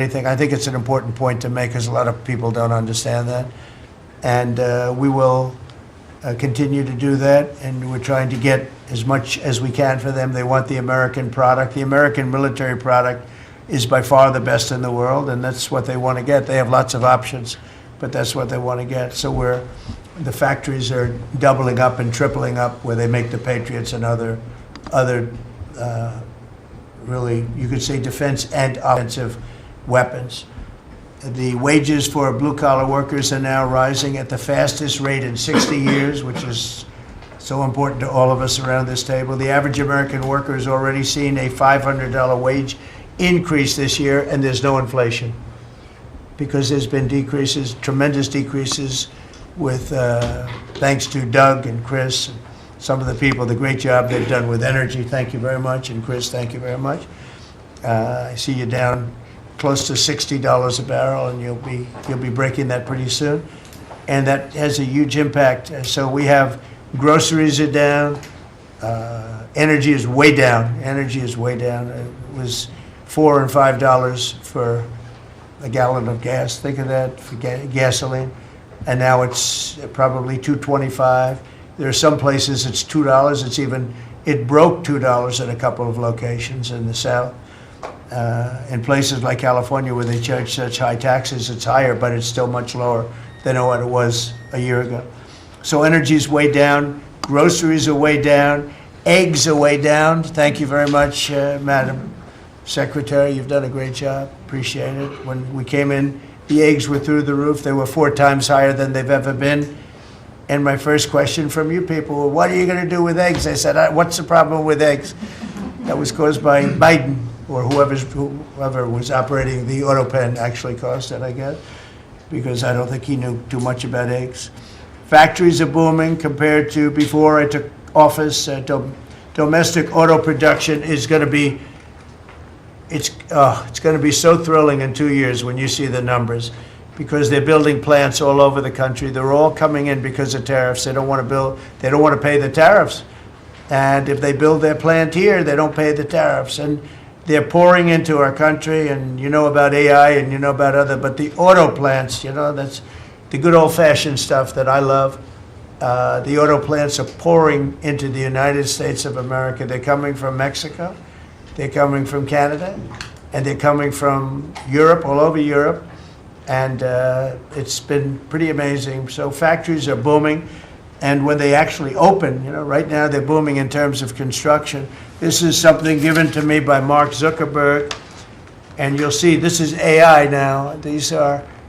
anything. I think it's an important point to make because a lot of people don't understand that. And we will continue to do that, and we're trying to get as much as we can for them. They want the American product. The American military product is by far the best in the world, and that's what they want to get. They have lots of options, but that's what they want to get. So the factories are doubling up and tripling up where they make the Patriots and other really, you could say, defense and offensive weapons. The wages for blue-collar workers are now rising at the fastest rate in 60 years, which is so important to all of us around this table. The average American worker has already seen a $500 wage increase this year, and there's no inflation because there's been decreases, tremendous decreases with, thanks to Doug and Chris and some of the people, the great job they've done with energy. Thank you very much. And Chris, thank you very much. I see you down close to $60 a barrel, and you'll be breaking that pretty soon, and that has a huge impact. So we have groceries are down, energy is way down. Energy is way down. It was $4 and $5 for a gallon of gas. Think of that for gasoline, and now it's probably $2.25. There are some places it's $2. It broke $2 at a couple of locations in the South. In places like California where they charge such high taxes, it's higher, but it's still much lower than what it was a year ago. So energy's way down, groceries are way down, eggs are way down. Thank you very much, Madam Secretary. You've done a great job. Appreciate it. When we came in, the eggs were through the roof. They were 4 times higher than they've ever been. And my first question from you people were, what are you going to do with eggs? I said, what's the problem with eggs? That was caused by Biden, or whoever was operating the auto pen actually caused it, I guess, because I don't think he knew too much about eggs. Factories are booming compared to before I took office. Domestic auto production is going to be, it's going to be so thrilling in 2 years when you see the numbers, because they're building plants all over the country. They're all coming in because of tariffs. They don't want to pay the tariffs. And if they build their plant here, they don't pay the tariffs. And they're pouring into our country, and you know about AI and you know about but the auto plants, that's the good old-fashioned stuff that I love. The auto plants are pouring into the United States of America. They're coming from Mexico, they're coming from Canada, and they're coming from Europe, all over Europe, and it's been pretty amazing. So factories are booming. And when they actually open, right now they're booming in terms of construction. This is something given to me by Mark Zuckerberg. And you'll see this is AI now.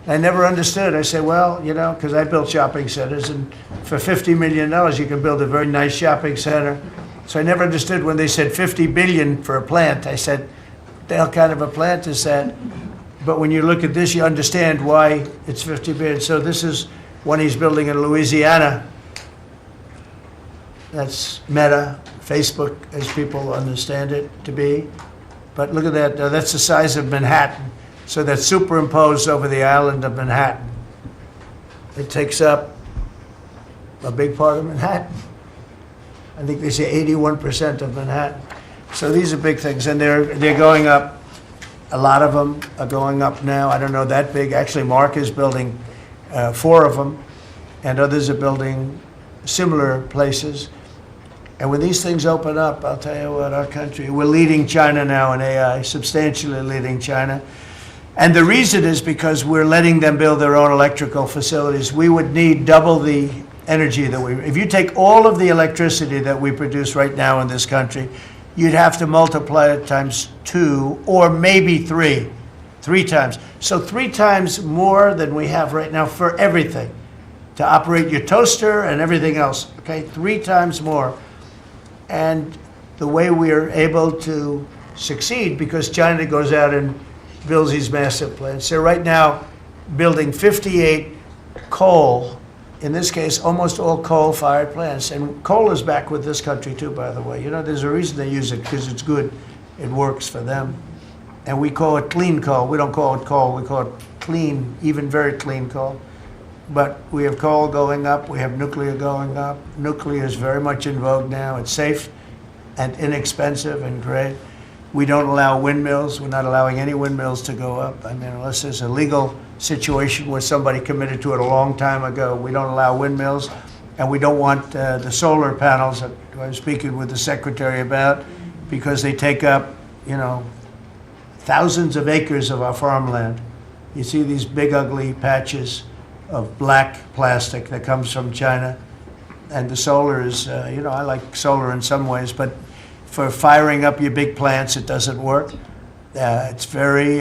I never understood. I said, well, because I built shopping centers, and for $50 million, you can build a very nice shopping center. So I never understood when they said $50 billion for a plant. I said, what the hell kind of a plant is that? But when you look at this, you understand why it's $50 billion. So this is one he's building in Louisiana. That's Meta, Facebook, as people understand it to be. But look at that, that's the size of Manhattan. So that's superimposed over the island of Manhattan. It takes up a big part of Manhattan. I think they say 81% of Manhattan. So these are big things, and they're going up. A lot of them are going up now. I don't know that big. Actually, Mark is building 4 of them, and others are building similar places. And when these things open up, I'll tell you what, our country, we're leading China now in AI, substantially leading China. And the reason is because we're letting them build their own electrical facilities. We would need double the energy if you take all of the electricity that we produce right now in this country, you'd have to multiply it times 2 or maybe 3 times. So 3 times more than we have right now for everything, to operate your toaster and everything else, okay? 3 times more. And the way we are able to succeed, because China goes out and builds these massive plants. They're right now building 58 coal, in this case, almost all coal-fired plants. And coal is back with this country too, by the way. There's a reason they use it, because it's good. It works for them. And we call it clean coal. We don't call it coal. We call it clean, even very clean coal. But we have coal going up, we have nuclear going up. Nuclear is very much in vogue now. It's safe and inexpensive and great. We don't allow windmills. We're not allowing any windmills to go up. I mean, unless there's a legal situation where somebody committed to it a long time ago, we don't allow windmills. And we don't want the solar panels that I was speaking with the secretary about, because they take up, thousands of acres of our farmland. You see these big, ugly patches of black plastic that comes from China. And the solar is, I like solar in some ways, but for firing up your big plants, it doesn't work. It's very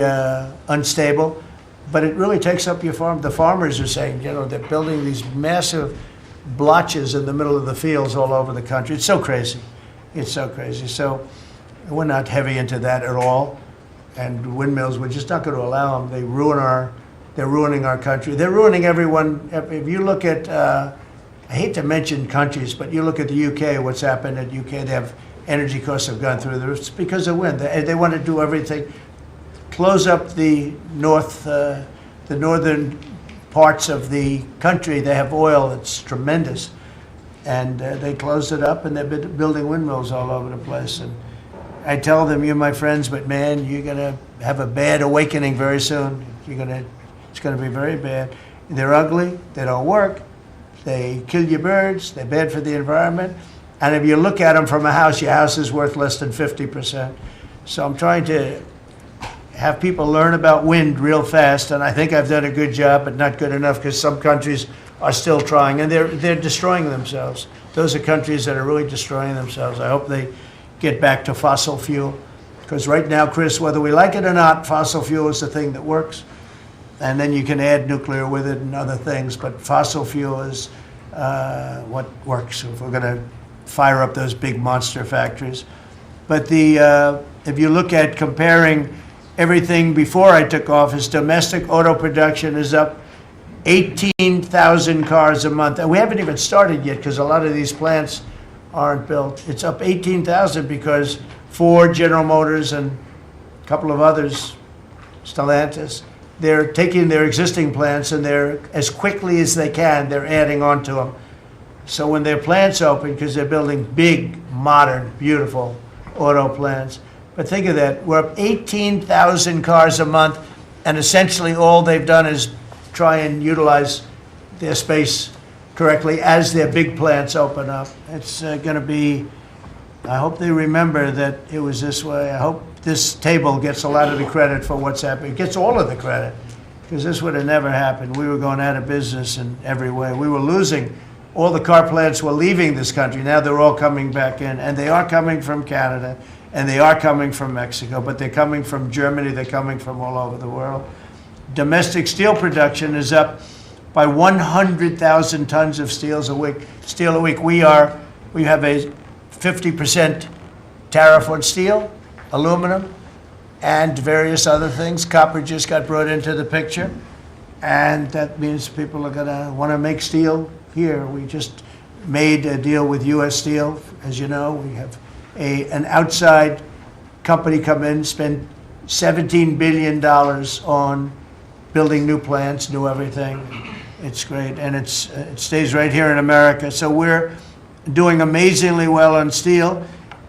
unstable, but it really takes up your farm. The farmers are saying, they're building these massive blotches in the middle of the fields all over the country. It's so crazy. It's so crazy. So we're not heavy into that at all. And windmills, we're just not going to allow them. They're ruining our country. They're ruining everyone. If you look at, I hate to mention countries, but you look at the UK, what's happened at UK, they have energy costs have gone through the roof. It's because of wind. They want to do everything, close up the northern parts of the country. They have oil that's tremendous, and they closed it up, and they've been building windmills all over the place. And I tell them, you're my friends, but man, you're gonna have a bad awakening very soon. It's gonna be very bad. They're ugly. They don't work. They kill your birds. They're bad for the environment. And if you look at them from a house, your house is worth less than 50%. So I'm trying to have people learn about wind real fast, and I think I've done a good job, but not good enough, because some countries are still trying, and they're destroying themselves. Those are countries that are really destroying themselves. I hope they get back to fossil fuel, because right now, Chris, whether we like it or not, fossil fuel is the thing that works, and then you can add nuclear with it and other things, but fossil fuel is what works if we're going to fire up those big monster factories. But if you look at comparing everything before I took office, domestic auto production is up 18,000 cars a month. And we haven't even started yet, because a lot of these plants aren't built. It's up 18,000 because Ford, General Motors, and a couple of others, Stellantis, they're taking their existing plants, and they're, as quickly as they can, they're adding on to them. So when their plants open, because they're building big, modern, beautiful auto plants. But think of that, we're up 18,000 cars a month, and essentially all they've done is try and utilize their space correctly as their big plants open up. It's going to be, I hope they remember that it was this way. I hope this table gets a lot of the credit for what's happening. It gets all of the credit, because this would have never happened. We were going out of business in every way. We were losing. All the car plants were leaving this country. Now they're all coming back in, and they are coming from Canada, and they are coming from Mexico, but they're coming from Germany. They're coming from all over the world. Domestic steel production is up by 100,000 tons of steel a week. We have a 50% tariff on steel, aluminum, and various other things. Copper just got brought into the picture, and that means people are going to want to make steel here. We just made a deal with U.S. Steel. As you know, we have an outside company come in, spend $17 billion on building new plants, new everything. It's great, and it stays right here in America. So we're doing amazingly well on steel,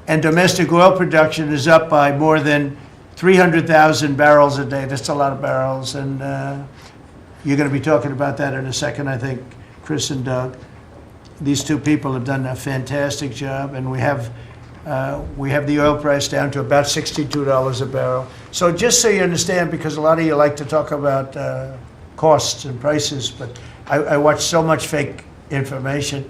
and domestic oil production is up by more than 300,000 barrels a day. That's a lot of barrels, and you're going to be talking about that in a second, I think, Chris and Doug. These two people have done a fantastic job, and we have the oil price down to about $62 a barrel. So just so you understand, because a lot of you like to talk about costs and prices, but I watch so much fake information.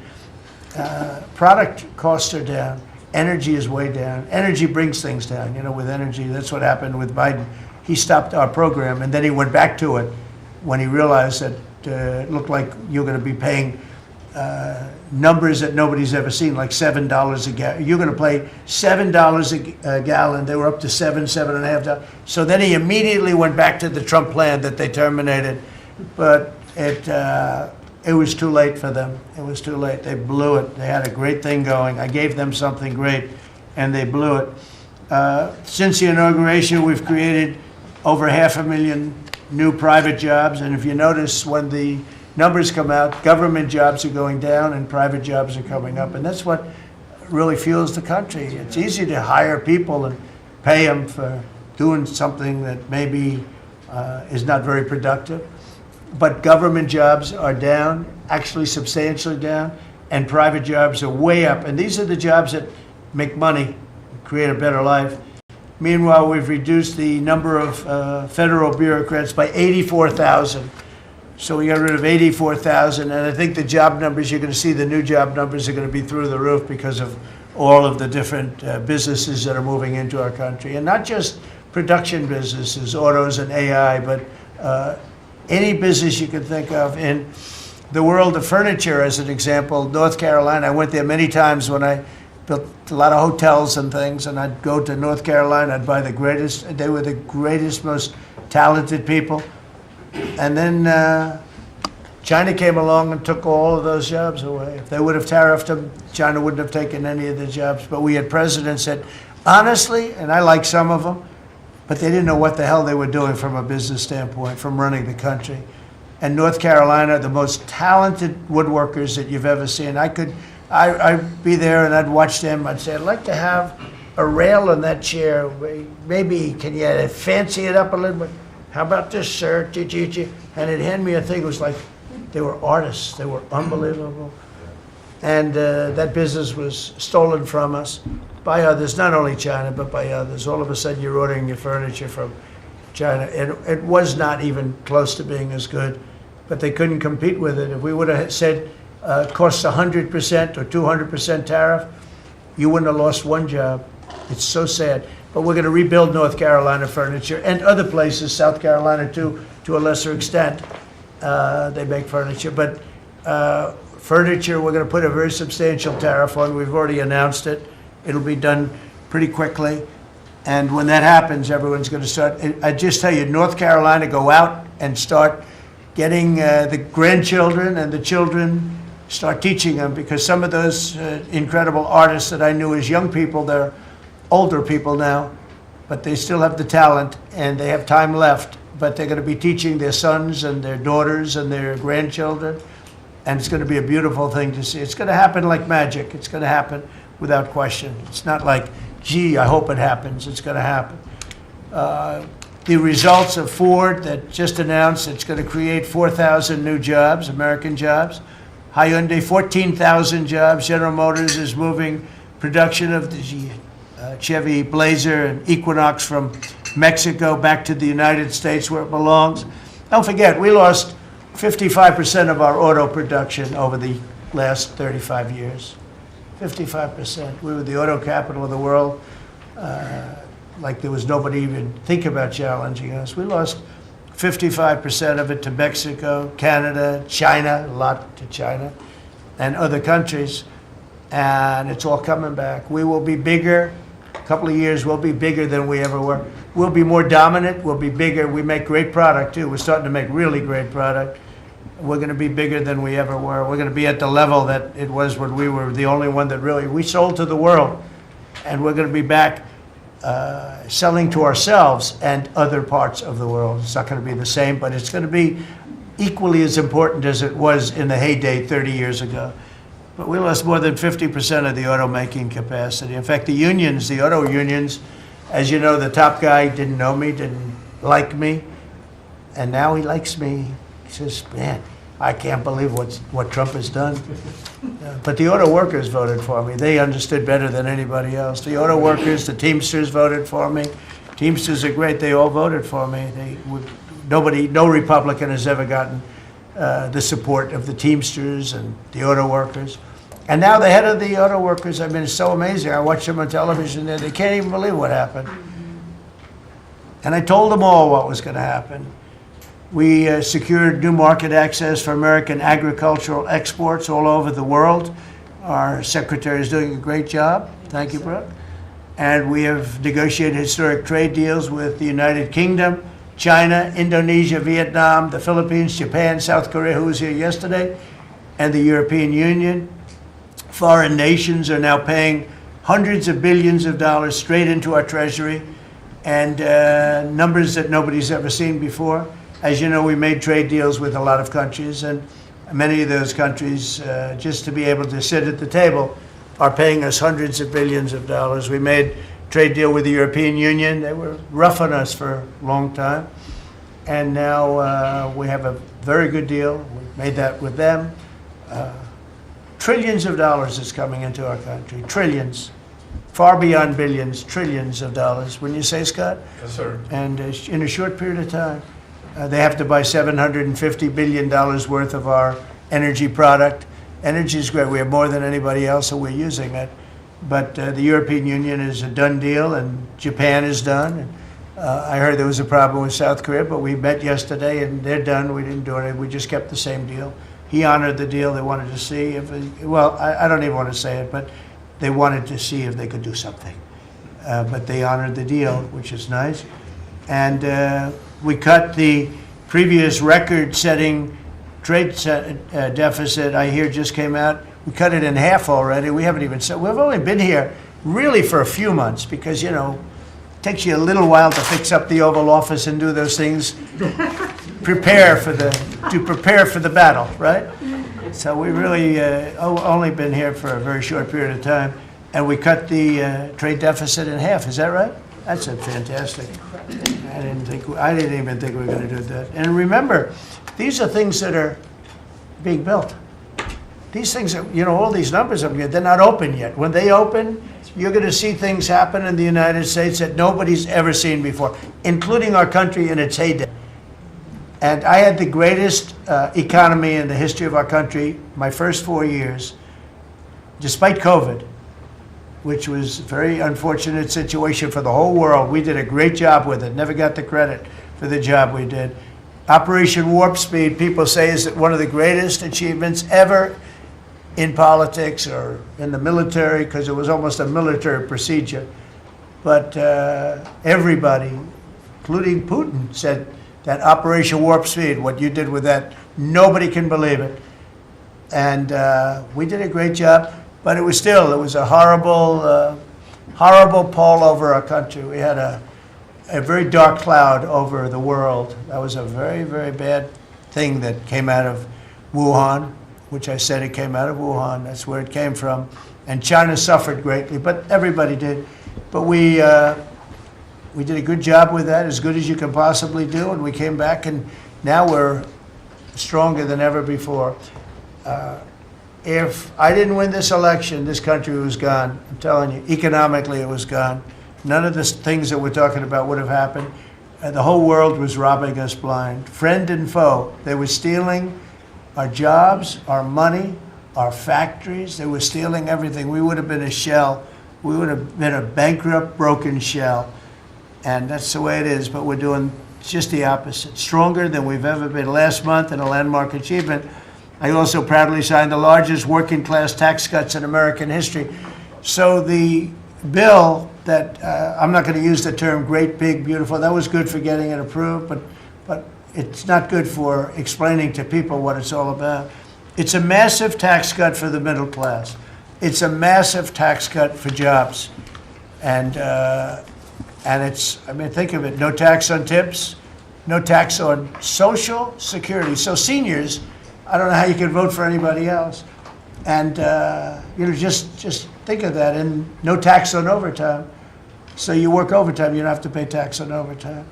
Product costs are down. Energy is way down. Energy brings things down. With energy, that's what happened with Biden. He stopped our program, and then he went back to it when he realized that it looked like you're going to be paying numbers that nobody's ever seen, like $7 a gallon. You're going to pay $7 a gallon. They were up to $7.50. So then he immediately went back to the Trump plan that they terminated, but it was too late for them. It was too late. They blew it. They had a great thing going. I gave them something great, and they blew it. Since the inauguration, we've created over 500,000 new private jobs, and if you notice, when the numbers come out, government jobs are going down and private jobs are coming up, and that's what really fuels the country. It's easy to hire people and pay them for doing something that maybe is not very productive. But government jobs are down, actually substantially down, and private jobs are way up. And these are the jobs that make money, create a better life. Meanwhile, we've reduced the number of federal bureaucrats by 84,000. So we got rid of 84,000, and I think the job numbers, you're going to see the new job numbers are going to be through the roof because of all of the different businesses that are moving into our country. And not just production businesses, autos and AI, but any business you can think of. In the world of furniture, as an example, North Carolina, I went there many times when I built a lot of hotels and things, and I'd go to North Carolina, I'd buy the greatest, they were the greatest, most talented people. And then China came along and took all of those jobs away. If they would have tariffed them, China wouldn't have taken any of the jobs. But we had presidents that, honestly, and I like some of them, but they didn't know what the hell they were doing from a business standpoint, from running the country. And North Carolina, the most talented woodworkers that you've ever seen. I'd be there and I'd watch them. I'd say, I'd like to have a rail in that chair. Maybe, can you fancy it up a little bit? How about this, sir? And they'd hand me a thing. It was like they were artists. They were unbelievable. And that business was stolen from us by others, not only China, but by others. All of a sudden, you're ordering your furniture from China. It was not even close to being as good, but they couldn't compete with it. If we would have said costs 100% or 200% tariff, you wouldn't have lost one job. It's so sad. But we're going to rebuild North Carolina furniture and other places, South Carolina too, to a lesser extent. They make furniture. But furniture, we're going to put a very substantial tariff on. We've already announced it. It'll be done pretty quickly. And when that happens, everyone's going to start. I just tell you, North Carolina, go out and start getting the grandchildren and the children, start teaching them, because some of those incredible artists that I knew as young people, they're older people now, but they still have the talent and they have time left, but they're going to be teaching their sons and their daughters and their grandchildren, and it's going to be a beautiful thing to see. It's going to happen like magic. It's going to happen without question. It's not like, gee, I hope it happens. It's going to happen. The results of Ford that just announced it's going to create 4,000 new jobs, American jobs. Hyundai, 14,000 jobs. General Motors is moving production of the Chevy Blazer and Equinox from Mexico back to the United States where it belongs. Don't forget, we lost 55% of our auto production over the last 35 years. 55%. We were the auto capital of the world. Like there was nobody even think about challenging us. We lost 55% of it to Mexico, Canada, China, a lot to China, and other countries. And it's all coming back. We will be bigger. A couple of years, we'll be bigger than we ever were. We'll be more dominant. We'll be bigger. We make great product, too. We're starting to make really great product. We're going to be bigger than we ever were. We're going to be at the level that it was when we were the only one that really, we sold to the world. And we're going to be back selling to ourselves and other parts of the world. It's not going to be the same, but it's going to be equally as important as it was in the heyday 30 years ago. But we lost more than 50% of the automaking capacity. In fact, the unions, the auto unions, as you know, the top guy didn't know me, didn't like me, and now he likes me. He says, man, I can't believe what Trump has done. But the auto workers voted for me. They understood better than anybody else. The auto workers, the Teamsters voted for me. Teamsters are great. They all voted for me. No Republican has ever gotten the support of the Teamsters and the auto workers. And now the head of the auto workers, I mean, it's so amazing. I watch them on television there. They can't even believe what happened. And I told them all what was going to happen. We secured new market access for American agricultural exports all over the world. Our secretary is doing a great job. Thank you, Brooke. And we have negotiated historic trade deals with the United Kingdom, China, Indonesia, Vietnam, the Philippines, Japan, South Korea, who was here yesterday, and the European Union. Foreign nations are now paying hundreds of billions of dollars straight into our treasury, and numbers that nobody's ever seen before. As you know, we made trade deals with a lot of countries, and many of those countries, just to be able to sit at the table, are paying us hundreds of billions of dollars. We made trade deal with the European Union. They were rough on us for a long time. And now we have a very good deal. We made that with them. Trillions of dollars is coming into our country. Trillions. Far beyond billions, trillions of dollars. Wouldn't you say, Scott? Yes, sir. And in a short period of time, they have to buy $750 billion worth of our energy product. Energy is great. We have more than anybody else, so we're using it. But the European Union is a done deal, and Japan is done. And, I heard there was a problem with South Korea, but we met yesterday, and they're done. We didn't do anything. We just kept the same deal. He honored the deal. They wanted to see if, I don't even want to say it, but they wanted to see if they could do something. But they honored the deal, which is nice. And we cut the previous record-setting trade deficit, I hear just came out. We cut it in half already. We haven't even said, we've only been here really for a few months because, you know, it takes you a little while to fix up the Oval Office and do those things. prepare for the battle, right? So we really only been here for a very short period of time, and we cut the trade deficit in half. Is that right? That's a fantastic. I didn't even think we were going to do that. And remember, these are things that are being built. These things, all these numbers up here, they're not open yet. When they open, you're going to see things happen in the United States that nobody's ever seen before, including our country in its heyday. And I had the greatest economy in the history of our country my first 4 years, despite COVID, which was a very unfortunate situation for the whole world. We did a great job with it, never got the credit for the job we did. Operation Warp Speed, people say, is one of the greatest achievements ever in politics or in the military, because it was almost a military procedure. But everybody, including Putin, said that Operation Warp Speed, what you did with that, nobody can believe it. And we did a great job, but it was a horrible, horrible pall over our country. We had a very dark cloud over the world. That was a very, very bad thing that came out of Wuhan, which I said it came out of Wuhan. That's where it came from. And China suffered greatly, but everybody did. But we did a good job with that, as good as you can possibly do, and we came back, and now we're stronger than ever before. If I didn't win this election, this country was gone. I'm telling you, economically it was gone. None of the things that we're talking about would have happened. The whole world was robbing us blind. Friend and foe. They were stealing our jobs, our money, our factories. They were stealing everything. We would have been a shell. We would have been a bankrupt, broken shell. And that's the way it is, but we're doing just the opposite. Stronger than we've ever been. Last month, in a landmark achievement, I also proudly signed the largest working class tax cuts in American history. So the bill that, I'm not going to use the term great, big, beautiful, that was good for getting it approved, but it's not good for explaining to people what it's all about. It's a massive tax cut for the middle class. It's a massive tax cut for jobs. And it's, think of it, no tax on tips, no tax on Social Security. So seniors, I don't know how you can vote for anybody else. And, just think of that, and no tax on overtime. So you work overtime, you don't have to pay tax on overtime.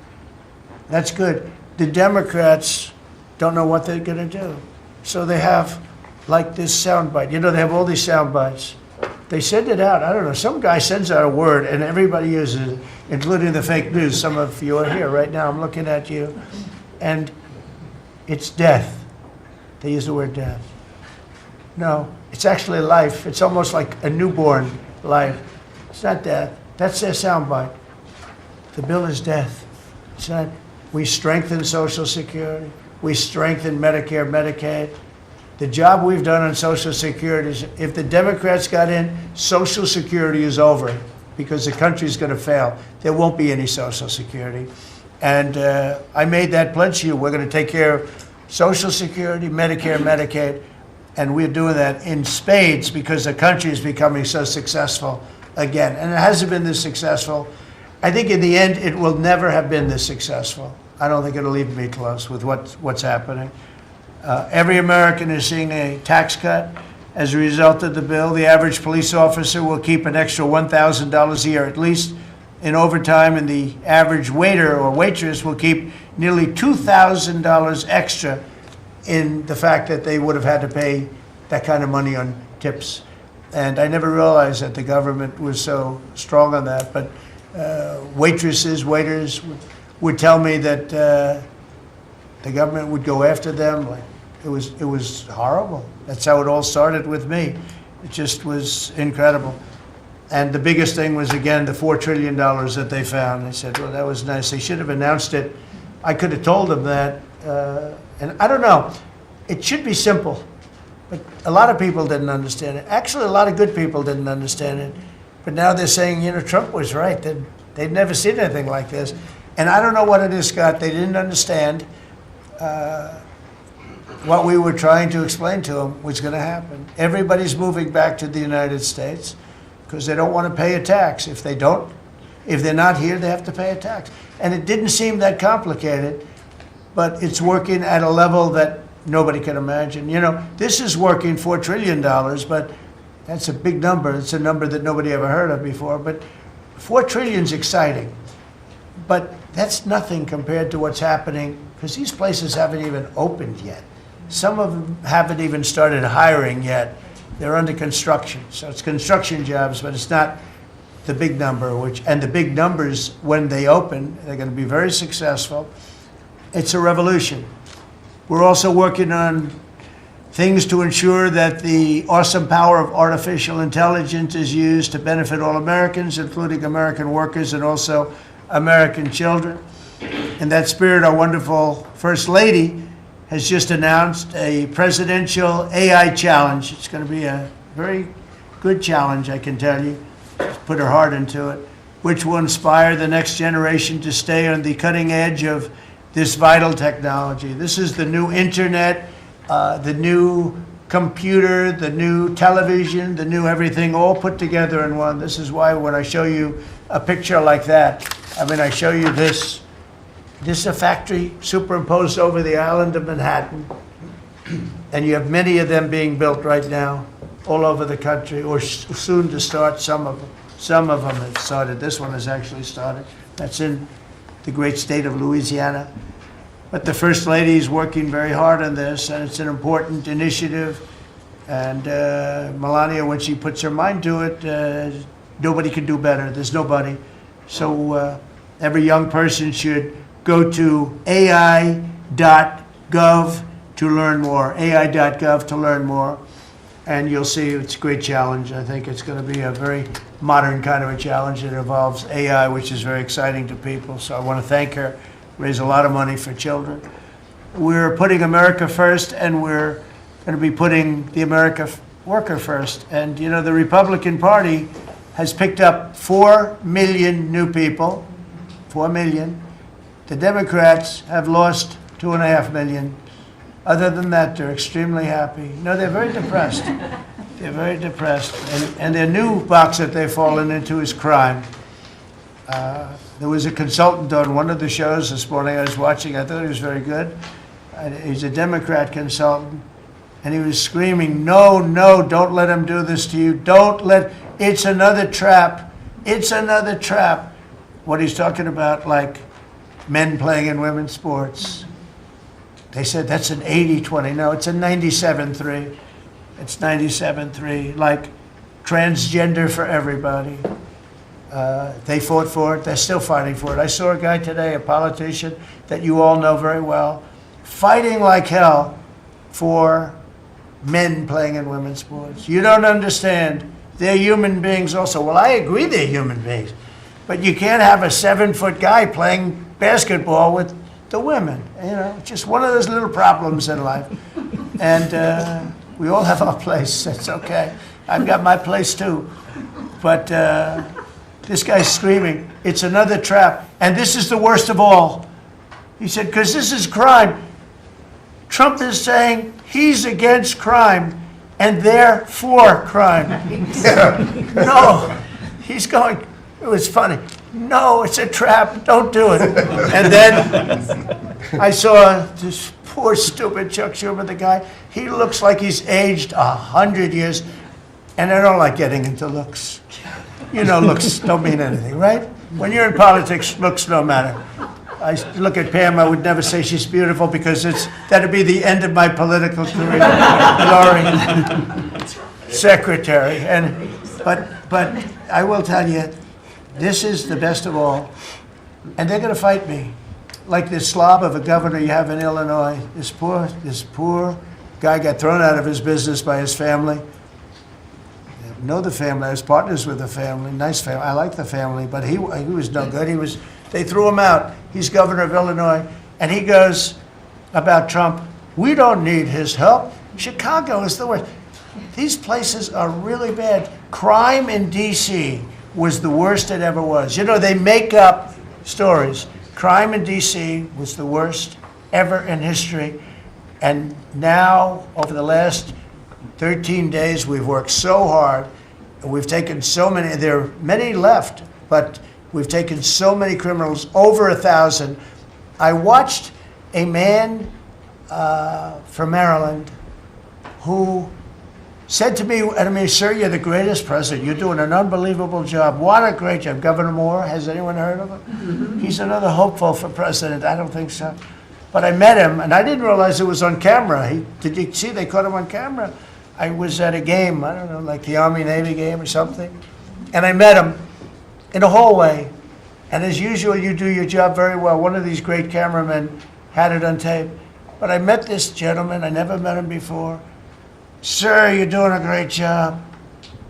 That's good. The Democrats don't know what they're going to do. So they have, like, this soundbite. They have all these sound bites. They send it out. I don't know. Some guy sends out a word, and everybody uses it, including the fake news. Some of you are here right now. I'm looking at you. And it's death. They use the word death. No, it's actually life. It's almost like a newborn life. It's not death. That's their soundbite. The bill is death. It's not. We strengthen Social Security. We strengthen Medicare, Medicaid. The job we've done on Social Security is, if the Democrats got in, Social Security is over because the country's going to fail. There won't be any Social Security. And I made that pledge to you. We're going to take care of Social Security, Medicare, Medicaid, and we're doing that in spades because the country is becoming so successful again. And it hasn't been this successful. I think in the end, it will never have been this successful. I don't think it'll even be close with what's happening. Every American is seeing a tax cut as a result of the bill. The average police officer will keep an extra $1,000 a year, at least in overtime, and the average waiter or waitress will keep nearly $2,000 extra in the fact that they would have had to pay that kind of money on tips. And I never realized that the government was so strong on that. But waitresses, waiters would tell me that the government would go after them. Like, it was horrible. That's how it all started with me. It just was incredible. And the biggest thing was, again, the $4 trillion that they found. I said, well, that was nice. They should have announced it. I could have told them that. And I don't know. It should be simple. But a lot of people didn't understand it. Actually, a lot of good people didn't understand it. But now they're saying, you know, Trump was right. They'd never seen anything like this. And I don't know what it is, Scott. They didn't understand what we were trying to explain to them was going to happen. Everybody's moving back to the United States because they don't want to pay a tax. If they're not here, they have to pay a tax. And it didn't seem that complicated, but it's working at a level that nobody can imagine. You know, this is working $4 trillion, but that's a big number. It's a number that nobody ever heard of before. But $4 trillion is exciting. But that's nothing compared to what's happening, because these places haven't even opened yet. Some of them haven't even started hiring yet. They're under construction. So it's construction jobs, but it's not the big number, and the big numbers, when they open, they're going to be very successful. It's a revolution. We're also working on things to ensure that the awesome power of artificial intelligence is used to benefit all Americans, including American workers and also American children. In that spirit, our wonderful First Lady has just announced a presidential AI challenge. It's going to be a very good challenge, I can tell you. She's put her heart into it, which will inspire the next generation to stay on the cutting edge of this vital technology. This is the new internet, the new computer, the new television, the new everything, all put together in one. This is why when I show you a picture like that, I mean, I show you this. This is a factory superimposed over the island of Manhattan, and you have many of them being built right now all over the country, or soon to start. Some of them have started. This one has actually started. That's in the great state of Louisiana. But the First Lady is working very hard on this, and it's an important initiative. And Melania, when she puts her mind to it, nobody can do better. There's nobody. So every young person should go to ai.gov to learn more, ai.gov to learn more. And you'll see it's a great challenge. I think it's going to be a very modern kind of a challenge that involves AI, which is very exciting to people. So I want to thank her, raise a lot of money for children. We're putting America first, and we're going to be putting the American worker first. And, you know, the Republican Party has picked up 4 million new people, 4 million. The Democrats have lost 2.5 million. Other than that, they're extremely happy. No, they're very depressed. They're very depressed. And their new box that they've fallen into is crime. There was a consultant on one of the shows this morning I was watching. I thought he was very good. He's a Democrat consultant. And he was screaming, no, no, don't let him do this to you. Don't let, it's another trap. It's another trap. What he's talking about, like men playing in women's sports. They said that's an 80-20. No, it's a 97-3. It's 97-3. Like transgender for everybody. They fought for it. They're still fighting for it. I saw a guy today, a politician that you all know very well, fighting like hell for men playing in women's sports. You don't understand. They're human beings also. Well, I agree they're human beings. But you can't have a 7-foot guy playing basketball with the women. You know, it's just one of those little problems in life. And we all have our place. It's okay. I've got my place too. But this guy's screaming, it's another trap. And this is the worst of all. He said, because this is crime. Trump is saying he's against crime and they're for crime. No, he's going, it was funny. No, it's a trap. Don't do it. And then I saw this poor, stupid Chuck Schumer, the guy. He looks like he's aged 100 years. And I don't like getting into looks. You know, looks don't mean anything, right? When you're in politics, looks don't matter. I look at Pam, I would never say she's beautiful because that'd be the end of my political career. Laurie, secretary. But I will tell you, this is the best of all. And they're going to fight me. Like this slob of a governor you have in Illinois. This poor guy got thrown out of his business by his family. I know the family. I was partners with the family. Nice family. I like the family, but he was no good. They threw him out. He's governor of Illinois. And he goes about Trump, we don't need his help. Chicago is the worst. These places are really bad. Crime in D.C. was the worst it ever was. You know, they make up stories. Crime in D.C. was the worst ever in history. And now, over the last 13 days, we've worked so hard. And we've taken so many, there are many left, but we've taken so many criminals, over 1,000. I watched a man from Maryland who said to me, I mean, sir, you're the greatest president. You're doing an unbelievable job. What a great job. Governor Moore, has anyone heard of him? Mm-hmm. He's another hopeful for president. I don't think so. But I met him, and I didn't realize it was on camera. Did you see they caught him on camera? I was at a game, I don't know, like the Army-Navy game or something. And I met him in a hallway. And as usual, you do your job very well. One of these great cameramen had it on tape. But I met this gentleman. I never met him before. Sir, you're doing a great job.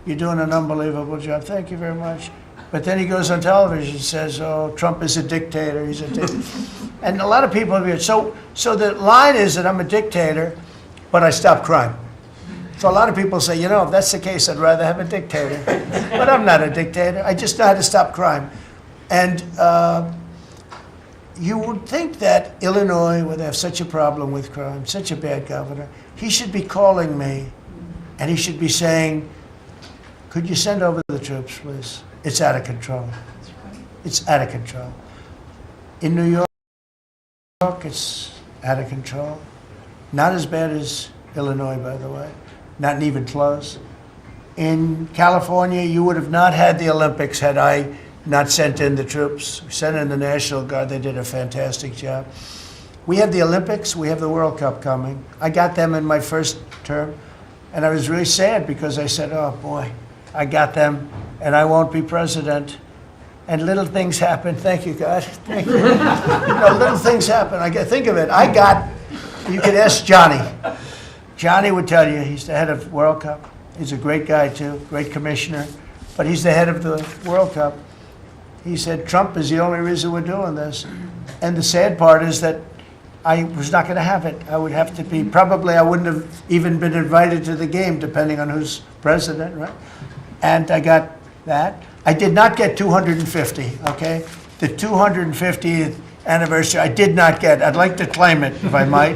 You're doing an unbelievable job. Thank you very much. But then he goes on television and says, oh, Trump is a dictator. He's a dictator. And a lot of people have been, so the line is that I'm a dictator, but I stop crime. So a lot of people say, you know, if that's the case, I'd rather have a dictator. But I'm not a dictator. I just know how to stop crime. And you would think that Illinois, where they have such a problem with crime, such a bad governor, he should be calling me and he should be saying, could you send over the troops, please? It's out of control. It's out of control. In New York, it's out of control. Not as bad as Illinois, by the way. Not even close. In California, you would have not had the Olympics had I not sent in the troops. We sent in the National Guard. They did a fantastic job. We have the Olympics. We have the World Cup coming. I got them in my first term, and I was really sad because I said, oh, boy, I got them, and I won't be president. And little things happen. Thank you, God. Thank you. Little things happen. Think of it. You could ask Johnny. Johnny would tell you, he's the head of World Cup. He's a great guy, too, great commissioner. But he's the head of the World Cup. He said, Trump is the only reason we're doing this. And the sad part is that I was not going to have it. I would have to be, probably I wouldn't have even been invited to the game, depending on who's president, right? And I got that. I did not get 250, okay? The 250th anniversary, I did not get. I'd like to claim it, if I might,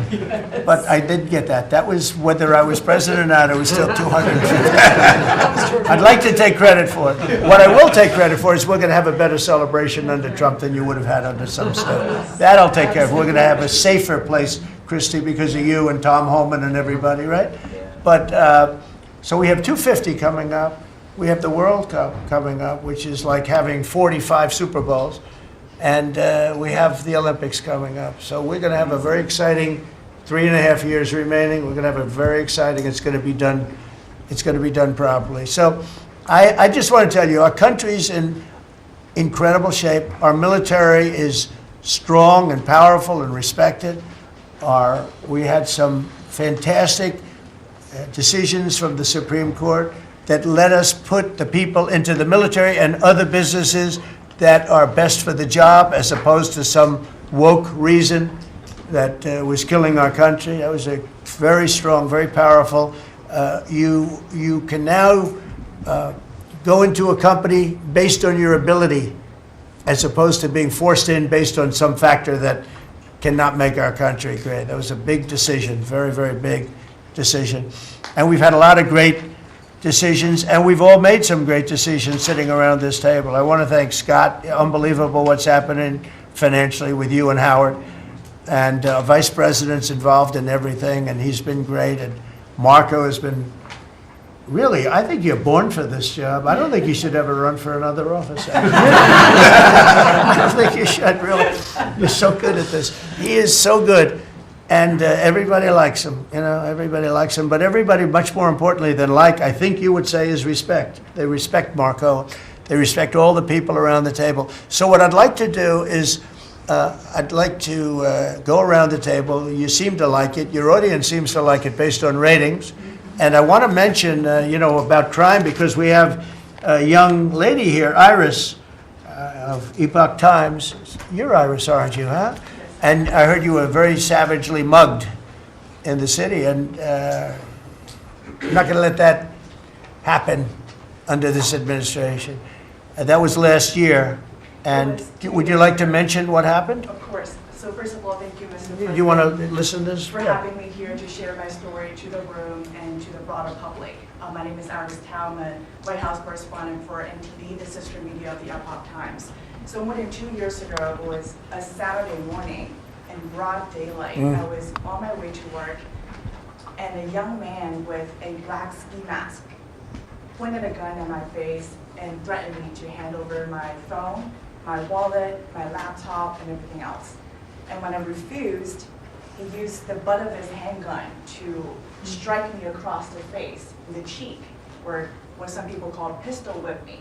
but I did get that. That was whether I was president or not, it was still 250. I'd like to take credit for it. What I will take credit for is we're going to have a better celebration under Trump than you would have had under some stuff. That I'll take care of. We're going to have a safer place, Christy, because of you and Tom Homan and everybody, right? But, so we have 250 coming up. We have the World Cup coming up, which is like having 45 Super Bowls. And we have the Olympics coming up. So we're going to have a very exciting 3.5 years remaining. We're going to have a very exciting, it's going to be done properly. So I just want to tell you, our country's in incredible shape. Our military is strong and powerful and respected. We had some fantastic decisions from the Supreme Court that let us put the people into the military and other businesses that are best for the job, as opposed to some woke reason that was killing our country. That was a very strong, very powerful. You can now go into a company based on your ability, as opposed to being forced in based on some factor that cannot make our country great. That was a big decision, very, very big decision. And we've had a lot of great decisions, and we've all made some great decisions sitting around this table. I want to thank Scott. Unbelievable what's happening financially with you and Howard. And Vice President's involved in everything, and he's been great. And Marco has been Really, I think you're born for this job. I don't think you should ever run for another office. I don't think you should, really. You're so good at this. He is so good. And everybody likes him, everybody likes him. But everybody, much more importantly than like, I think you would say, is respect. They respect Marco. They respect all the people around the table. So what I'd like to do is, I'd like to go around the table. You seem to like it. Your audience seems to like it based on ratings. And I want to mention, about crime, because we have a young lady here, Iris, of Epoch Times. You're Iris, aren't you, huh? And I heard you were very savagely mugged in the city, and I'm not going to let that happen under this administration. That was last year. And would you like to mention what happened? Of course. So first of all, thank you, Mr. President. Do you want to listen to this? For having me here to share my story to the room and to the broader public. My name is Iris Tao. I'm a White House correspondent for NTD, the sister media of the Epoch Times. So more than 2 years ago, it was a Saturday morning in broad daylight. I was on my way to work, and a young man with a black ski mask pointed a gun at my face and threatened me to hand over my phone, my wallet, my laptop, and everything else. And when I refused, he used the butt of his handgun to strike me across the face, in the cheek, or what some people call pistol whip me,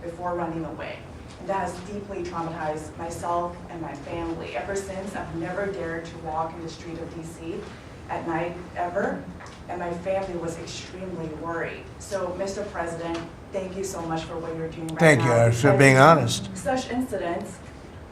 before running away. And that has deeply traumatized myself and my family. Ever since, I've never dared to walk in the street of DC at night, ever. And my family was extremely worried. So, Mr. President, thank you so much for what you're doing right now. Thank you for being honest. Such incidents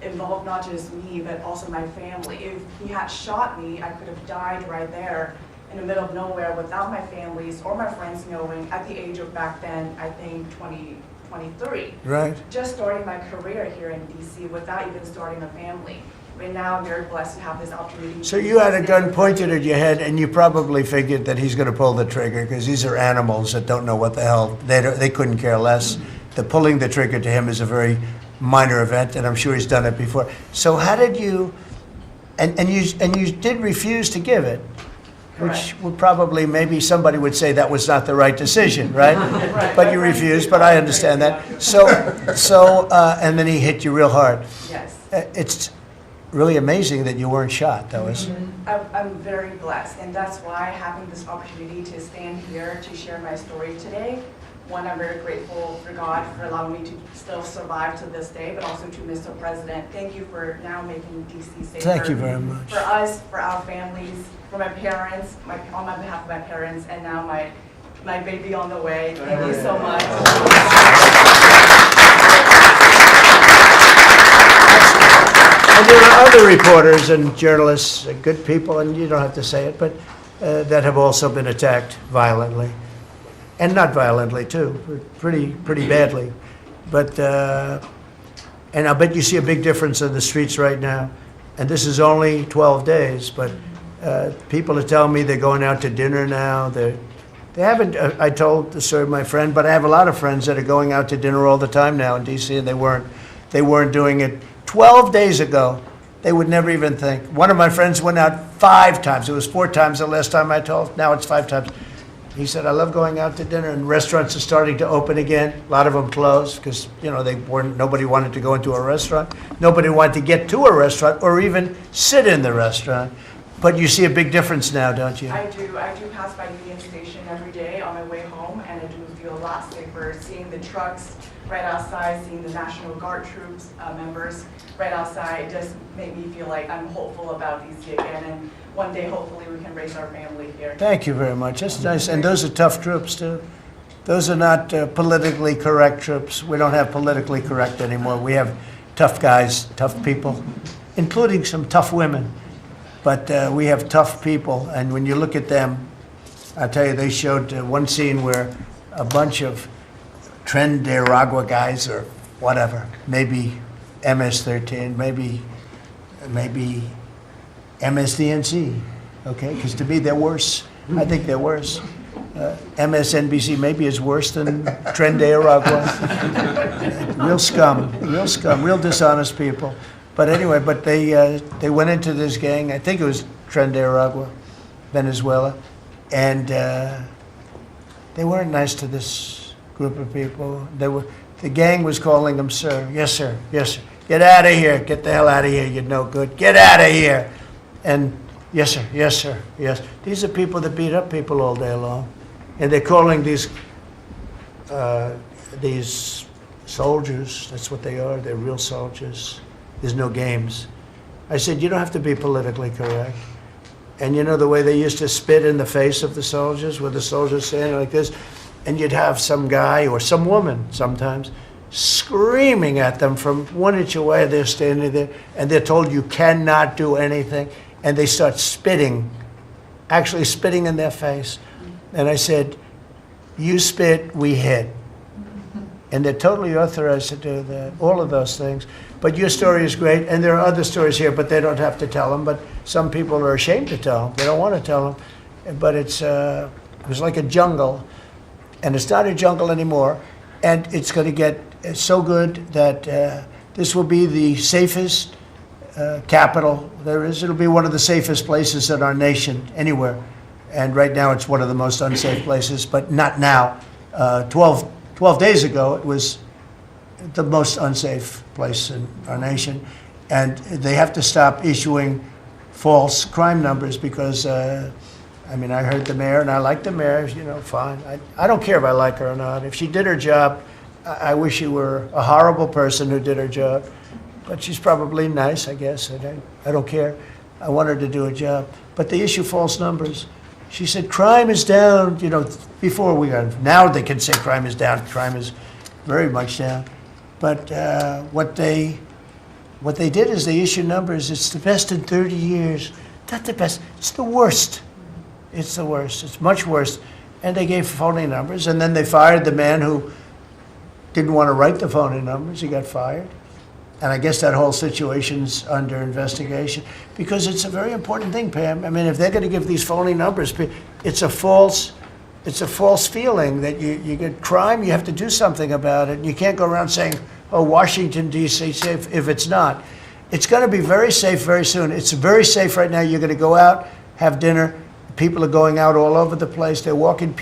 involved not just me, but also my family. If he had shot me, I could have died right there in the middle of nowhere without my families or my friends knowing at the age of back then, I think 23. Right. Just starting my career here in DC without even starting a family. Right now, I'm very blessed to have this opportunity. So you had a gun pointed at your head, and you probably figured that he's going to pull the trigger, because these are animals that don't know what the hell, they couldn't care less. The pulling the trigger to him is a very minor event, and I'm sure he's done it before. So how did you, and you did refuse to give it, which would probably, maybe somebody would say that was not the right decision, right? Right. But you refused, but I understand that. So, and then he hit you real hard. Yes. It's really amazing that you weren't shot, though, isn't it? I'm very blessed, and that's why having this opportunity to stand here to share my story today. One, I'm very grateful for God for allowing me to still survive to this day, but also to Mr. President. Thank you for now making DC safer. Thank you very much. For us, for our families, for my parents, on my behalf of my parents, and now my baby on the way. Thank you so much. And there are other reporters and journalists, good people, and you don't have to say it, but that have also been attacked violently. And not violently, too, but pretty badly. But, and I bet you see a big difference in the streets right now. And this is only 12 days, but people are telling me they're going out to dinner now. They haven't, I told my friend, but I have a lot of friends that are going out to dinner all the time now in DC, and they weren't doing it 12 days ago. They would never even think. One of my friends went out 5 times. It was 4 times the last time I told. Now it's 5 times. He said, I love going out to dinner, and restaurants are starting to open again. A lot of them closed because, nobody wanted to go into a restaurant. Nobody wanted to get to a restaurant or even sit in the restaurant. But you see a big difference now, don't you? I do. I do pass by Union Station every day on my way home, and I do feel a lot safer seeing the trucks right outside, seeing the National Guard troops members right outside. It does make me feel like I'm hopeful about DC again, and one day hopefully we can raise our family here. Thank you very much. That's nice. And those are tough troops, too. Those are not politically correct troops. We don't have politically correct anymore. We have tough guys, tough people, including some tough women. But we have tough people, and when you look at them, I tell you, they showed one scene where a bunch of Tren de Aragua guys, or whatever, maybe MS-13, maybe MSDNC, okay? Because to me, they're worse. I think they're worse. MSNBC maybe is worse than Tren de Aragua. Real scum, real dishonest people. But anyway, they went into this gang, I think it was Tren de Aragua, Venezuela, and They weren't nice to this group of people. The gang was calling them sir. Yes, sir. Yes, sir. Get out of here. Get the hell out of here. You're no good. Get out of here. And yes, sir. Yes, sir. Yes. These are people that beat up people all day long. And they're calling these soldiers, that's what they are. They're real soldiers. There's no games. I said, you don't have to be politically correct. And you know the way they used to spit in the face of the soldiers, with the soldiers standing like this, and you'd have some guy or some woman sometimes screaming at them from 1 inch away. They're standing there, and they're told you cannot do anything, and they start spitting, actually spitting in their face. And I said, you spit, we hit. And they're totally authorized to do that, all of those things. But your story is great, and there are other stories here, but they don't have to tell them. But some people are ashamed to tell them. They don't want to tell them. But it was like a jungle, and it's not a jungle anymore. And it's going to get so good that this will be the safest capital there is. It'll be one of the safest places in our nation, anywhere. And right now it's one of the most unsafe places, but not now. 12 days ago, it was the most unsafe place in our nation. And they have to stop issuing false crime numbers because, I heard the mayor, and I like the mayor, fine. I don't care if I like her or not. If she did her job, I wish she were a horrible person who did her job. But she's probably nice, I guess. I don't care. I want her to do a job. But they issue false numbers. She said, crime is down, before we got, now they can say crime is down. Crime is very much down. But what they did is they issued numbers. It's the best in 30 years. Not the best. It's the worst. It's the worst. It's much worse. And they gave phony numbers. And then they fired the man who didn't want to write the phony numbers. He got fired. And I guess that whole situation's under investigation because it's a very important thing, Pam. I mean, if they're going to give these phony numbers, it's a false feeling that you get crime. You have to do something about it. You can't go around saying, "Oh, Washington D.C. safe," if it's not. It's going to be very safe very soon. It's very safe right now. You're going to go out, have dinner. People are going out all over the place. They're walking.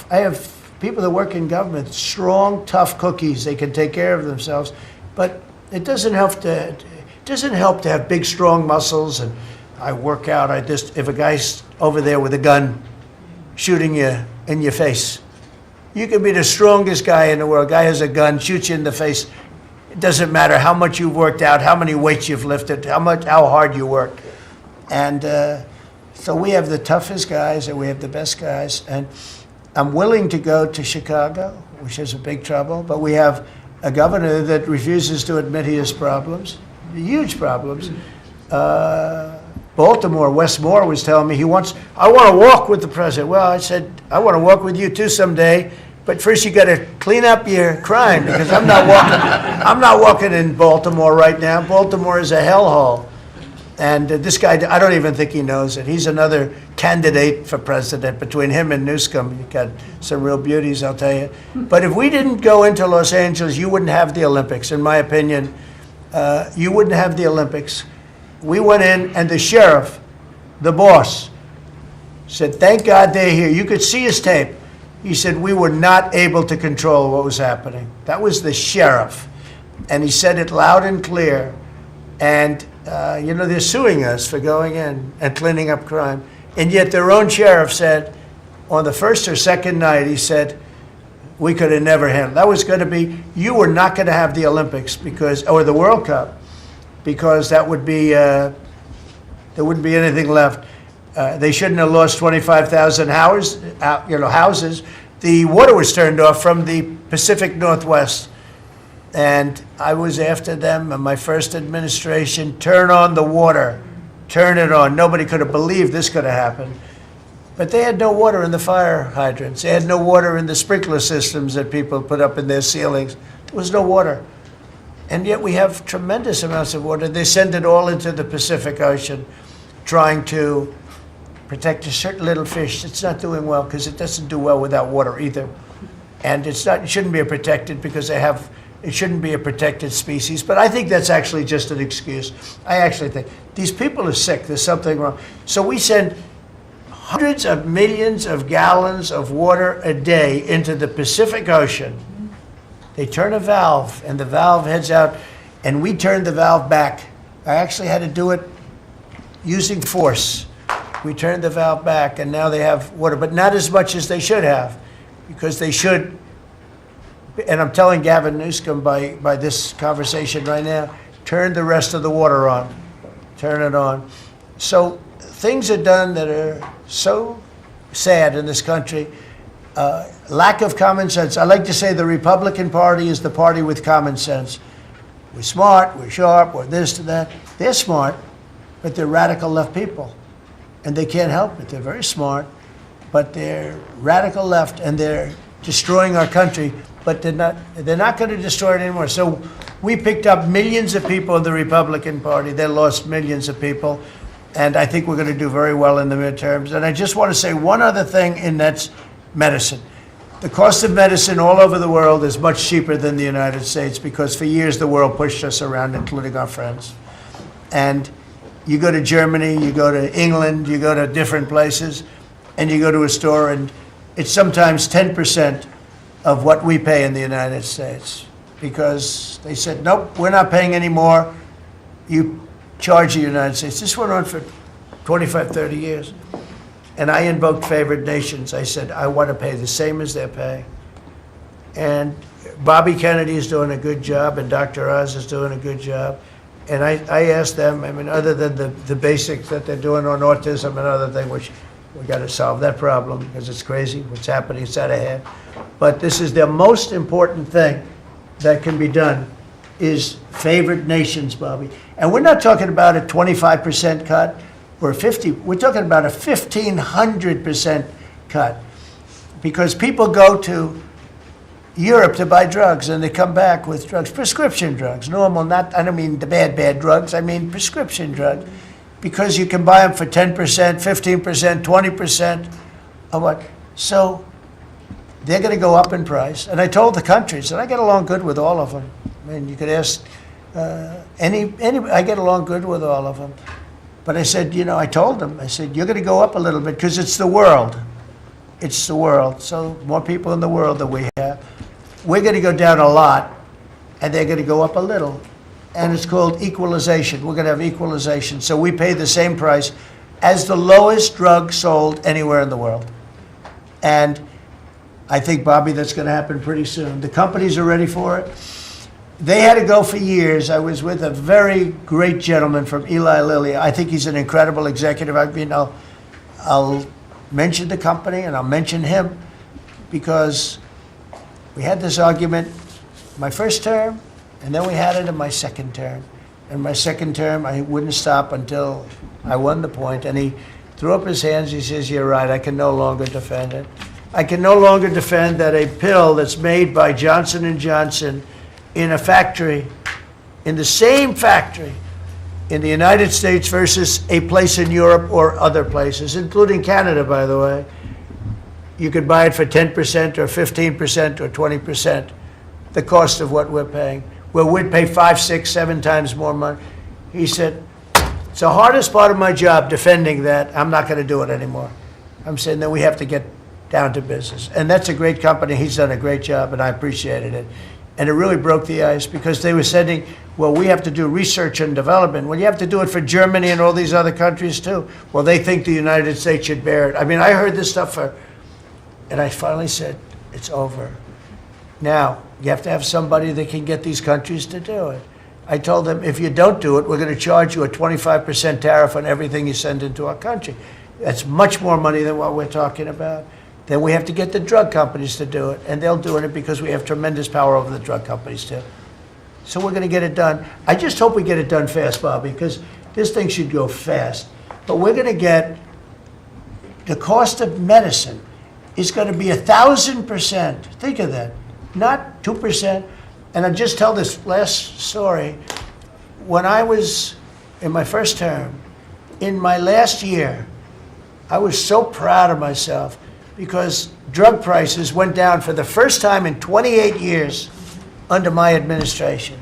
I have people that work in government, strong, tough cookies. They can take care of themselves. But it doesn't help to have big, strong muscles. And I work out. If a guy's over there with a gun shooting you in your face, you can be the strongest guy in the world. Guy has a gun, shoots you in the face. It doesn't matter how much you've worked out, how many weights you've lifted, how hard you work. And so we have the toughest guys and we have the best guys. And I'm willing to go to Chicago, which is a big trouble, but we have a governor that refuses to admit he has problems, huge problems. Baltimore, Wes Moore was telling me I want to walk with the president. Well, I said, I want to walk with you too someday, but first you got to clean up your crime because I'm not walking in Baltimore right now. Baltimore is a hellhole. And this guy, I don't even think he knows it. He's another candidate for president. Between him and Newsom, you got some real beauties, I'll tell you. But if we didn't go into Los Angeles, you wouldn't have the Olympics. In my opinion, you wouldn't have the Olympics. We went in, and the sheriff, the boss, said, thank God they're here. You could see his tape. He said, we were not able to control what was happening. That was the sheriff. And he said it loud and clear. And they're suing us for going in and cleaning up crime. And yet their own sheriff said, on the first or second night, he said, we could have never handled. That was going to be, you were not going to have the Olympics or the World Cup, because that would be, there wouldn't be anything left. They shouldn't have lost 25,000 houses. The water was turned off from the Pacific Northwest. And I was after them in my first administration, turn on the water, turn it on. Nobody could have believed this could have happened. But they had no water in the fire hydrants. They had no water in the sprinkler systems that people put up in their ceilings. There was no water. And yet we have tremendous amounts of water. They send it all into the Pacific Ocean, trying to protect a certain little fish. It's not doing well because it doesn't do well without water either. And it shouldn't be protected because it shouldn't be a protected species, but I think that's actually just an excuse. I actually think these people are sick. There's something wrong. So we send hundreds of millions of gallons of water a day into the Pacific Ocean. They turn a valve, and the valve heads out, and we turned the valve back. I actually had to do it using force. We turned the valve back, and now they have water, but not as much as they should have, because they should, and I'm telling Gavin Newsom by this conversation right now, turn the rest of the water on. Turn it on. So things are done that are so sad in this country. Lack of common sense. I like to say the Republican Party is the party with common sense. We're smart, we're sharp, we're this to that. They're smart, but they're radical left people. And they can't help it. They're very smart, but they're radical left, and they're destroying our country, but they're not going to destroy it anymore. So we picked up millions of people in the Republican Party. They lost millions of people, and I think we're going to do very well in the midterms. And I just want to say one other thing, and that's medicine. The cost of medicine all over the world is much cheaper than the United States, because for years the world pushed us around, including our friends. And you go to Germany, you go to England, you go to different places, and you go to a store, and it's sometimes 10% of what we pay in the United States, because they said, nope, we're not paying any more. You charge the United States. This went on for 25, 30 years. And I invoked favored nations. I said, I want to pay the same as they're paying. And Bobby Kennedy is doing a good job, and Dr. Oz is doing a good job. And I asked them, I mean, other than the basics that they're doing on autism and other things, which we got to solve that problem because it's crazy what's happening, it's out of hand. But this is the most important thing that can be done, is favored nations, Bobby. And we're not talking about a 25% cut or 50. We're talking about a 1,500% cut, because people go to Europe to buy drugs, and they come back with drugs, prescription drugs, normal, not, I don't mean the bad drugs, I mean prescription drugs, because you can buy them for 10%, 15%, 20% of what. So they're going to go up in price. And I told the countries, and I get along good with all of them. I mean, you could ask any, I get along good with all of them. But I said, you know, I told them, I said, you're going to go up a little bit because it's the world. It's the world. So more people in the world than we have. We're going to go down a lot, and they're going to go up a little. And it's called equalization. We're going to have equalization. So we pay the same price as the lowest drug sold anywhere in the world. And I think, Bobby, that's going to happen pretty soon. The companies are ready for it. They had to go for years. I was with a very great gentleman from Eli Lilly. I think he's an incredible executive. I mean, I'll mention the company, and I'll mention him, because we had this argument my first term, and then we had it in my second term. In my second term, I wouldn't stop until I won the point, and he threw up his hands. He says, you're right, I can no longer defend it. I can no longer defend that a pill that's made by Johnson & Johnson in a factory, in the same factory, in the United States versus a place in Europe or other places, including Canada, by the way, you could buy it for 10% or 15% or 20%, the cost of what we're paying. Well, we'd pay 5, 6, 7 times more money. He said, it's the hardest part of my job, defending that. I'm not going to do it anymore. I'm saying that we have to get down to business. And that's a great company. He's done a great job, and I appreciated it. And it really broke the ice, because they were saying, well, we have to do research and development. Well, you have to do it for Germany and all these other countries too. Well, they think the United States should bear it. I mean, I heard this stuff and I finally said, it's over. Now, you have to have somebody that can get these countries to do it. I told them, if you don't do it, we're going to charge you a 25% tariff on everything you send into our country. That's much more money than what we're talking about. Then we have to get the drug companies to do it, and they'll do it because we have tremendous power over the drug companies too. So we're going to get it done. I just hope we get it done fast, Bobby, because this thing should go fast. But we're going to get, the cost of medicine is going to be 1,000%. Think of that. Not 2%. And I'll just tell this last story. When I was in my first term, in my last year, I was so proud of myself, because drug prices went down for the first time in 28 years under my administration.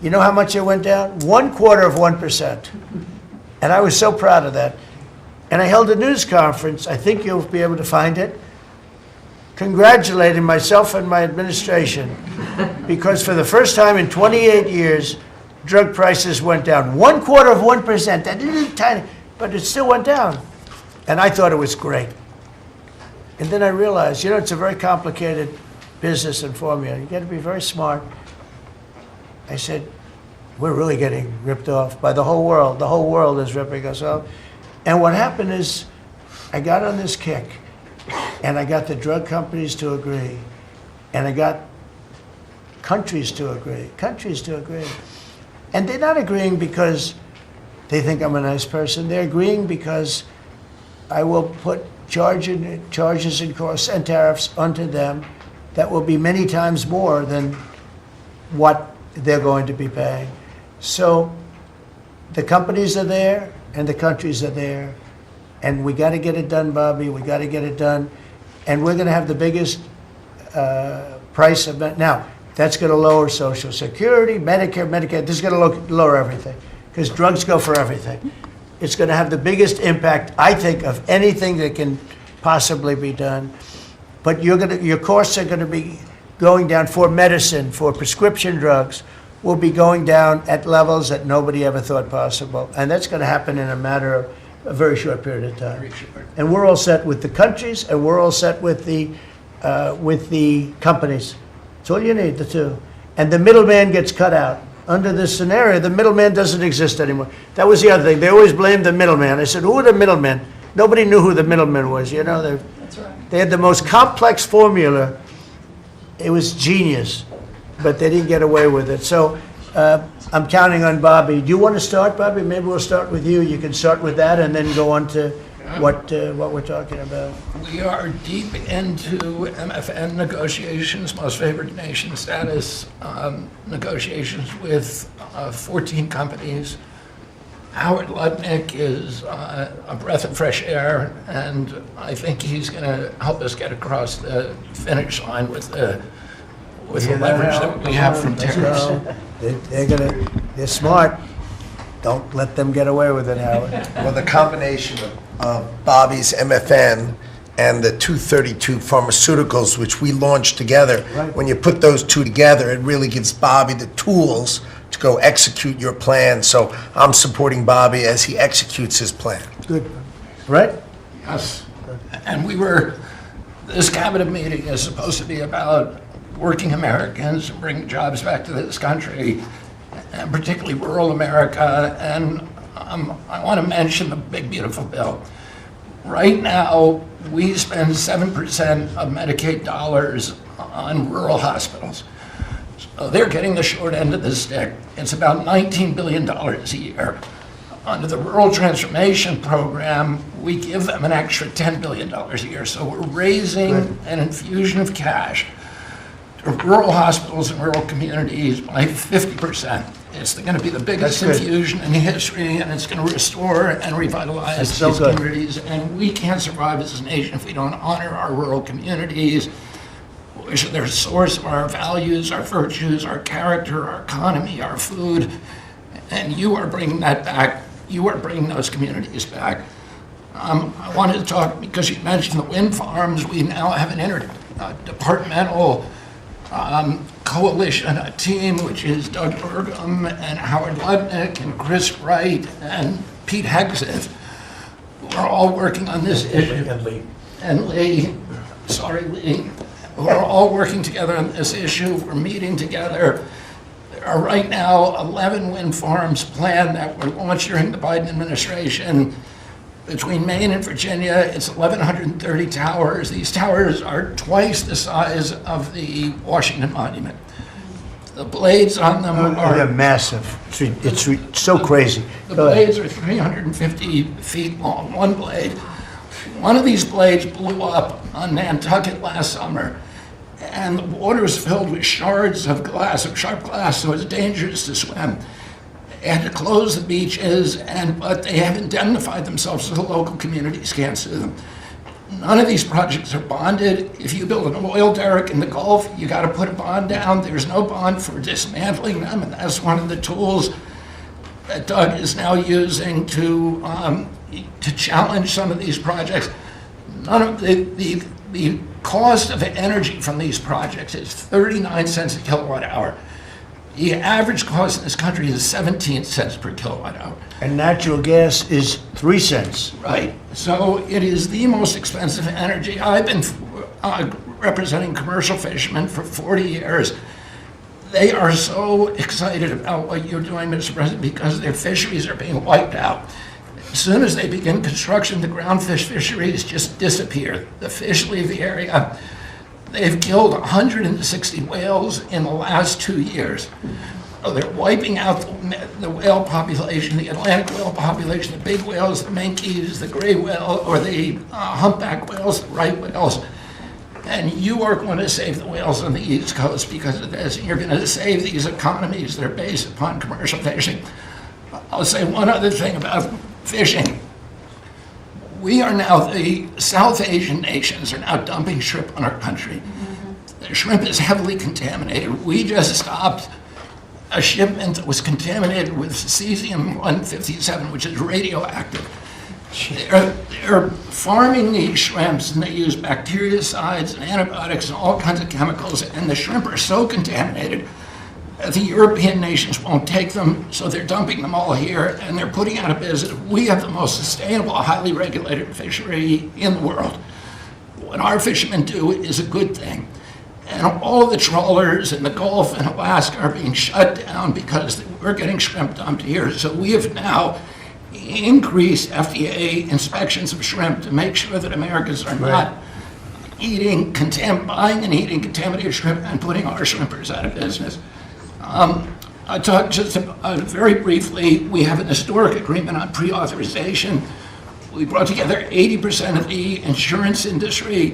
You know how much it went down? 1/4 of 1%. And I was so proud of that. And I held a news conference, I think you'll be able to find it, congratulating myself and my administration because for the first time in 28 years, drug prices went down 0.25%. That little tiny, but it still went down. And I thought it was great. And then I realized, it's a very complicated business and formula. You got to be very smart. I said, we're really getting ripped off by the whole world. The whole world is ripping us off. And what happened is I got on this kick and I got the drug companies to agree and I got countries to agree. And they're not agreeing because they think I'm a nice person. They're agreeing because I will put charges and costs and tariffs onto them that will be many times more than what they're going to be paying. So the companies are there and the countries are there. And we got to get it done, Bobby. We got to get it done. And we're going to have the biggest price of it. Now, that's going to lower Social Security, Medicare. This is going to lower everything because drugs go for everything. It's going to have the biggest impact, I think, of anything that can possibly be done. But your costs are going to be going down for medicine, for prescription drugs, will be going down at levels that nobody ever thought possible. And that's going to happen in a matter of a very short period of time. Very short. And we're all set with the countries, and we're all set with the companies. That's all you need, the two. And the middleman gets cut out. Under this scenario, the middleman doesn't exist anymore. That was the other thing. They always blamed the middleman. I said, who are the middlemen? Nobody knew who the middleman was. That's right. They had the most complex formula. It was genius, but they didn't get away with it. So I'm counting on Bobby. Do you want to start, Bobby? Maybe we'll start with you. You can start with that and then go on to what we're talking about. We are deep into MFN negotiations, most favored nation status negotiations with 14 companies. Howard Lutnick is a breath of fresh air, and I think he's going to help us get across the finish line with the leverage that we have from tariffs. They're smart. Don't let them get away with it, Howard. Well, the combination of Bobby's MFN and the 232 pharmaceuticals, which we launched together, Right. when you put those two together, it really gives Bobby the tools to go execute your plan. So I'm supporting Bobby as he executes his plan. Good. Right? Yes. And this cabinet meeting is supposed to be about working Americans and bringing jobs back to this country, and particularly rural America. And I want to mention the big, beautiful bill. Right now, we spend 7% of Medicaid dollars on rural hospitals. So they're getting the short end of the stick. It's about $19 billion a year. Under the Rural Transformation Program, we give them an extra $10 billion a year. So we're raising an infusion of cash to rural hospitals and rural communities by 50%. It's going to be the biggest That's good. infusion in history, and it's going to restore and revitalize That's so these good. communities. And we can't survive as a nation if we don't honor our rural communities, which are the source of our values, our virtues, our character, our economy, our food. And you are bringing that back. You are bringing those communities back. I wanted to talk, because you mentioned the wind farms, we now have an interdepartmental coalition, a team, which is Doug Burgum and Howard Lutnick and Chris Wright and Pete Hegseth, who are all working on this issue. And Lee, who are all working together on this issue. We're meeting together. There are right now 11 wind farms planned that were launched during the Biden administration. Between Maine and Virginia, it's 1,130 towers. These towers are twice the size of the Washington Monument. The blades on them They're are, massive. It's so crazy. the Go ahead. blades are 350 feet long, one blade. One of these blades blew up on Nantucket last summer, and the water was filled with shards of glass, of sharp glass, so it's dangerous to swim. They had to close the beaches, but they have indemnified themselves so the local communities can't sue them. None of these projects are bonded. If you build an oil derrick in the Gulf, you got to put a bond down. There's no bond for dismantling them, and that's one of the tools that Doug is now using to to challenge some of these projects. None of the cost of energy from these projects is 39 cents a kilowatt hour. The average cost in this country is 17 cents per kilowatt hour. And natural gas is 3 cents. Right. So it is the most expensive energy. I've been representing commercial fishermen for 40 years. They are so excited about what you're doing, Mr. President, because their fisheries are being wiped out. As soon as they begin construction, the groundfish fisheries just disappear. The fish leave the area. They've killed 160 whales in the last 2 years. So they're wiping out the whale population, the Atlantic whale population, the big whales, the minkies, the gray whale, or the humpback whales, the right whales. And you are going to save the whales on the East Coast because of this. And you're going to save these economies that are based upon commercial fishing. I'll say one other thing about fishing. We are now, the South Asian nations are now dumping shrimp on our country. The shrimp is heavily contaminated. We just stopped a shipment that was contaminated with cesium-157, which is radioactive. They're farming these shrimps, and they use bactericides and antibiotics and all kinds of chemicals, and the shrimp are so contaminated that the European nations won't take them, so they're dumping them all here, and they're putting out of business. We have the most sustainable, highly regulated fishery in the world. What our fishermen do is a good thing. And all of the trawlers in the Gulf and Alaska are being shut down because we're getting shrimp dumped here. So we have now increased FDA inspections of shrimp to make sure that Americans are not buying and eating contaminated shrimp and putting our shrimpers out of business. I talked just very briefly, we have an historic agreement on pre-authorization. We brought together 80% of the insurance industry,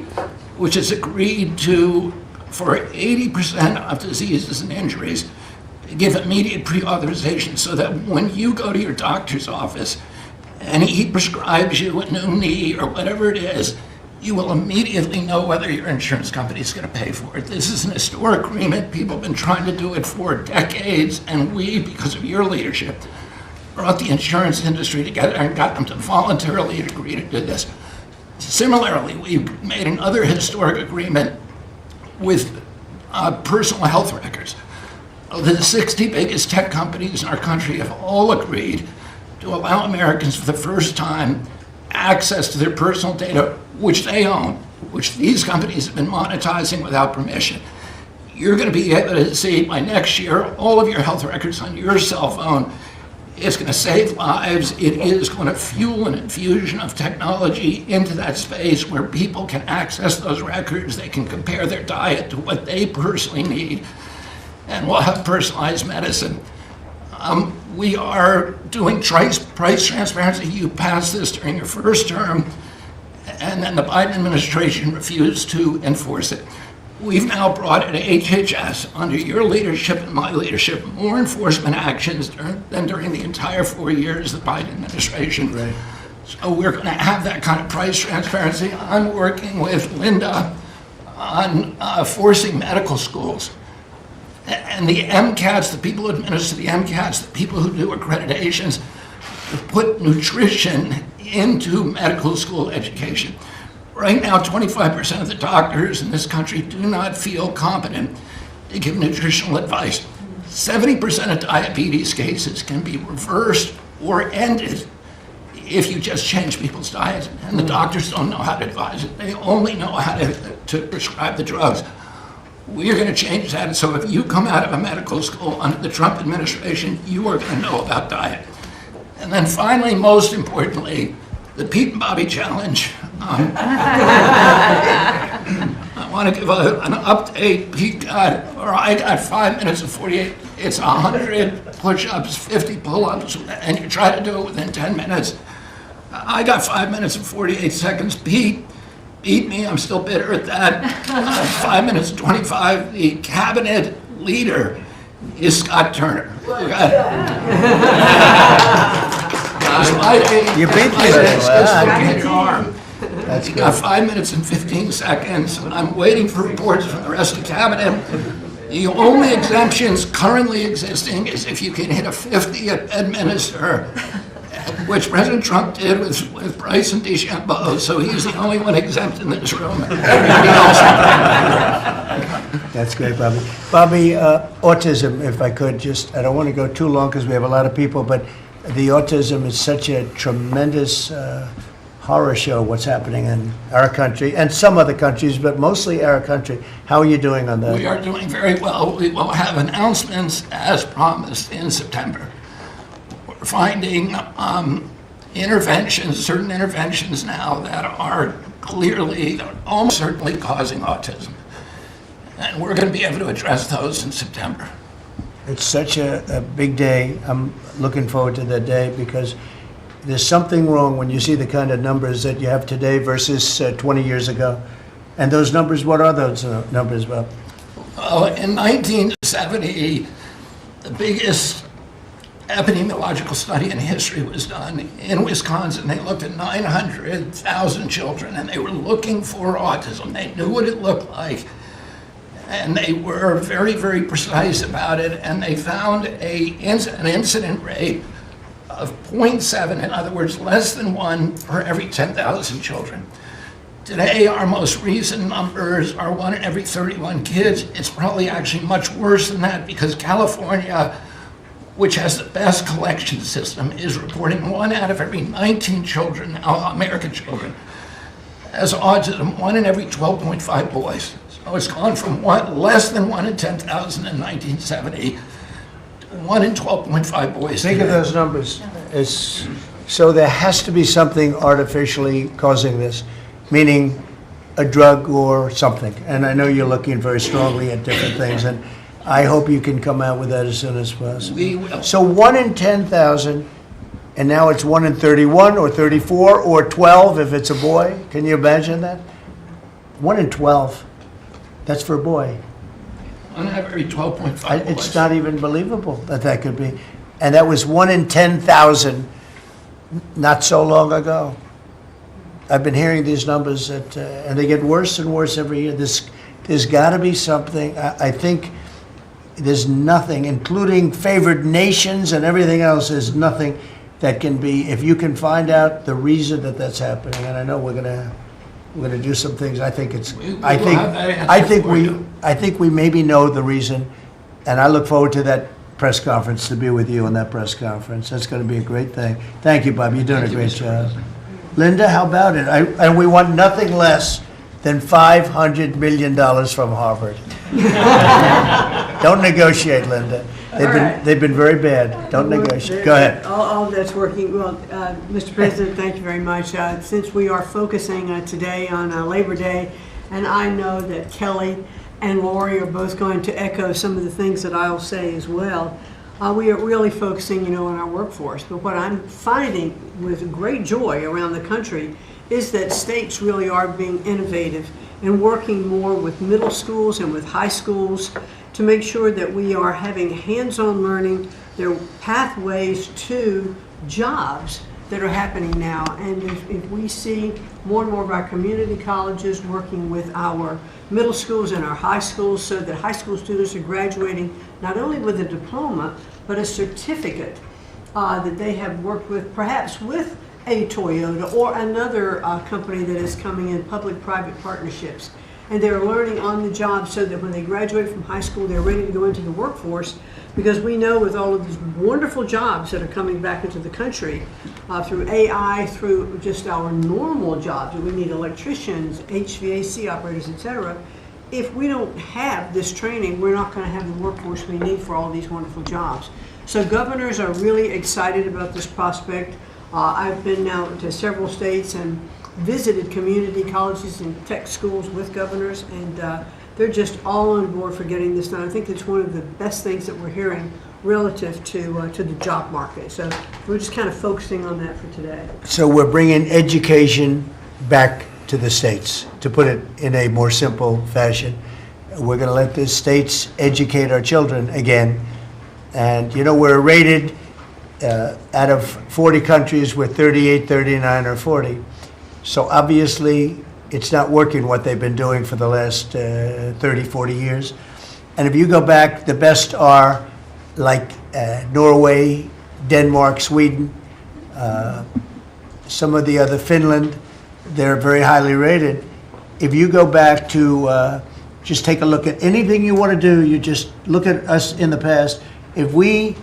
which has agreed to, for 80% of diseases and injuries, give immediate pre-authorization so that when you go to your doctor's office and he prescribes you a new knee or whatever it is, you will immediately know whether your insurance company is going to pay for it. This is an historic agreement. People have been trying to do it for decades, and we, because of your leadership, brought the insurance industry together and got them to voluntarily agree to do this. Similarly, we've made another historic agreement with personal health records. The 60 biggest tech companies in our country have all agreed to allow Americans for the first time access to their personal data, which they own, which these companies have been monetizing without permission. You're going to be able to see by next year all of your health records on your cell phone. It's going to save lives. It is going to fuel an infusion of technology into that space where people can access those records. They can compare their diet to what they personally need, and we'll have personalized medicine. We are doing price transparency. You passed this during your first term, and then the Biden administration refused to enforce it. We've now brought at HHS, under your leadership and my leadership, more enforcement actions than during the entire 4 years of the Biden administration. Right. So we're going to have that kind of price transparency. I'm working with Linda on forcing medical schools and the MCATs, the people who administer the MCATs, the people who do accreditations, to put nutrition into medical school education. Right now, 25% of the doctors in this country do not feel competent to give nutritional advice. 70% of diabetes cases can be reversed or ended if you just change people's diets, and the doctors don't know how to advise it. They only know how to prescribe the drugs. We are going to change that, so if you come out of a medical school under the Trump administration, you are going to know about diet. And then finally, most importantly, the Pete and Bobby Challenge. I want to give an update. I got 5 minutes and 48. It's 100 push-ups, 50 pull-ups, and you try to do it within 10 minutes. I got 5 minutes and 48 seconds. Pete beat me. I'm still bitter at that. 5 minutes and 25. The cabinet leader is Scott Turner. You beat me. That's good. 5 minutes and 15 seconds. I'm waiting for reports from the rest of the cabinet. The only exemptions currently existing is if you can hit a 50 at bedminster. which President Trump did with Bryce and DeChambeau, so he's the only one exempt in this room. Everybody else. That's great, Bobby. Bobby, autism, if I could, I don't want to go too long because we have a lot of people, but the autism is such a tremendous horror show, what's happening in our country and some other countries, but mostly our country. How are you doing on that? We are doing very well. We will have announcements as promised in September. We're finding certain interventions now that are clearly, almost certainly causing autism. And we're going to be able to address those in September. It's such a big day. I'm looking forward to that day because there's something wrong when you see the kind of numbers that you have today versus 20 years ago. And those numbers, what are those numbers, Bob? Well, in 1970, the biggest epidemiological study in history was done in Wisconsin. They looked at 900,000 children, and they were looking for autism. They knew what it looked like, and they were very, very precise about it, and they found an incident rate of 0.7, in other words, less than 1 per every 10,000 children. Today, our most recent numbers are 1 in every 31 kids. It's probably actually much worse than that because California, which has the best collection system, is reporting 1 out of every 19 children, now American children, has autism, 1 in every 12.5 boys. So it's gone from less than 1 in 10,000 in 1970 to 1 in 12.5 boys. Think of those numbers. So there has to be something artificially causing this, meaning a drug or something. And I know you're looking very strongly at different things, and I hope you can come out with that as soon as possible. We will. So 1 in 10,000, and now it's 1 in 31 or 34 or 12 if it's a boy. Can you imagine that? 1 in 12. That's for a boy. 1 out of every 12.5 boys. It's not even believable that could be. And that was 1 in 10,000 not so long ago. I've been hearing these numbers, and they get worse and worse every year. There's got to be something. I think there's nothing, including favored nations and everything else, there's nothing that can be, if you can find out the reason that that's happening, and I know we're gonna do some things. I think we maybe know the reason, and I look forward to that press conference, to be with you on that press conference. That's going to be a great thing. Thank you, Bob. You're doing a great job. Linda, how about it? And we want nothing less than $500 million from Harvard. Don't negotiate, Linda. They've been very bad. Don't negotiate. Go ahead. All that's working well. Mr. President, thank you very much. Since we are focusing today on Labor Day, and I know that Kelly and Lori are both going to echo some of the things that I'll say as well. We are really focusing, on our workforce. But what I'm finding with great joy around the country is that states really are being innovative and working more with middle schools and with high schools to make sure that we are having hands-on learning. There are pathways to jobs that are happening now. And if we see more and more of our community colleges working with our middle schools and our high schools so that high school students are graduating not only with a diploma, but a certificate that they have worked with, perhaps with a Toyota or another company that is coming in, public-private partnerships. And they're learning on the job so that when they graduate from high school, they're ready to go into the workforce, because we know with all of these wonderful jobs that are coming back into the country through AI, through just our normal jobs, we need electricians, HVAC operators, etc. If we don't have this training, we're not going to have the workforce we need for all these wonderful jobs. So governors are really excited about this prospect. I've been now to several states and visited community colleges and tech schools with governors, and they're just all on board for getting this done. I think it's one of the best things that we're hearing relative to the job market. So we're just kind of focusing on that for today. So we're bringing education back to the states, to put it in a more simple fashion. We're going to let the states educate our children again. And, we're rated out of 40 countries, we're 38, 39, or 40. So obviously, it's not working what they've been doing for the last 30, 40 years. And if you go back, the best are like Norway, Denmark, Sweden. some of the other, Finland, they're very highly rated. If you go back to, just take a look at anything you want to do, you just look at us in the past. If we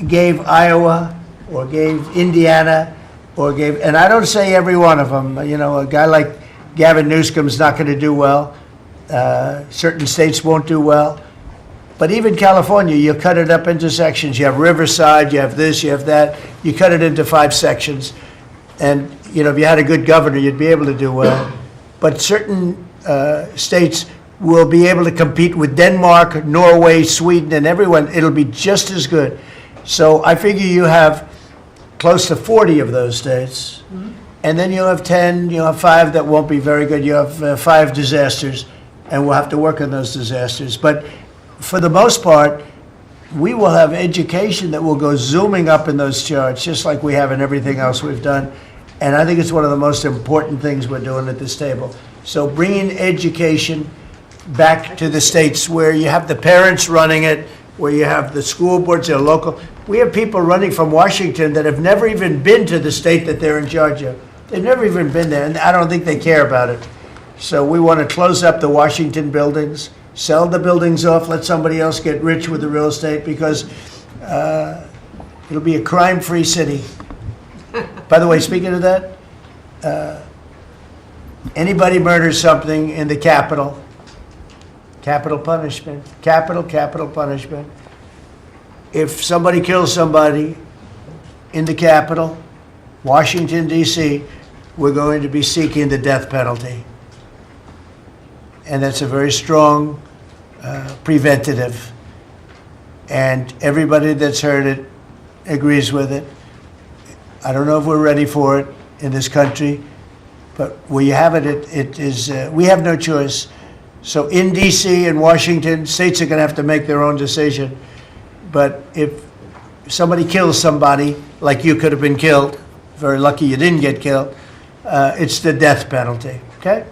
gave Iowa or gave Indiana or gave, and I don't say every one of them, you know, a guy like Gavin Newsom's not going to do well. Certain states won't do well. But even California, you cut it up into sections. You have Riverside, you have this, you have that. You cut it into 5 sections. And, you know, if you had a good governor, you'd be able to do well. But certain states will be able to compete with Denmark, Norway, Sweden, and everyone. It'll be just as good. So I figure you have close to 40 of those states. And then you'll have 10, you'll have 5 that won't be very good. You have 5 disasters, and we'll have to work on those disasters. But for the most part, we will have education that will go zooming up in those charts, just like we have in everything else we've done. And I think it's one of the most important things we're doing at this table. So bringing education back to the states where you have the parents running it, where you have the school boards, they're local. We have people running from Washington that have never even been to the state that they're in charge of. They've never even been there, and I don't think they care about it. So we want to close up the Washington buildings, sell the buildings off, let somebody else get rich with the real estate, because it'll be a crime-free city. By the way, speaking of that, anybody murders something in the Capitol, capital punishment, capital punishment. If somebody kills somebody in the Capitol, Washington, D.C., we're going to be seeking the death penalty. And that's a very strong preventative. And everybody that's heard it agrees with it. I don't know if we're ready for it in this country, but where you have it, it is, we have no choice. So in D.C. and Washington, states are going to have to make their own decision. But if somebody kills somebody, like you could have been killed, very lucky you didn't get killed, it's the death penalty, okay?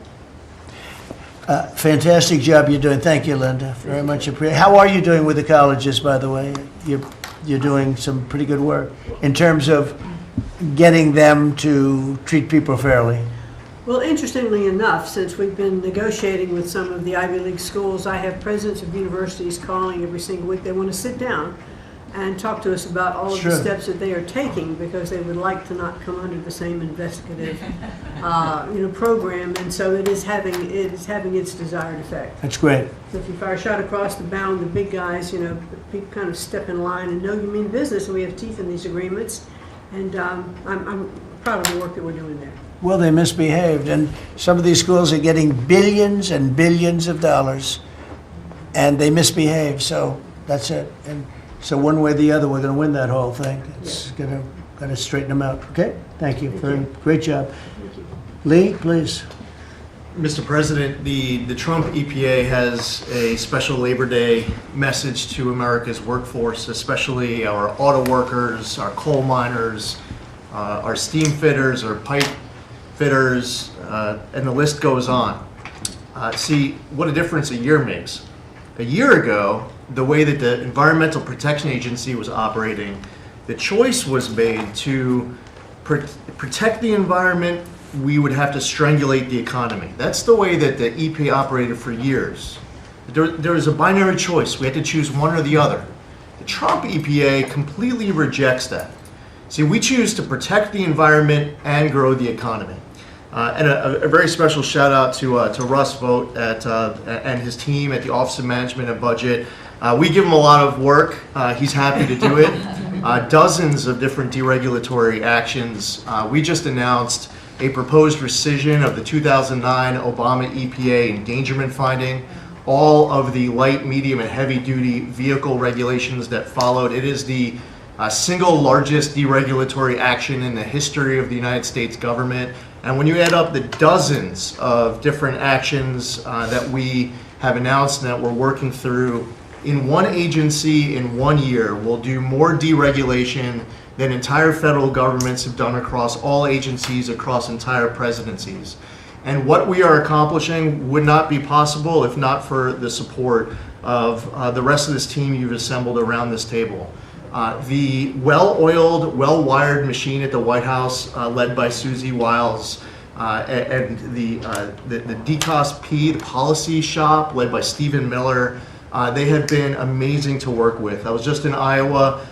Fantastic job you're doing. Thank you, Linda. Very much appreciated. How are you doing with the colleges, by the way? You're doing some pretty good work in terms of getting them to treat people fairly. Well, interestingly enough, since we've been negotiating with some of the Ivy League schools, I have presidents of universities calling every single week. They want to sit down and talk to us about all of the Sure. steps that they are taking, because they would like to not come under the same investigative, program. And so it is having its desired effect. That's great. So if you fire a shot across the bow, and the big guys, people kind of step in line and know you mean business, and we have teeth in these agreements. And I'm proud of the work that we're doing there. Well, they misbehaved, and some of these schools are getting billions and billions of dollars, and they misbehave, so that's it. And so one way or the other, we're going to win that whole thing. It's going to straighten them out. Okay? Thank you. Great job. Thank you. Lee, please. Mr. President, the Trump EPA has a special Labor Day message to America's workforce, especially our auto workers, our coal miners, our steam fitters, our pipe fitters, and the list goes on. See what a difference a year makes. A year ago, the way that the Environmental Protection Agency was operating, the choice was made to protect the environment. We would have to strangulate the economy. That's the way that the EPA operated for years. There was a binary choice. We had to choose one or the other. The Trump EPA completely rejects that. See, we choose to protect the environment and grow the economy. And a very special shout out to Russ Vogt and his team at the Office of Management and Budget. We give him a lot of work. He's happy to do it. Dozens of different deregulatory actions. We just announced a proposed rescission of the 2009 Obama EPA endangerment finding, all of the light, medium, and heavy-duty vehicle regulations that followed. It is the single largest deregulatory action in the history of the United States government. And when you add up the dozens of different actions that we have announced and that we're working through, in one agency in 1 year, we'll do more deregulation than entire federal governments have done across all agencies, across entire presidencies. And what we are accomplishing would not be possible if not for the support of the rest of this team you've assembled around this table. The well-oiled, well-wired machine at the White House, led by Susie Wiles, and the DCOS P, the policy shop, led by Stephen Miller, they have been amazing to work with. I was just in Iowa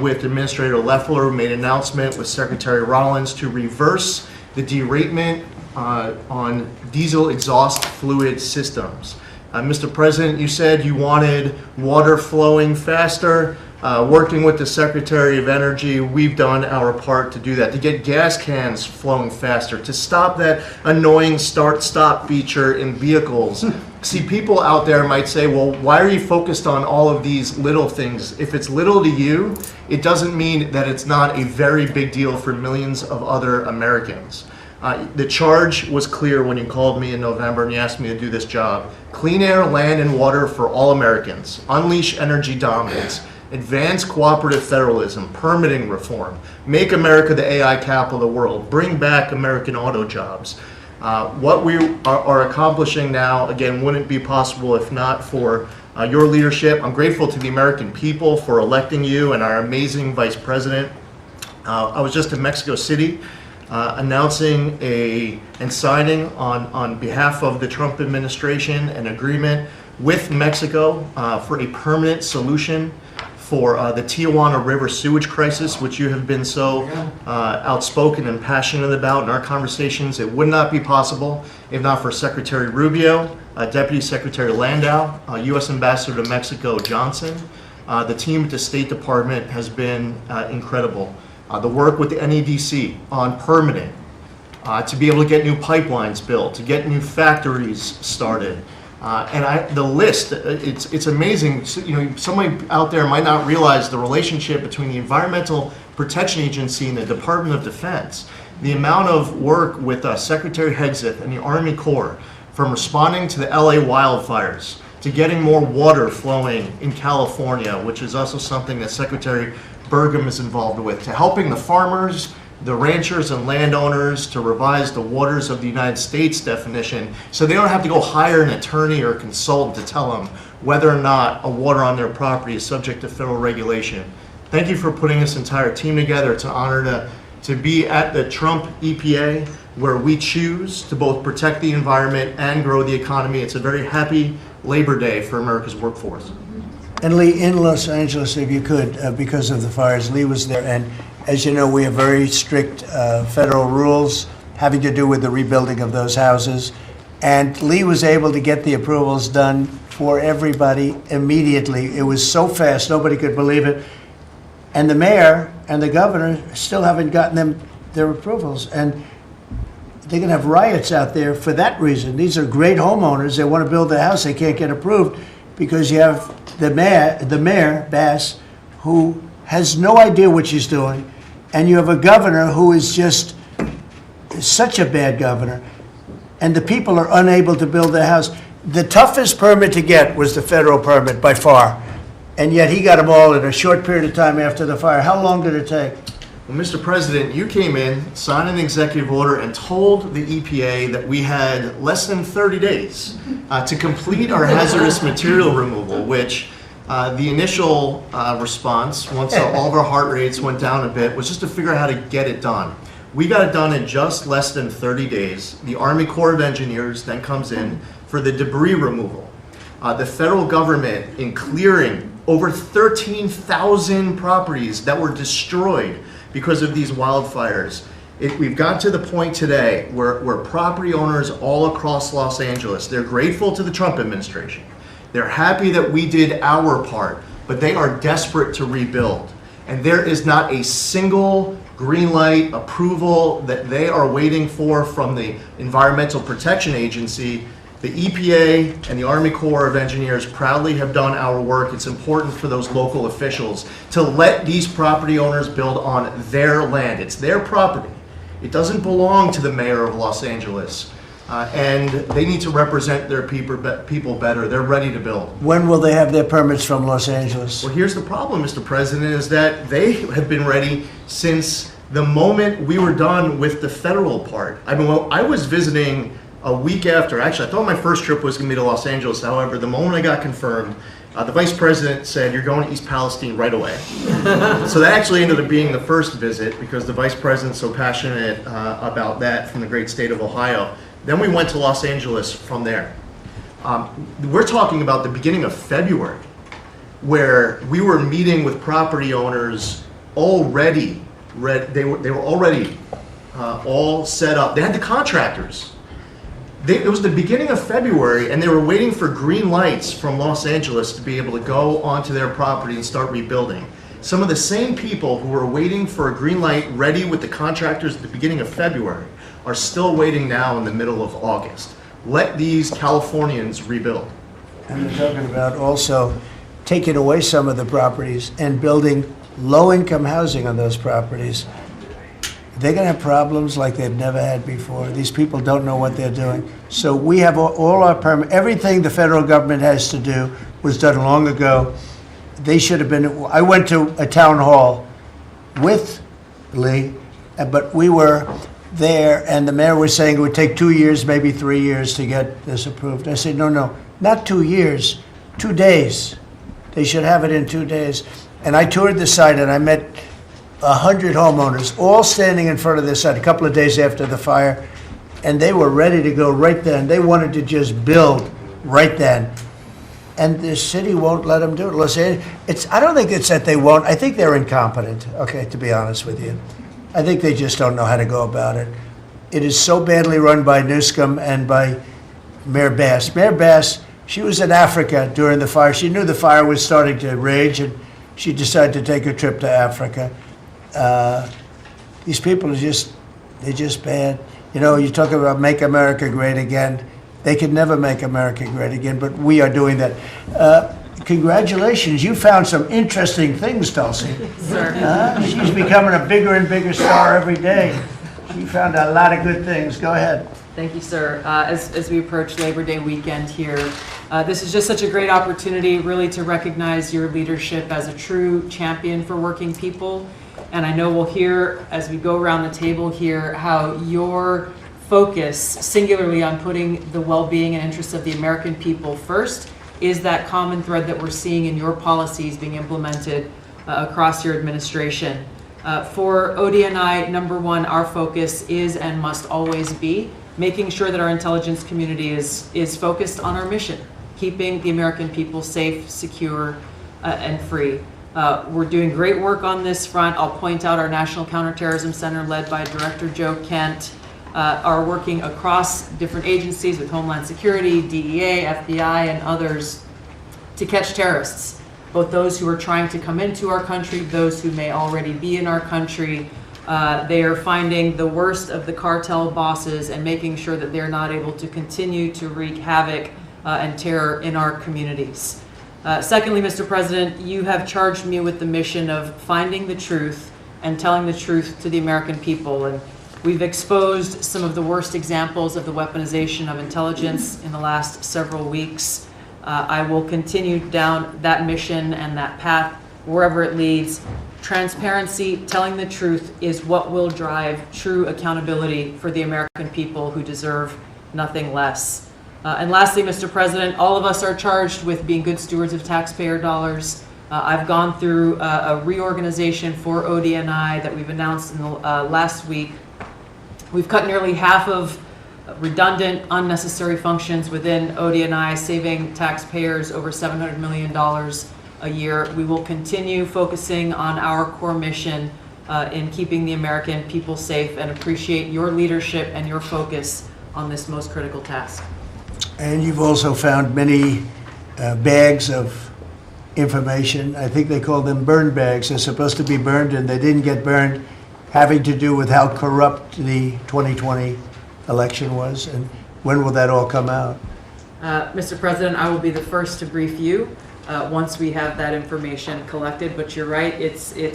with Administrator Loeffler, who made an announcement with Secretary Rollins to reverse the deratement on diesel exhaust fluid systems. Mr. President, you said you wanted water flowing faster. Working with the Secretary of Energy, we've done our part to do that, to get gas cans flowing faster, to stop that annoying start-stop feature in vehicles. See, people out there might say, well, why are you focused on all of these little things? If it's little to you, it doesn't mean that it's not a very big deal for millions of other Americans. The charge was clear when you called me in November and you asked me to do this job. Clean air, land, and water for all Americans. Unleash energy dominance. Advance cooperative federalism, permitting reform, make America the AI capital of the world, bring back American auto jobs. What we are accomplishing now, again, wouldn't be possible if not for your leadership. I'm grateful to the American people for electing you and our amazing vice president. I was just in Mexico City announcing and signing on behalf of the Trump administration an agreement with Mexico for a permanent solution for the Tijuana River sewage crisis, which you have been so outspoken and passionate about in our conversations. It would not be possible if not for Secretary Rubio, Deputy Secretary Landau, U.S. Ambassador to Mexico Johnson. The team at the State Department has been incredible. The work with the NEDC on permitting, to be able to get new pipelines built, to get new factories started. The list, it's amazing. You know, somebody out there might not realize the relationship between the Environmental Protection Agency and the Department of Defense. The amount of work with Secretary Hegseth and the Army Corps, from responding to the LA wildfires, to getting more water flowing in California, which is also something that Secretary Burgum is involved with, to helping the farmers, the ranchers and landowners to revise the waters of the United States definition so they don't have to go hire an attorney or consultant to tell them whether or not a water on their property is subject to federal regulation. Thank you for putting this entire team together. It's an honor to be at the Trump EPA, where we choose to both protect the environment and grow the economy. It's a very happy Labor Day for America's workforce. And Lee, in Los Angeles, if you could, because of the fires, Lee was there, and as you know, we have very strict federal rules having to do with the rebuilding of those houses. And Lee was able to get the approvals done for everybody immediately. It was so fast, nobody could believe it. And the mayor and the governor still haven't gotten their approvals. And they're going to have riots out there for that reason. These are great homeowners. They want to build a house. They can't get approved because you have the mayor, Bass, who has no idea what she's doing, and you have a governor who is just such a bad governor, and the people are unable to build a house. The toughest permit to get was the federal permit by far, and yet he got them all in a short period of time after the fire. How long did it take? Well, Mr. President, you came in, signed an executive order, and told the EPA that we had less than 30 days to complete our hazardous material removal, which the initial response, once all of our heart rates went down a bit, was just to figure out how to get it done. We got it done in just less than 30 days. The Army Corps of Engineers then comes in for the debris removal. The federal government, in clearing over 13,000 properties that were destroyed because of these wildfires. We've got to the point today where property owners all across Los Angeles, they're grateful to the Trump administration. They're happy that we did our part, but they are desperate to rebuild. And there is not a single green light approval that they are waiting for from the Environmental Protection Agency. The EPA and the Army Corps of Engineers proudly have done our work. It's important for those local officials to let these property owners build on their land. It's their property. It doesn't belong to the mayor of Los Angeles. And they need to represent their people better. They're ready to build. When will they have their permits from Los Angeles? Well, here's the problem, Mr. President, is that they have been ready since the moment we were done with the federal part. I mean, well, I was visiting a week after. Actually, I thought my first trip was going to be to Los Angeles. However, the moment I got confirmed, The vice president said, "You're going to East Palestine right away." So that actually ended up being the first visit because the vice president's so passionate about that from the great state of Ohio. Then we went to Los Angeles from there. We're talking about the beginning of February, where we were meeting with property owners already. They were already all set up. They had the contractors. It was the beginning of February, and they were waiting for green lights from Los Angeles to be able to go onto their property and start rebuilding. Some of the same people who were waiting for a green light ready with the contractors at the beginning of February are still waiting now in the middle of August. Let these Californians rebuild. And they're talking about also taking away some of the properties and building low-income housing on those properties. They're going to have problems like they've never had before. These people don't know what they're doing. So we have all our everything the federal government has to do was done long ago. They should have been. I went to a town hall with Lee, but we were there, and the mayor was saying it would take 2 years, maybe 3 years to get this approved. I said, no, not 2 years, 2 days. They should have it in 2 days. And I toured the site, and I met 100 homeowners, all standing in front of this site a couple of days after the fire, and they were ready to go right then. They wanted to just build right then. And the city won't let them do it. Los Angeles, I don't think it's that they won't. I think they're incompetent, okay, to be honest with you. I think they just don't know how to go about it. It is so badly run by Newsom and by Mayor Bass. Mayor Bass, she was in Africa during the fire. She knew the fire was starting to rage, and she decided to take a trip to Africa. These people they're just bad. You know, you talk about make America great again. They could never make America great again, but we are doing that. Congratulations, you found some interesting things, Tulsi. Sir. She's becoming a bigger and bigger star every day. She found a lot of good things. Go ahead. Thank you, sir. As we approach Labor Day weekend here, this is just such a great opportunity really to recognize your leadership as a true champion for working people. And I know we'll hear, as we go around the table here, how your focus singularly on putting the well-being and interests of the American people first is that common thread that we're seeing in your policies being implemented across your administration. For ODNI, number one, our focus is and must always be making sure that our intelligence community is focused on our mission, keeping the American people safe, secure, and free. We're doing great work on this front. I'll point out our National Counterterrorism Center, led by Director Joe Kent, are working across different agencies with Homeland Security, DEA, FBI, and others to catch terrorists, both those who are trying to come into our country, those who may already be in our country. They are finding the worst of the cartel bosses and making sure that they're not able to continue to wreak havoc and terror in our communities. Secondly, Mr. President, you have charged me with the mission of finding the truth and telling the truth to the American people. And we've exposed some of the worst examples of the weaponization of intelligence in the last several weeks. I will continue down that mission and that path wherever it leads. Transparency, telling the truth is what will drive true accountability for the American people who deserve nothing less. And lastly, Mr. President, all of us are charged with being good stewards of taxpayer dollars. I've gone through a reorganization for ODNI that we've announced in the last week. We've cut nearly half of redundant, unnecessary functions within ODNI, saving taxpayers over $700 million a year. We will continue focusing on our core mission in keeping the American people safe, and appreciate your leadership and your focus on this most critical task. And you've also found many bags of information. I think they call them burn bags. They're supposed to be burned, and they didn't get burned, having to do with how corrupt the 2020 election was. And when will that all come out? Mr. President, I will be the first to brief you once we have that information collected. But you're right,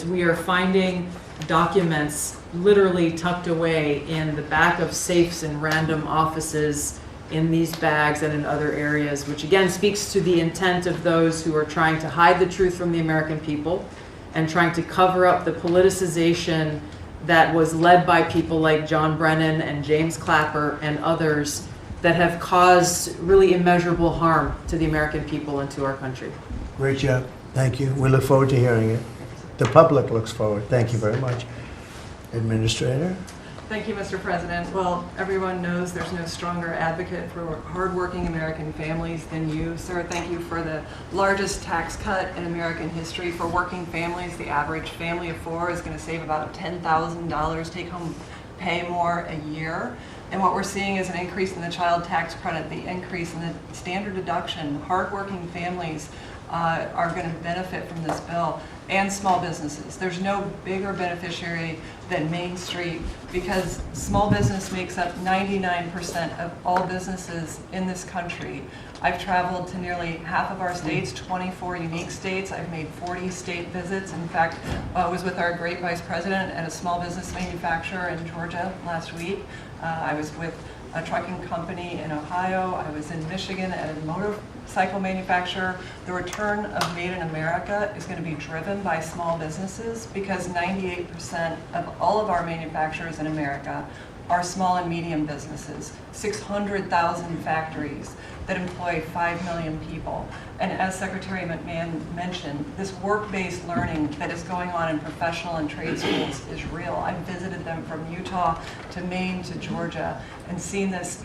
we are finding documents literally tucked away in the back of safes in random offices, in these bags and in other areas, which again speaks to the intent of those who are trying to hide the truth from the American people and trying to cover up the politicization that was led by people like John Brennan and James Clapper and others that have caused really immeasurable harm to the American people and to our country. Great job. Thank you. We look forward to hearing it. The public looks forward. Thank you very much. Administrator? Thank you, Mr. President. Well, everyone knows there's no stronger advocate for hardworking American families than you, sir. Thank you for the largest tax cut in American history for working families. The average family of four is going to save about $10,000 take-home pay more a year. And what we're seeing is an increase in the child tax credit, the increase in the standard deduction. Hardworking families are going to benefit from this bill, and small businesses. There's no bigger beneficiary than Main Street, because small business makes up 99% of all businesses in this country. I've traveled to nearly half of our states, 24 unique states. I've made 40 state visits. In fact, I was with our great vice president at a small business manufacturer in Georgia last week. I was with a trucking company in Ohio. I was in Michigan at a motorcycle manufacturer. The return of Made in America is going to be driven by small businesses, because 98% of all of our manufacturers in America are small and medium businesses, 600,000 factories that employ 5 million people. And as Secretary McMahon mentioned, this work-based learning that is going on in professional and trade schools is real. I've visited them from Utah to Maine to Georgia and seen this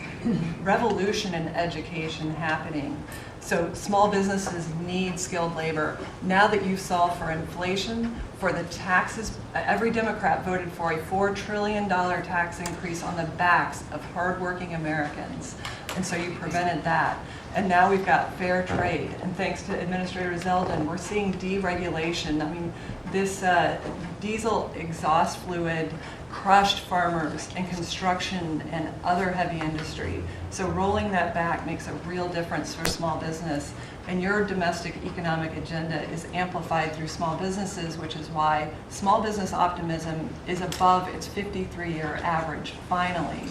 revolution in education happening. So small businesses need skilled labor. Now that you solve for inflation, for the taxes, every Democrat voted for a $4 trillion tax increase on the backs of hardworking Americans. And so you prevented that. And now we've got fair trade. And thanks to Administrator Zeldin, we're seeing deregulation. I mean, this diesel exhaust fluid crushed farmers and construction and other heavy industry. So rolling that back makes a real difference for small business. And your domestic economic agenda is amplified through small businesses, which is why small business optimism is above its 53-year average, finally.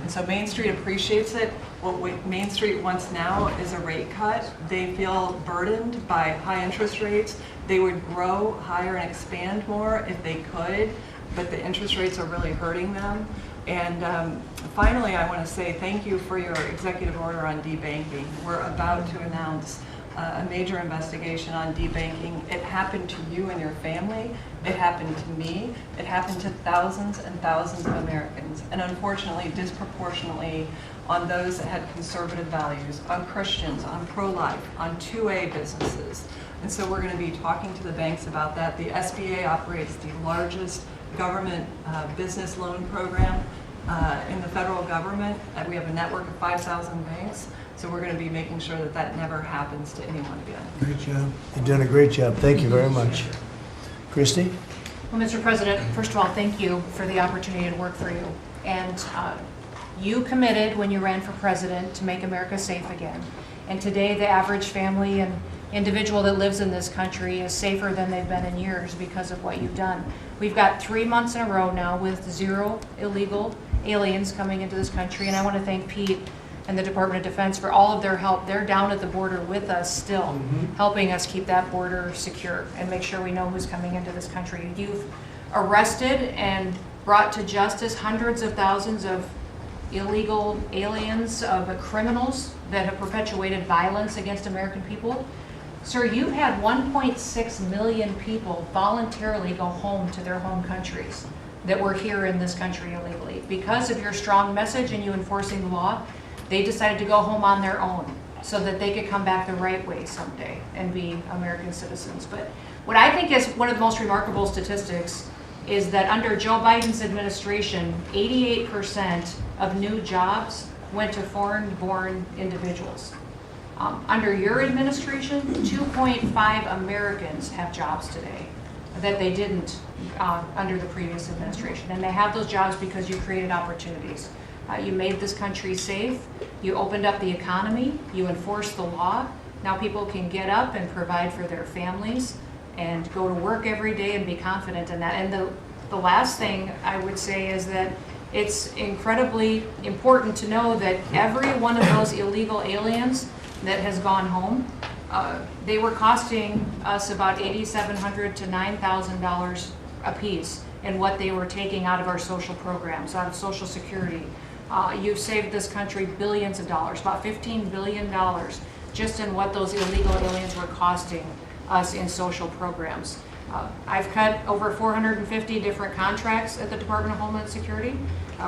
And so Main Street appreciates it. What Main Street wants now is a rate cut. They feel burdened by high interest rates. They would grow, hire, and expand more if they could, but the interest rates are really hurting them. And finally, I want to say thank you for your executive order on debanking. We're about to announce a major investigation on debanking. It happened to you and your family. It happened to me. It happened to thousands and thousands of Americans, and unfortunately, disproportionately on those that had conservative values, on Christians, on pro-life, on 2A businesses. And so we're going to be talking to the banks about that. The SBA operates the largest government business loan program in the federal government. We have a network of 5,000 banks. So we're going to be making sure that that never happens to anyone again. Great job. You're doing a great job. Thank you very much. Christy? Well, Mr. President, first of all, thank you for the opportunity to work for you. And you committed when you ran for president to make America safe again. And today, the average family and individual that lives in this country is safer than they've been in years because of what you've done. We've got 3 months in a row now with 0 illegal aliens coming into this country. And I want to thank Pete and the Department of Defense for all of their help. They're down at the border with us still, helping us keep that border secure and make sure we know who's coming into this country. You've arrested and brought to justice hundreds of thousands of illegal aliens, of criminals that have perpetuated violence against American people. Sir, you've had 1.6 million people voluntarily go home to their home countries that were here in this country illegally. Because of your strong message and you enforcing the law, they decided to go home on their own so that they could come back the right way someday and be American citizens. But what I think is one of the most remarkable statistics is that under Joe Biden's administration, 88% of new jobs went to foreign-born individuals. Under your administration, 2.5 Americans have jobs today that they didn't under the previous administration. And they have those jobs because you created opportunities. You made this country safe, you opened up the economy, you enforced the law. Now people can get up and provide for their families and go to work every day and be confident in that. And the last thing I would say is that it's incredibly important to know that every one of those illegal aliens that has gone home, they were costing us about $8,700 to $9,000 a piece in what they were taking out of our social programs, out of Social Security. You've saved this country billions of dollars, about $15 billion, just in what those illegal aliens were costing us in social programs. I've cut over 450 different contracts at the Department of Homeland Security.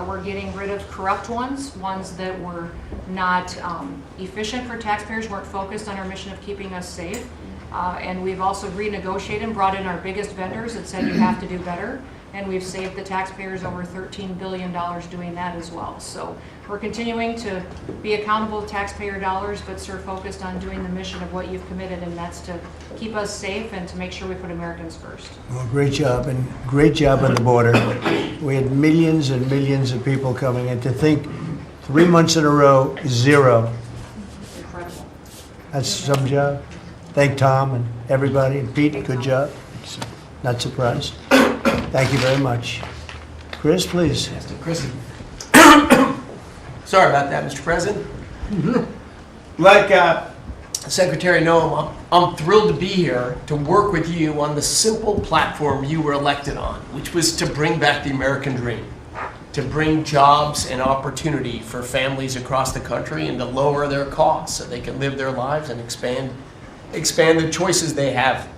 We're getting rid of corrupt ones that were not efficient for taxpayers, weren't focused on our mission of keeping us safe. And we've also renegotiated and brought in our biggest vendors that said you have to do better. And we've saved the taxpayers over $13 billion doing that as well. So we're continuing to be accountable to taxpayer dollars, but sort of focused on doing the mission of what you've committed, and that's to keep us safe and to make sure we put Americans first. Well, great job, and great job on the border. We had millions and millions of people coming in. To think 3 months in a row, 0. Incredible. That's some job. Thank Tom and everybody, and Pete, good job. Not surprised. Thank you very much. Chris, please. Mr. Chris. Sorry about that, Mr. President. Like Secretary Noem, I'm thrilled to be here to work with you on the simple platform you were elected on, which was to bring back the American dream, to bring jobs and opportunity for families across the country and to lower their costs so they can live their lives and expand the choices they have.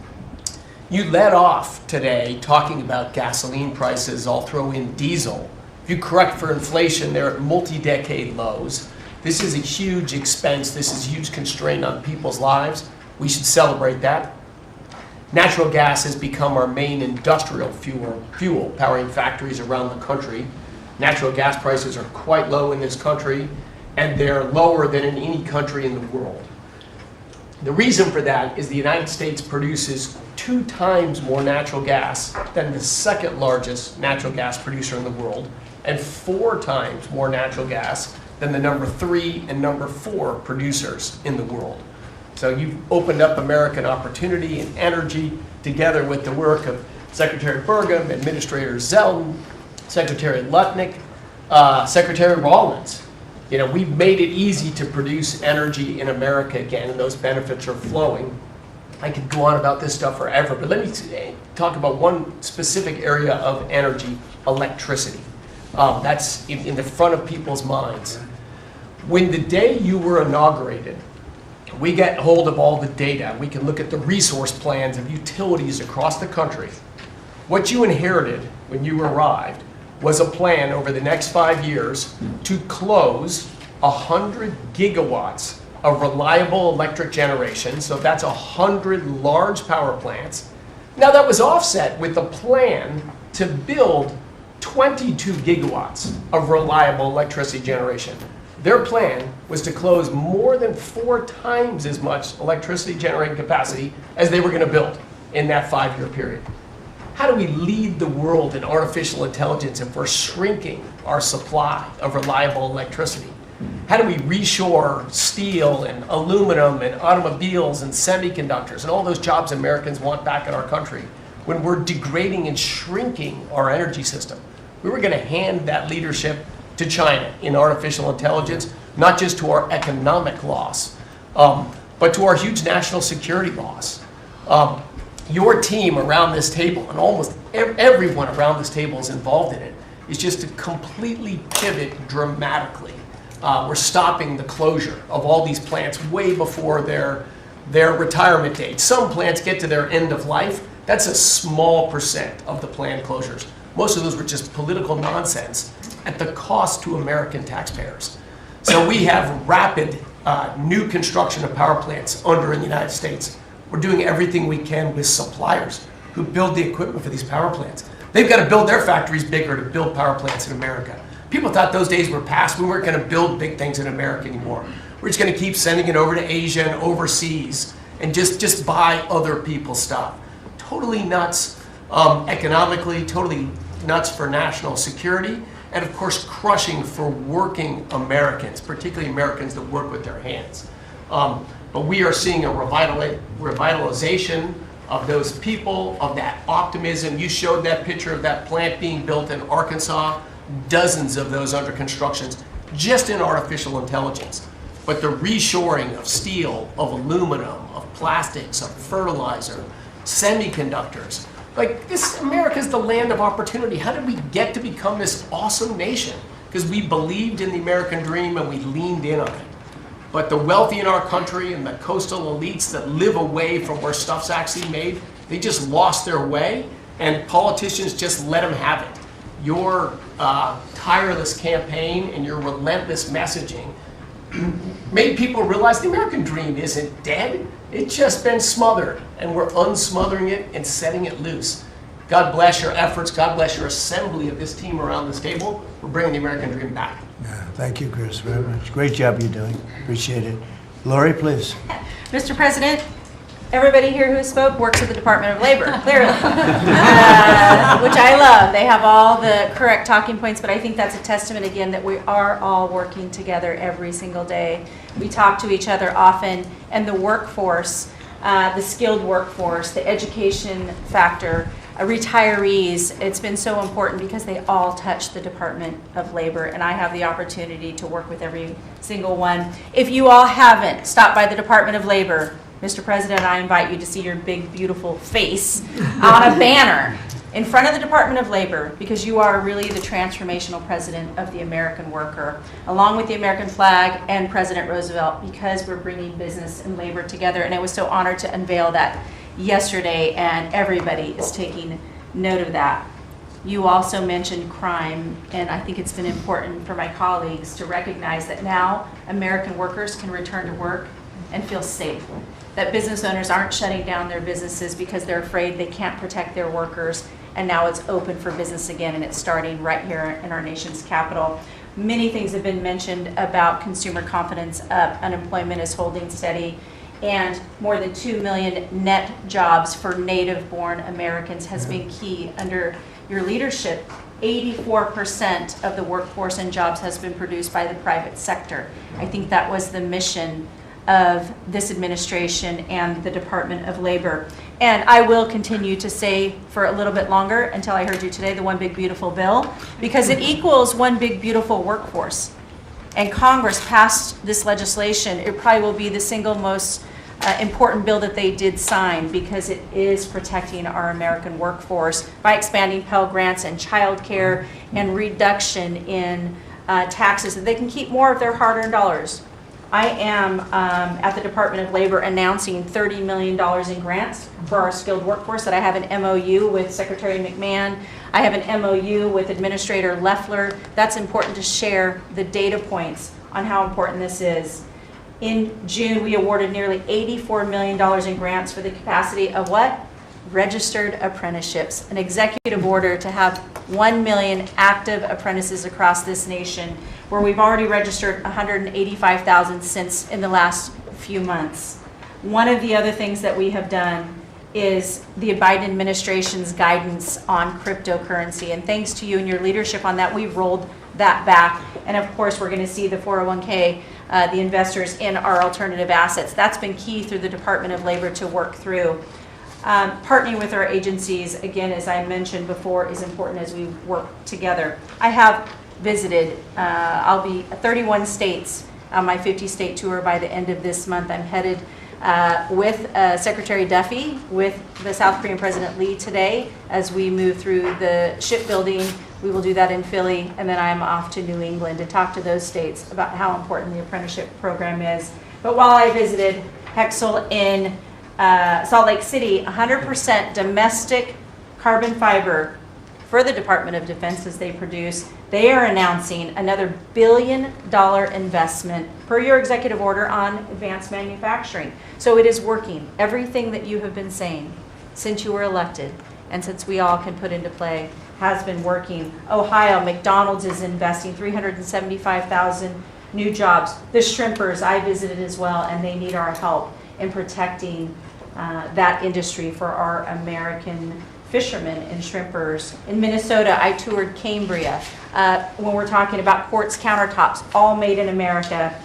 You led off today talking about gasoline prices. I'll throw in diesel. If you correct for inflation, they're at multi-decade lows. This is a huge expense. This is a huge constraint on people's lives. We should celebrate that. Natural gas has become our main industrial fuel powering factories around the country. Natural gas prices are quite low in this country, and they're lower than in any country in the world. The reason for that is the United States produces 2 times more natural gas than the second largest natural gas producer in the world, and 4 times more natural gas than the number 3 and number 4 producers in the world. So you've opened up American opportunity and energy together with the work of Secretary Burgum, Administrator Zeldin, Secretary Lutnick, Secretary Rawlins. You know, we've made it easy to produce energy in America again, and those benefits are flowing. I could go on about this stuff forever, but let me talk about one specific area of energy, electricity. That's in the front of people's minds. When the day you were inaugurated, we get hold of all the data. We can look at the resource plans of utilities across the country. What you inherited when you arrived was a plan over the next 5 years to close 100 gigawatts of reliable electric generation. So that's 100 large power plants. Now that was offset with a plan to build 22 gigawatts of reliable electricity generation. Their plan was to close more than 4 times as much electricity generating capacity as they were going to build in that 5-year period. How do we lead the world in artificial intelligence if we're shrinking our supply of reliable electricity? How do we reshore steel and aluminum and automobiles and semiconductors and all those jobs Americans want back in our country when we're degrading and shrinking our energy system? We were going to hand that leadership to China in artificial intelligence, not just to our economic loss, but to our huge national security loss. Your team around this table, and almost everyone around this table is involved in it, is just to completely pivot dramatically. We're stopping the closure of all these plants way before their retirement date. Some plants get to their end of life. That's a small percent of the planned closures. Most of those were just political nonsense at the cost to American taxpayers. So we have rapid new construction of power plants under in the United States. We're doing everything we can with suppliers who build the equipment for these power plants. They've got to build their factories bigger to build power plants in America. People thought those days were past. We weren't going to build big things in America anymore. We're just going to keep sending it over to Asia and overseas and just buy other people's stuff. Totally nuts economically, totally nuts for national security, and of course crushing for working Americans, particularly Americans that work with their hands. But we are seeing a revitalization of those people, of that optimism. You showed that picture of that plant being built in Arkansas, dozens of those under construction, just in artificial intelligence. But the reshoring of steel, of aluminum, of plastics, of fertilizer, semiconductors. Like this, America's the land of opportunity. How did we get to become this awesome nation? Because we believed in the American dream and we leaned in on it. But the wealthy in our country and the coastal elites that live away from where stuff's actually made, they just lost their way, and politicians just let them have it. Your tireless campaign and your relentless messaging made people realize the American dream isn't dead. It's just been smothered, and we're unsmothering it and setting it loose. God bless your efforts. God bless your assembly of this team around this table. We're bringing the American dream back. Yeah, thank you, Chris, very much. Great job you're doing. Appreciate it. Lori, please. Mr. President, everybody here who spoke works at the Department of Labor, clearly, which I love. They have all the correct talking points, but I think that's a testament, again, that we are all working together every single day. We talk to each other often, and the workforce, the skilled workforce, the education factor, retirees, it's been so important because they all touch the Department of Labor, and I have the opportunity to work with every single one. If you all haven't stopped by the Department of Labor, Mr. President, I invite you to see your big, beautiful face on a banner in front of the Department of Labor, because you are really the transformational president of the American worker, along with the American flag and President Roosevelt, because we're bringing business and labor together. And I was so honored to unveil that yesterday, and everybody is taking note of that. You also mentioned crime, and I think it's been important for my colleagues to recognize that now American workers can return to work and feel safe. That business owners aren't shutting down their businesses because they're afraid they can't protect their workers, and now it's open for business again, and it's starting right here in our nation's capital. Many things have been mentioned about consumer confidence up, unemployment is holding steady, and more than 2 million net jobs for native-born Americans has been key under your leadership. 84% of the workforce and jobs has been produced by the private sector. I think that was the mission of this administration and the Department of Labor. And I will continue to say for a little bit longer, until I heard you today, the one big beautiful bill, because it equals one big beautiful workforce. And Congress passed this legislation. It probably will be the single most important bill that they did sign, because it is protecting our American workforce by expanding Pell Grants and child care and reduction in taxes, so they can keep more of their hard-earned dollars. I am at the Department of Labor announcing $30 million in grants for our skilled workforce, that I have an MOU with Secretary McMahon. I have an MOU with Administrator Loeffler. That's important to share the data points on how important this is. In June, we awarded nearly $84 million in grants for the capacity of what? Registered apprenticeships, an executive order to have 1 million active apprentices across this nation, where we've already registered 185,000 since in the last few months. One of the other things that we have done is the Biden administration's guidance on cryptocurrency, and thanks to you and your leadership on that, we've rolled that back. And of course, we're going to see the 401k, the investors in our alternative assets. That's been key through the Department of Labor to work through. Partnering with our agencies, again, as I mentioned before, is important as we work together. I have visited, I'll be 31 states on my 50-state tour by the end of this month. I'm headed with Secretary Duffy, with the South Korean President Lee today, as we move through the shipbuilding. We will do that in Philly, and then I'm off to New England to talk to those states about how important the apprenticeship program is. But while I visited Hegseth in Salt Lake City, 100% domestic carbon fiber for the Department of Defense as they produce. They are announcing another $1 billion investment per your executive order on advanced manufacturing. So it is working. Everything that you have been saying since you were elected and since we all can put into play has been working. Ohio, McDonald's is investing 375,000 new jobs. The shrimpers, I visited as well, and they need our help in protecting that industry for our American fishermen and shrimpers. In Minnesota, I toured Cambria. When we're talking about quartz countertops, all made in America.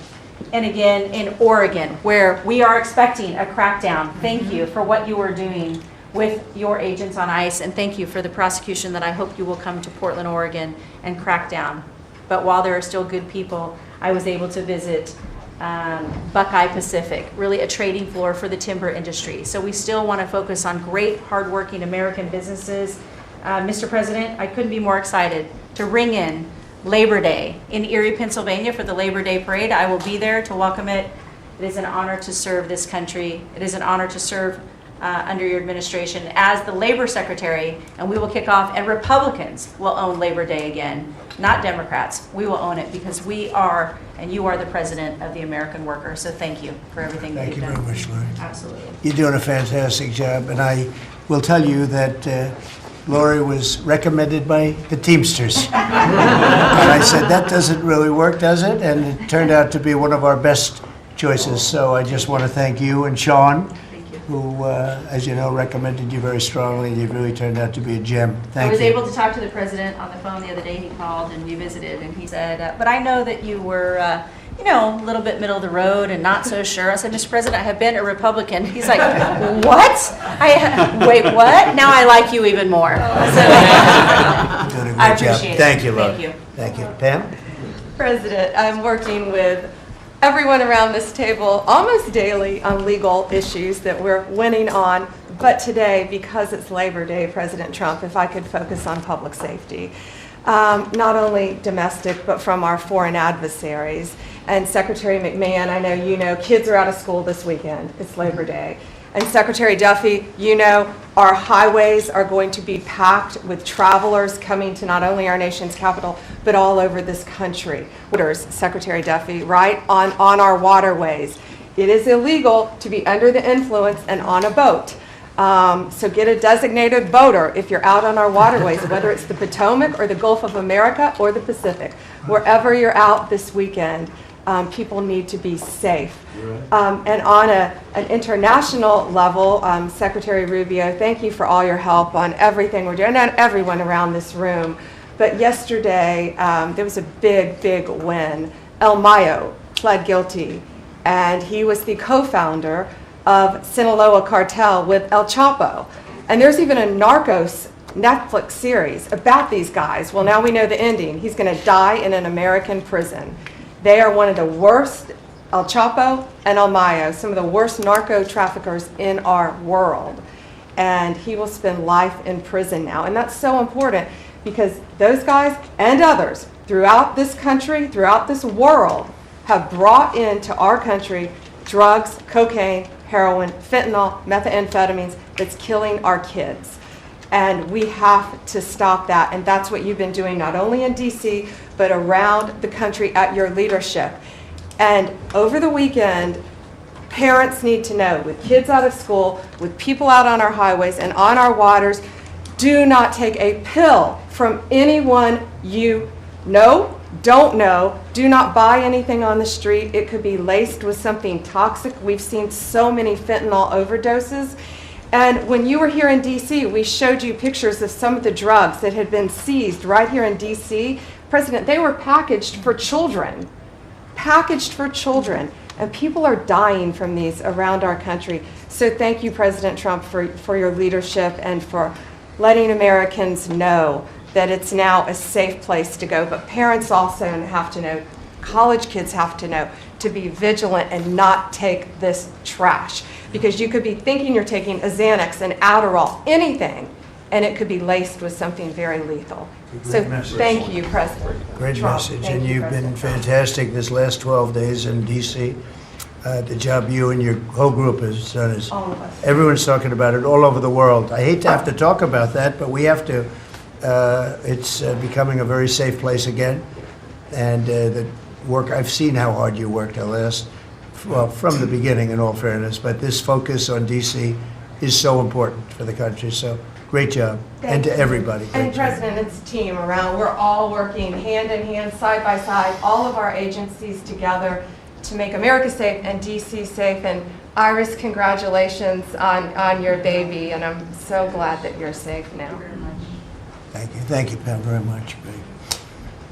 And again, in Oregon, where we are expecting a crackdown. Thank you for what you are doing with your agents on ICE, and thank you for the prosecution that I hope you will come to Portland, Oregon, and crack down. But while there are still good people, I was able to visit Buckeye Pacific, really a trading floor for the timber industry. So we still want to focus on great, hardworking American businesses. Mr. President, I couldn't be more excited to ring in Labor Day in Erie, Pennsylvania for the Labor Day Parade. I will be there to welcome it. It is an honor to serve this country. It is an honor to serve under your administration as the Labor Secretary, and we will kick off, and Republicans will own Labor Day again, not Democrats. We will own it because we are, and you are the president of the American worker. So thank you for everything that Thank you've you done. very much, Lori. Absolutely. You're doing a fantastic job, and I will tell you that Lori was recommended by the Teamsters. And I said, that doesn't really work, does it? And it turned out to be one of our best choices. So I just want to thank you and Sean, who, as you know, recommended you very strongly. You really turned out to be a gem. Thank you. I was able to talk to the president on the phone the other day. He called and we visited, and he said, but I know that you were, you know, a little bit middle of the road and not so sure. I said, Mr. President, I have been a Republican. He's like, what? Wait, what? Now I like you even more. So, You're doing a I great job. appreciate it. Thank you, Lori. Thank you. Thank you. Pam? President, I'm working with everyone around this table almost daily on legal issues that we're winning on. But today, because it's Labor Day, President Trump, if I could focus on public safety, not only domestic, but from our foreign adversaries. And Secretary McMahon, I know you know, kids are out of school this weekend. It's Labor Day. And Secretary Duffy, you know, our highways are going to be packed with travelers coming to not only our nation's capital, but all over this country. Secretary Duffy, right, on our waterways. It is illegal to be under the influence and on a boat. So get a designated boater if you're out on our waterways, whether it's the Potomac or the Gulf of America or the Pacific. Wherever you're out this weekend, people need to be safe. And on an international level, Secretary Rubio, thank you for all your help on everything we're doing, and everyone around this room. But yesterday, there was a big, big win. El Mayo pled guilty, and he was the co-founder of Sinaloa cartel with El Chapo. And there's even a Narcos Netflix series about these guys. Well, now we know the ending. He's going to die in an American prison. They are one of the worst, El Chapo and El Mayo, some of the worst narco traffickers in our world. And he will spend life in prison now. And that's so important because those guys and others throughout this country, throughout this world, have brought into our country drugs, cocaine, heroin, fentanyl, methamphetamines that's killing our kids. And we have to stop that. And that's what you've been doing not only in DC, but around the country at your leadership. And over the weekend, parents need to know, with kids out of school, with people out on our highways and on our waters, do not take a pill from anyone you know, don't know. Do not buy anything on the street. It could be laced with something toxic. We've seen so many fentanyl overdoses. And when you were here in DC, we showed you pictures of some of the drugs that had been seized right here in DC. President, they were packaged for children. Packaged for children. And people are dying from these around our country. So thank you, President Trump, for your leadership and for letting Americans know that it's now a safe place to go. But parents also have to know, college kids have to know, to be vigilant and not take this trash. Because you could be thinking you're taking a Xanax, an Adderall, anything, and it could be laced with something very lethal. So thank you, President Great Trump. message, Thank and you, you've been President. fantastic this last 12 days in D.C. The job you and your whole group has done is, All of us. everyone's talking about it all over the world. I hate to have to talk about that, but we have to. It's becoming a very safe place again, and the work, I've seen how hard you worked from the beginning, in all fairness, but this focus on D.C. is so important for the country, so great job, and to everybody. And great job. President, it's a team around. We're all working hand in hand, side by side, all of our agencies together to make America safe and DC safe. And Iris, congratulations on your baby, and I'm so glad that you're safe now. Thank you, Pam, very much.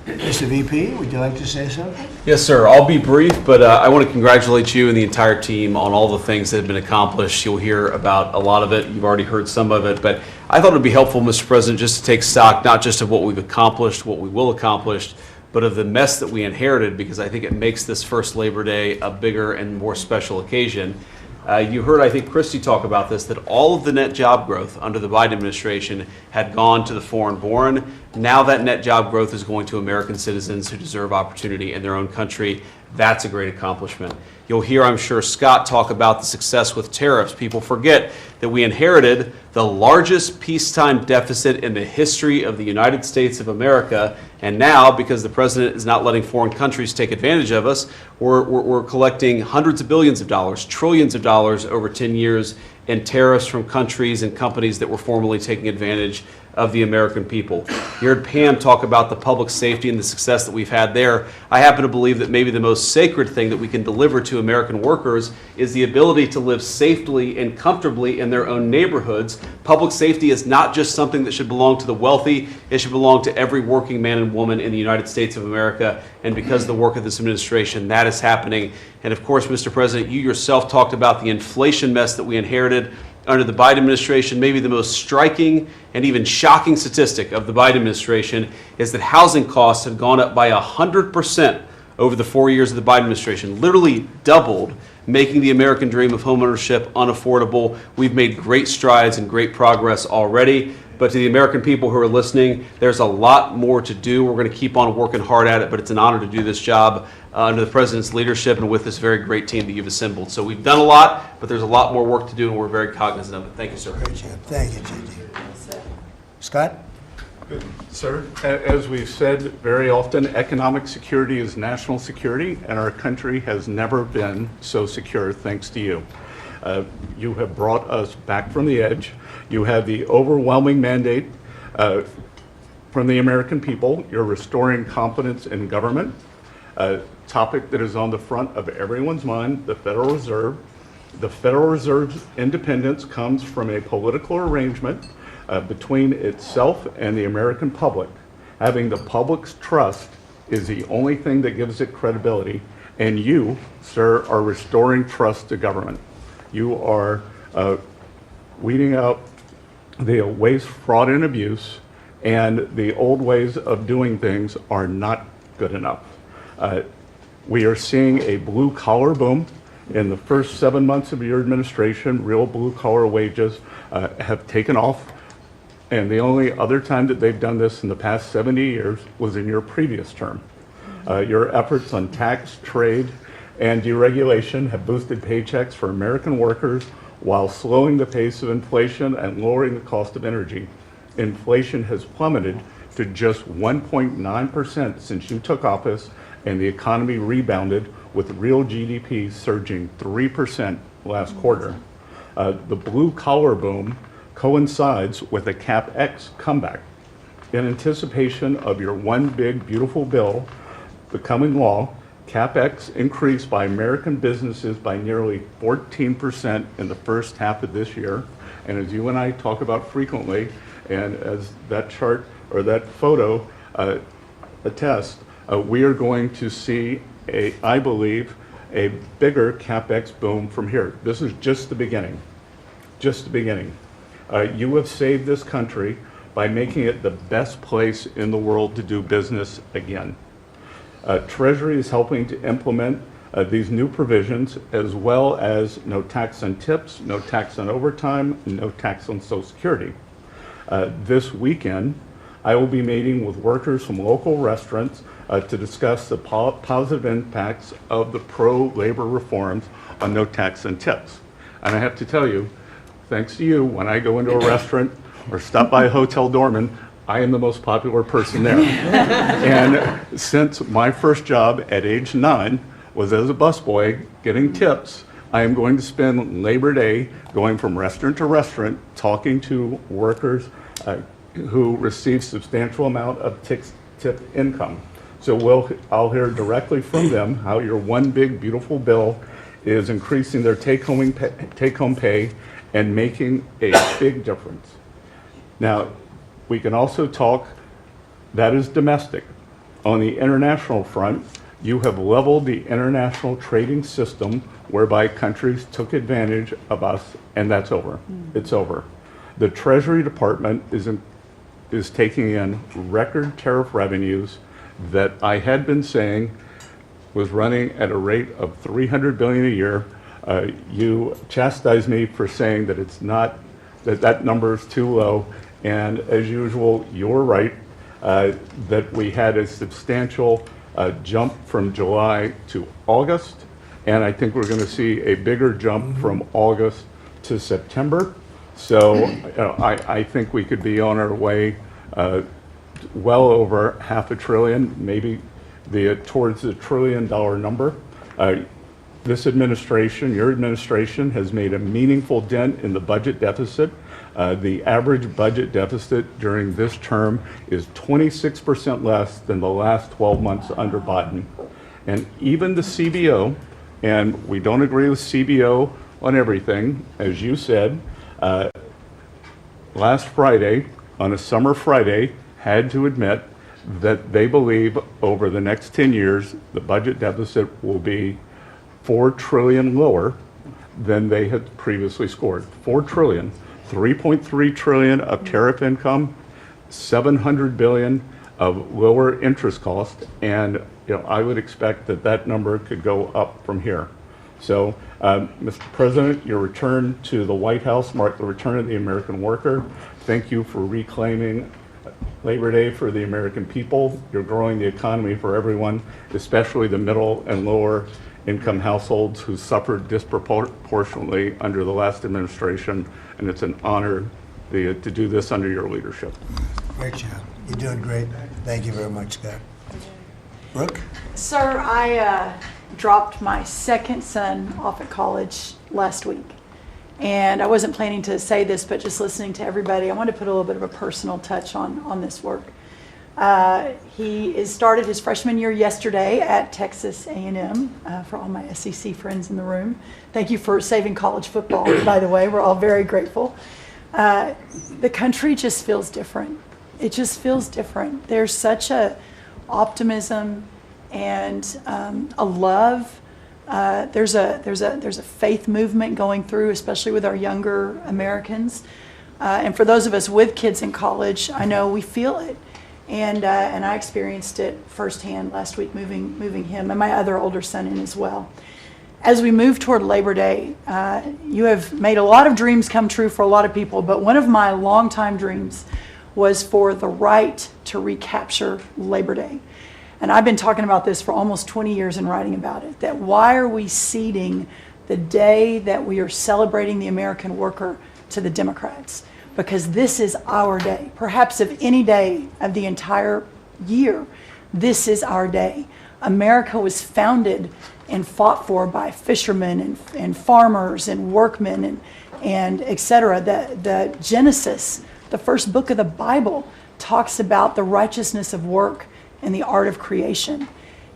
Mr. VP, would you like to say something? Yes, sir. I'll be brief, but I want to congratulate you and the entire team on all the things that have been accomplished. You'll hear about a lot of it. You've already heard some of it, but I thought it would be helpful, Mr. President, just to take stock, not just of what we've accomplished, what we will accomplish, but of the mess that we inherited, because I think it makes this first Labor Day a bigger and more special occasion. You heard, I think, Christie talk about this, that all of the net job growth under the Biden administration had gone to the foreign-born. Now that net job growth is going to American citizens who deserve opportunity in their own country. That's a great accomplishment. You'll hear, I'm sure, Scott talk about the success with tariffs. People forget that we inherited the largest peacetime deficit in the history of the United States of America. And now, because the president is not letting foreign countries take advantage of us, we're collecting hundreds of billions of dollars, trillions of dollars over 10 years in tariffs from countries and companies that were formerly taking advantage of the American people. You heard Pam talk about the public safety and the success that we've had there. I happen to believe that maybe the most sacred thing that we can deliver to American workers is the ability to live safely and comfortably in their own neighborhoods. Public safety is not just something that should belong to the wealthy, it should belong to every working man and woman in the United States of America. And because of the work of this administration, that is happening. And of course, Mr. President, you yourself talked about the inflation mess that we inherited under the Biden administration. Maybe the most striking and even shocking statistic of the Biden administration is that housing costs have gone up by 100% over the 4 years of the Biden administration, literally doubled, making the American dream of homeownership unaffordable. We've made great strides and great progress already. But to the American people who are listening, there's a lot more to do. We're going to keep on working hard at it, but it's an honor to do this job under the president's leadership and with this very great team that you've assembled. So we've done a lot, but there's a lot more work to do, and we're very cognizant of it. Thank you, sir. Great job. Thank you, J.D. Scott? Sir, as we've said very often, economic security is national security, and our country has never been so secure thanks to you. You have brought us back from the edge. You have the overwhelming mandate from the American people. You're restoring confidence in government, a topic that is on the front of everyone's mind, the Federal Reserve. The Federal Reserve's independence comes from a political arrangement between itself and the American public. Having the public's trust is the only thing that gives it credibility, and you, sir, are restoring trust to government. You are weeding out the waste, fraud, and abuse, and the old ways of doing things are not good enough. We are seeing a blue-collar boom. In the first 7 months of your administration, real blue-collar wages have taken off, and the only other time that they've done this in the past 70 years was in your previous term. Your efforts on tax, trade, and deregulation have boosted paychecks for American workers while slowing the pace of inflation and lowering the cost of energy. Inflation has plummeted to just 1.9% since you took office, and the economy rebounded with real GDP surging 3% last quarter. The blue-collar boom coincides with a CapEx comeback. In anticipation of your one big beautiful bill becoming law, CapEx increased by American businesses by nearly 14% in the first half of this year. And as you and I talk about frequently, and as that chart or that photo attests, we are going to see, I believe, a bigger CapEx boom from here. This is just the beginning, just the beginning. You have saved this country by making it the best place in the world to do business again. Treasury is helping to implement these new provisions, as well as no tax on tips, no tax on overtime, no tax on Social Security. This weekend, I will be meeting with workers from local restaurants to discuss the positive impacts of the pro-labor reforms on no tax on tips. And I have to tell you, thanks to you, when I go into a restaurant or stop by a Hotel Dorman, I am the most popular person there. And since my first job at age 9 was as a busboy getting tips, I am going to spend Labor Day going from restaurant to restaurant talking to workers who receive substantial amount of tip income. So I'll hear directly from them how your one big beautiful bill is increasing their take-home pay and making a big difference. Now, we can also talk, that is domestic. On the international front, you have leveled the international trading system whereby countries took advantage of us, and that's over. It's over. The Treasury Department is taking in record tariff revenues that I had been saying was running at a rate of $300 billion a year. You chastise me for saying that it's not, that number is too low, and as usual, you're right, that we had a substantial jump from July to August, and I think we're going to see a bigger jump from August to September. So I think we could be on our way well over $500 billion, maybe towards the $1 trillion number. This administration, your administration, has made a meaningful dent in the budget deficit. The average budget deficit during this term is 26% less than the last 12 months under Biden. And even the CBO, and we don't agree with CBO on everything, as you said, last Friday, on a summer Friday, had to admit that they believe over the next 10 years, the budget deficit will be $4 trillion lower than they had previously scored. $4 trillion, 3.3 trillion of tariff income, 700 billion of lower interest cost, and I would expect that number could go up from here. So, Mr. President, your return to the White House marked the return of the American worker. Thank you for reclaiming Labor Day for the American people. You're growing the economy for everyone, especially the middle and lower income households who suffered disproportionately under the last administration, and it's an honor to do this under your leadership. Great job. You're doing great. Thank you very much, Scott. Brooke? Sir, I dropped my second son off at college last week. And I wasn't planning to say this, but just listening to everybody, I wanted to put a little bit of a personal touch on this work. He started his freshman year yesterday at Texas A&M, for all my SEC friends in the room. Thank you for saving college football, by the way. We're all very grateful. The country just feels different. It just feels different. There's such a optimism and a love. There's a faith movement going through, especially with our younger Americans. And for those of us with kids in college, I know we feel it. And I experienced it firsthand last week, moving him and my other older son in as well. As we move toward Labor Day, you have made a lot of dreams come true for a lot of people, but one of my longtime dreams was for the right to recapture Labor Day. And I've been talking about this for almost 20 years and writing about it, that why are we ceding the day that we are celebrating the American worker to the Democrats? Because this is our day. Perhaps of any day of the entire year, this is our day. America was founded and fought for by fishermen and farmers and workmen and et cetera. The Genesis, the first book of the Bible, talks about the righteousness of work and the art of creation.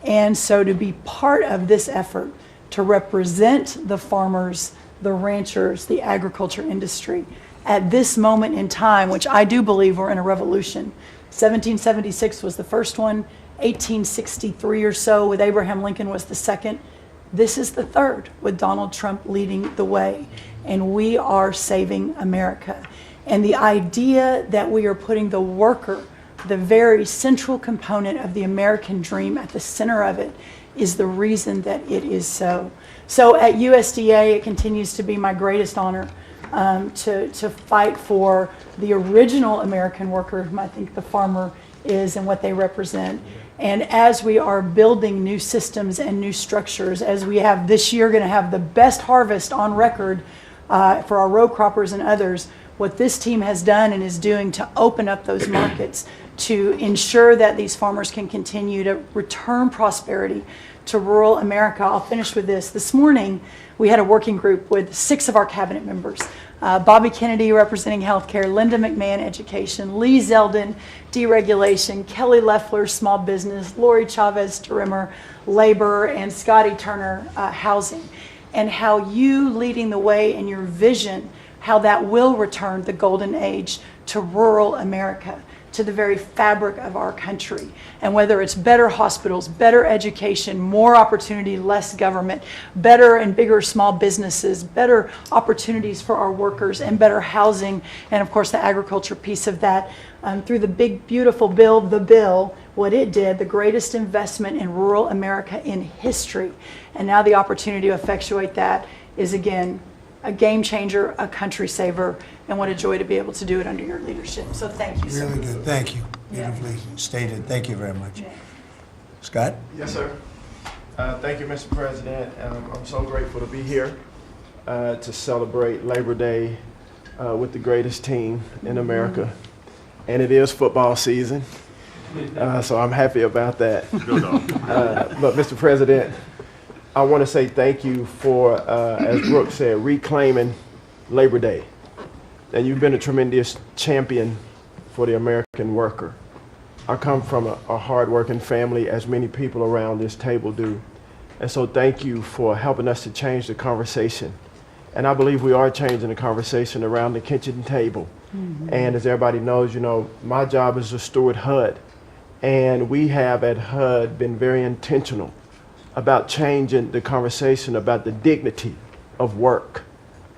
And so to be part of this effort to represent the farmers, the ranchers, the agriculture industry at this moment in time, which I do believe we're in a revolution. 1776 was the first one, 1863 or so with Abraham Lincoln was the second. This is the third with Donald Trump leading the way. And we are saving America. And the idea that we are putting the worker, the very central component of the American dream, at the center of it is the reason that it is so. So at USDA, it continues to be my greatest honor to fight for the original American worker, whom I think the farmer is and what they represent. And as we are building new systems and new structures, as we have this year going to have the best harvest on record for our row croppers and others, what this team has done and is doing to open up those markets to ensure that these farmers can continue to return prosperity to rural America. I'll finish with this. This morning, we had a working group with 6 of our cabinet members. Bobby Kennedy representing healthcare, Linda McMahon education, Lee Zeldin deregulation, Kelly Loeffler small business, Lori Chavez Tarimmer labor, and Scotty Turner housing. And how you leading the way in your vision, how that will return the golden age to rural America, to the very fabric of our country. And whether it's better hospitals, better education, more opportunity, less government, better and bigger small businesses, better opportunities for our workers, and better housing, and of course the agriculture piece of that, through the big beautiful bill, the bill, what it did, the greatest investment in rural America in history. And now the opportunity to effectuate that is, again, a game changer, a country saver, and what a joy to be able to do it under your leadership. So thank you so much. Really good, thank you. Beautifully stated, thank you very much. Scott? Yes, sir. Thank you, Mr. President. I'm so grateful to be here to celebrate Labor Day with the greatest team in America. And it is football season, so I'm happy about that. But Mr. President, I want to say thank you for, as Brooke said, reclaiming Labor Day. And you've been a tremendous champion for the American worker. I come from a hard-working family, as many people around this table do. And so thank you for helping us to change the conversation. And I believe we are changing the conversation around the kitchen table. And as everybody knows, you know, my job is to steward HUD. And we have at HUD been very intentional about changing the conversation about the dignity of work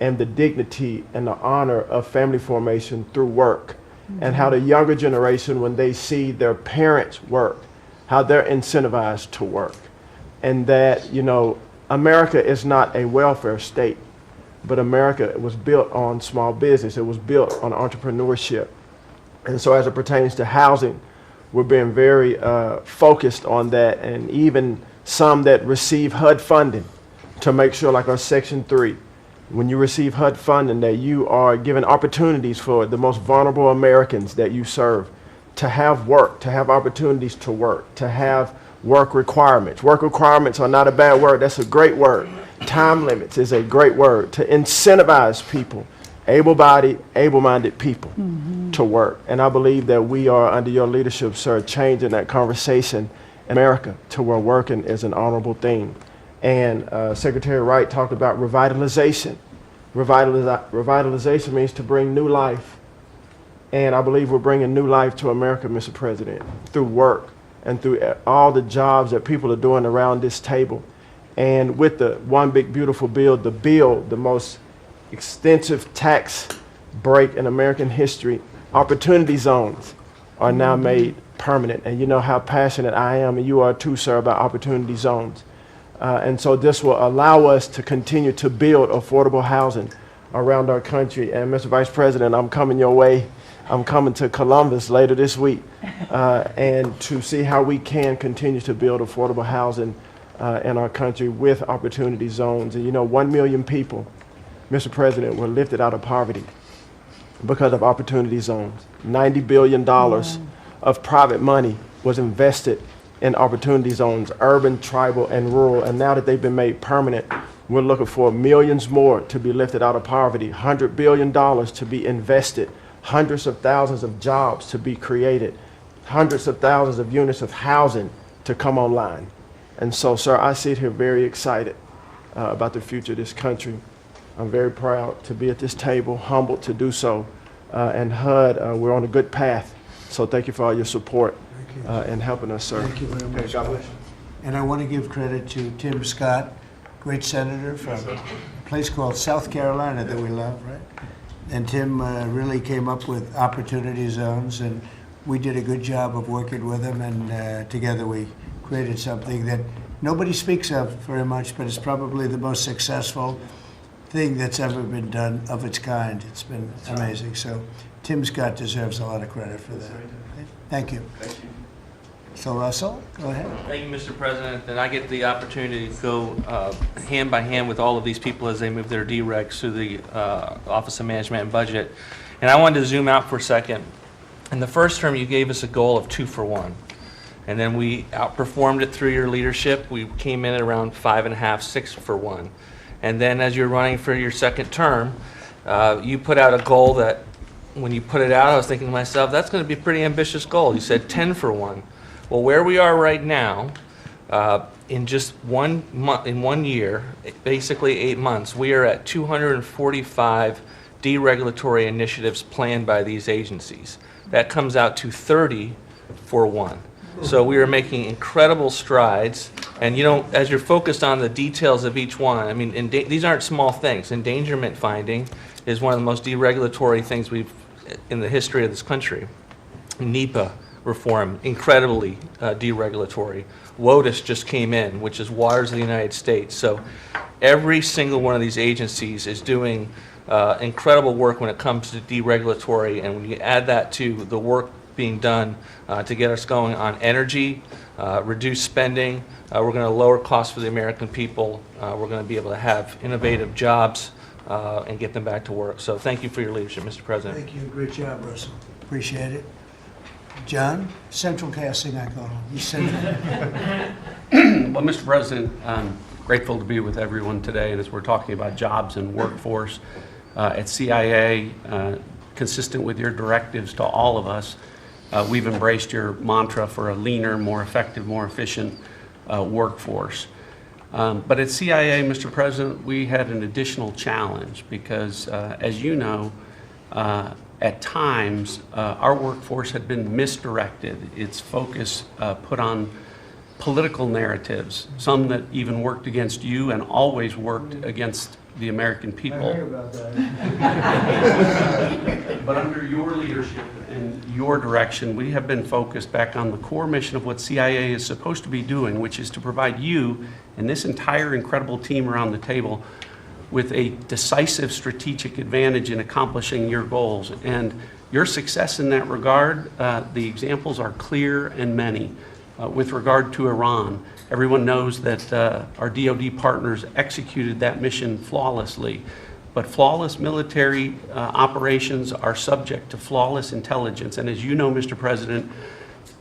and the dignity and the honor of family formation through work. And how the younger generation, when they see their parents work, how they're incentivized to work. And that, you know, America is not a welfare state, but America was built on small business. It was built on entrepreneurship. And so as it pertains to housing, we're being very focused on that, and even some that receive HUD funding to make sure, like our Section 3, when you receive HUD funding, that you are given opportunities for the most vulnerable Americans that you serve to have work, to have opportunities to work, to have work requirements. Work requirements are not a bad word. That's a great word. Time limits is a great word to incentivize people, able-bodied, able-minded people to work. And I believe that we are, under your leadership, sir, changing that conversation in America to where working is an honorable thing. And Secretary Wright talked about revitalization. Revitalization means to bring new life. And I believe we're bringing new life to America, Mr. President, through work and through all the jobs that people are doing around this table. And with the One Big Beautiful Bill, the most extensive tax break in American history, opportunity zones are now made permanent. And you know how passionate I am, and you are too, sir, about opportunity zones. And so this will allow us to continue to build affordable housing around our country. And Mr. Vice President, I'm coming your way. I'm coming to Columbus later this week and to see how we can continue to build affordable housing in our country with opportunity zones. And you know, 1 million people, Mr. President, were lifted out of poverty because of opportunity zones. $90 billion of private money was invested in opportunity zones, urban, tribal, and rural. And now that they've been made permanent, we're looking for millions more to be lifted out of poverty, $100 billion to be invested, hundreds of thousands of jobs to be created, hundreds of thousands of units of housing to come online. And so, sir, I sit here very excited about the future of this country. I'm very proud to be at this table, humbled to do so. And HUD, we're on a good path. So thank you for all your support and helping us, sir. Thank you very much. Okay, God bless you. And I want to give credit to Tim Scott, great senator from a place called South Carolina that we love, right? And Tim really came up with opportunity zones, and we did a good job of working with him, and together we created something that nobody speaks of very much, but it's probably the most successful thing that's ever been done of its kind. It's been amazing. So Tim Scott deserves a lot of credit for that. Thank you. Thank you. So Russell, go ahead. Thank you, Mr. President. And I get the opportunity to go hand by hand with all of these people as they move their DRECs through the Office of Management and Budget. And I wanted to zoom out for a second. In the first term, you gave us a goal of 2 for 1. And then we outperformed it through your leadership. We came in at around 5.5, 6 for 1. And then as you're running for your second term, you put out a goal that when you put it out, I was thinking to myself, that's going to be a pretty ambitious goal. You said 10 for 1. Well, where we are right now, in just 1 month, in 1 year, basically 8 months, we are at 245 deregulatory initiatives planned by these agencies. That comes out to 30 for 1. So we are making incredible strides. And you know, as you're focused on the details of each one, I mean, these aren't small things. Endangerment finding is one of the most deregulatory things we've in the history of this country. NEPA, reform, incredibly deregulatory. WOTUS just came in, which is Waters of the United States. So every single one of these agencies is doing incredible work when it comes to deregulatory, and when you add that to the work being done to get us going on energy, reduce spending, we're going to lower costs for the American people, we're going to be able to have innovative jobs and get them back to work. So thank you for your leadership, Mr. President. Thank you. Great job, Russell. Appreciate it. John, central casting, I call him. He's central. Well, Mr. President, I'm grateful to be with everyone today, and as we're talking about jobs and workforce at CIA, consistent with your directives to all of us, we've embraced your mantra for a leaner, more effective, more efficient workforce. But at CIA, Mr. President, we had an additional challenge because, as you know, at times, our workforce had been misdirected. Its focus put on political narratives, some that even worked against you and always worked against the American people. I heard about that. But under your leadership and your direction, we have been focused back on the core mission of what CIA is supposed to be doing, which is to provide you and this entire incredible team around the table with a decisive strategic advantage in accomplishing your goals. And your success in that regard, the examples are clear and many. With regard to Iran, everyone knows that our DoD partners executed that mission flawlessly. But flawless military operations are subject to flawless intelligence. And as you know, Mr. President,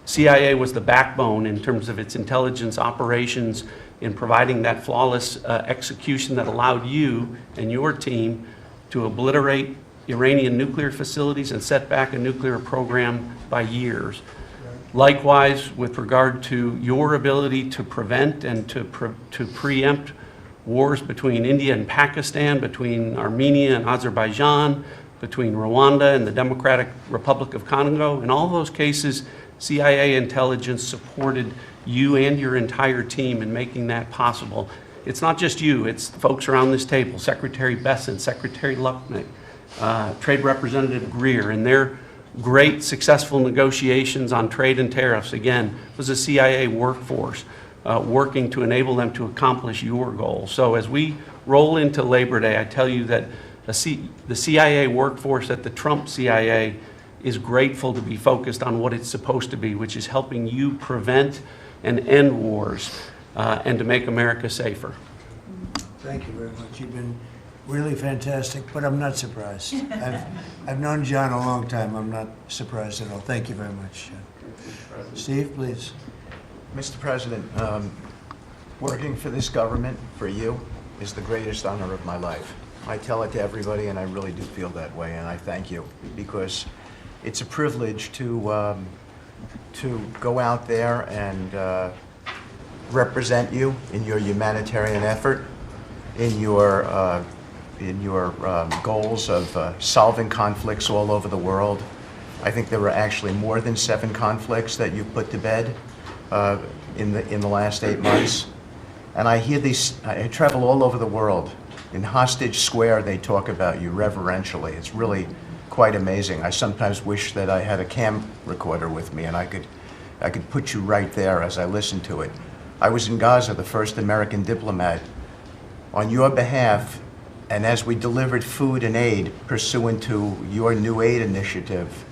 CIA was the backbone in terms of its intelligence operations in providing that flawless execution that allowed you and your team to obliterate Iranian nuclear facilities and set back a nuclear program by years. Likewise, with regard to your ability to prevent and to preempt wars between India and Pakistan, between Armenia and Azerbaijan, between Rwanda and the Democratic Republic of Congo. In all those cases, CIA intelligence supported you and your entire team in making that possible. It's not just you, it's the folks around this table, Secretary Bessent, Secretary Lucknick, Trade Representative Greer, and their great successful negotiations on trade and tariffs, again, was a CIA workforce working to enable them to accomplish your goals. So as we roll into Labor Day, I tell you that the CIA workforce at the Trump CIA is grateful to be focused on what it's supposed to be, which is helping you prevent and end wars and to make America safer. Thank you very much. You've been really fantastic, but I'm not surprised. I've known John a long time. I'm not surprised at all. Thank you very much. Steve, please. Mr. President, working for this government, for you, is the greatest honor of my life. I tell it to everybody, and I really do feel that way, and I thank you, because it's a privilege to go out there and represent you in your humanitarian effort, in your goals of solving conflicts all over the world. I think there were actually more than 7 conflicts that you put to bed in the last 8 months. And I hear these, I travel all over the world. In Hostage Square, they talk about you reverentially. It's really quite amazing. I sometimes wish that I had a cam recorder with me and I could put you right there as I listen to it. I was in Gaza, the first American diplomat, on your behalf, and as we delivered food and aid pursuant to your new aid initiative,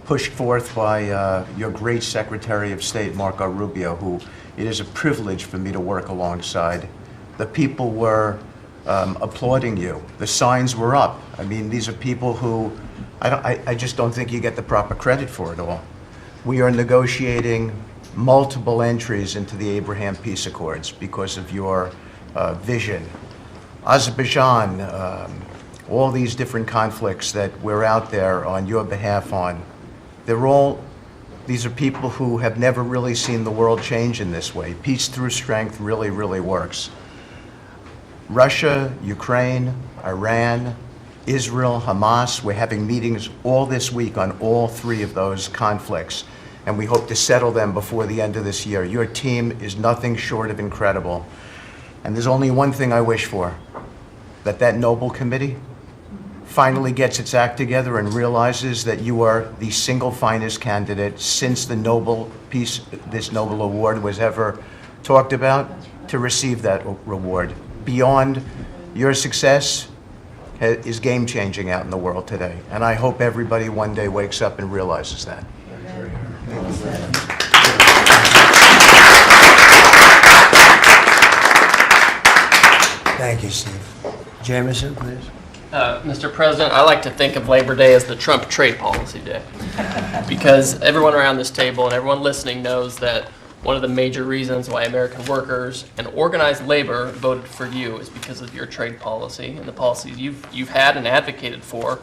pushed forth by your great Secretary of State, Rubio, who it is a privilege for me to work alongside. The people were applauding you. The signs were up. I mean, these are people who I just don't think you get the proper credit for it all. We are negotiating multiple entries into the Abraham Peace Accords because of your vision. Azerbaijan, all these different conflicts that we're out there on your behalf on, these are people who have never really seen the world change in this way. Peace through strength really, really works. Russia, Ukraine, Iran, Israel, Hamas, we're having meetings all this week on all 3 of those conflicts, and we hope to settle them before the end of this year. Your team is nothing short of incredible. And there's only one thing I wish for, that noble committee finally gets its act together and realizes that you are the single finest candidate since this Nobel Award was ever talked about, to receive that reward. Beyond your success is game-changing out in the world today. And I hope everybody one day wakes up and realizes that. Thank you, Steve. Jameson, please. Mr. President, I like to think of Labor Day as the Trump trade policy day, because everyone around this table and everyone listening knows that one of the major reasons why American workers and organized labor voted for you is because of your trade policy and the policies you've had and advocated for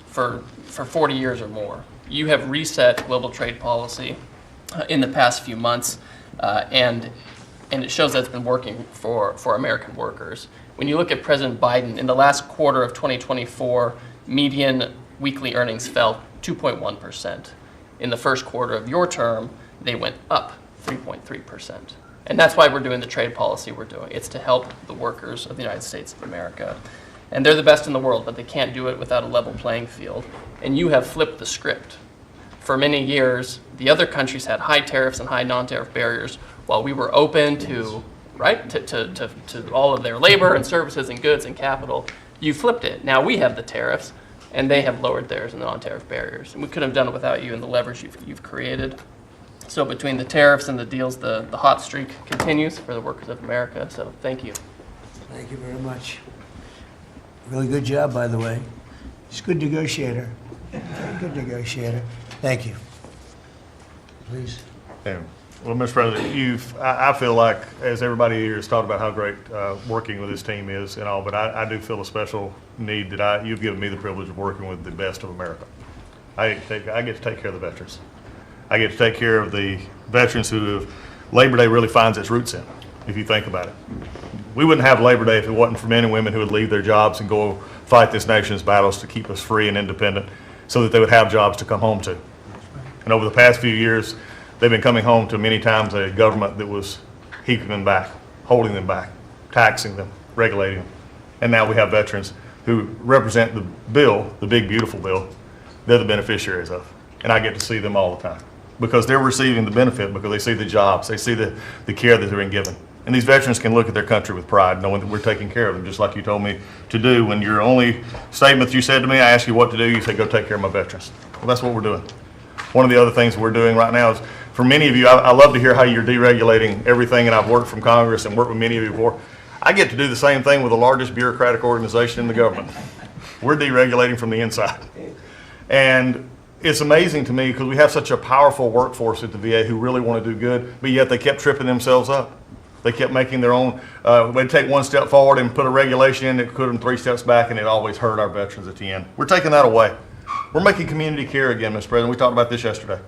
40 years or more. You have reset global trade policy in the past few months, and it shows that it's been working for American workers. When you look at President Biden, in the last quarter of 2024, median weekly earnings fell 2.1%. In the first quarter of your term, they went up 3.3%. And that's why we're doing the trade policy we're doing. It's to help the workers of the United States of America. And they're the best in the world, but they can't do it without a level playing field. And you have flipped the script. For many years, the other countries had high tariffs and high non-tariff barriers, while we were open to all of their labor and services and goods and capital. You flipped it. Now we have the tariffs, and they have lowered theirs and the non-tariff barriers. And we couldn't have done it without you and the leverage you've created. So between the tariffs and the deals, the hot streak continues for the workers of America. So thank you. Thank you very much. Really good job, by the way. He's a good negotiator. Very good negotiator. Thank you. Please. Yeah. Well, Mr. President, I feel like, as everybody here has talked about how great working with this team is and all, but I do feel a special need that you've given me the privilege of working with the best of America. I get to take care of the veterans. I get to take care of the veterans who Labor Day really finds its roots in, if you think about it. We wouldn't have Labor Day if it wasn't for men and women who would leave their jobs and go fight this nation's battles to keep us free and independent so that they would have jobs to come home to. And over the past few years, they've been coming home to many times a government that was keeping them back, holding them back, taxing them, regulating them. And now we have veterans who represent the bill, the big, beautiful bill, they're the beneficiaries of. And I get to see them all the time because they're receiving the benefit because they see the jobs, they see the care that they're being given. And these veterans can look at their country with pride, knowing that we're taking care of them, just like you told me to do. When your only statement you said to me, I asked you what to do, you said, go take care of my veterans. Well, that's what we're doing. One of the other things we're doing right now is, for many of you, I love to hear how you're deregulating everything, and I've worked from Congress and worked with many of you before. I get to do the same thing with the largest bureaucratic organization in the government. We're deregulating from the inside. And it's amazing to me because we have such a powerful workforce at the VA who really want to do good, but yet they kept tripping themselves up. They kept making their own, they'd take one step forward and put a regulation in that put them 3 steps back, and it always hurt our veterans at the end. We're taking that away. We're making community care again, Mr. President. We talked about this yesterday.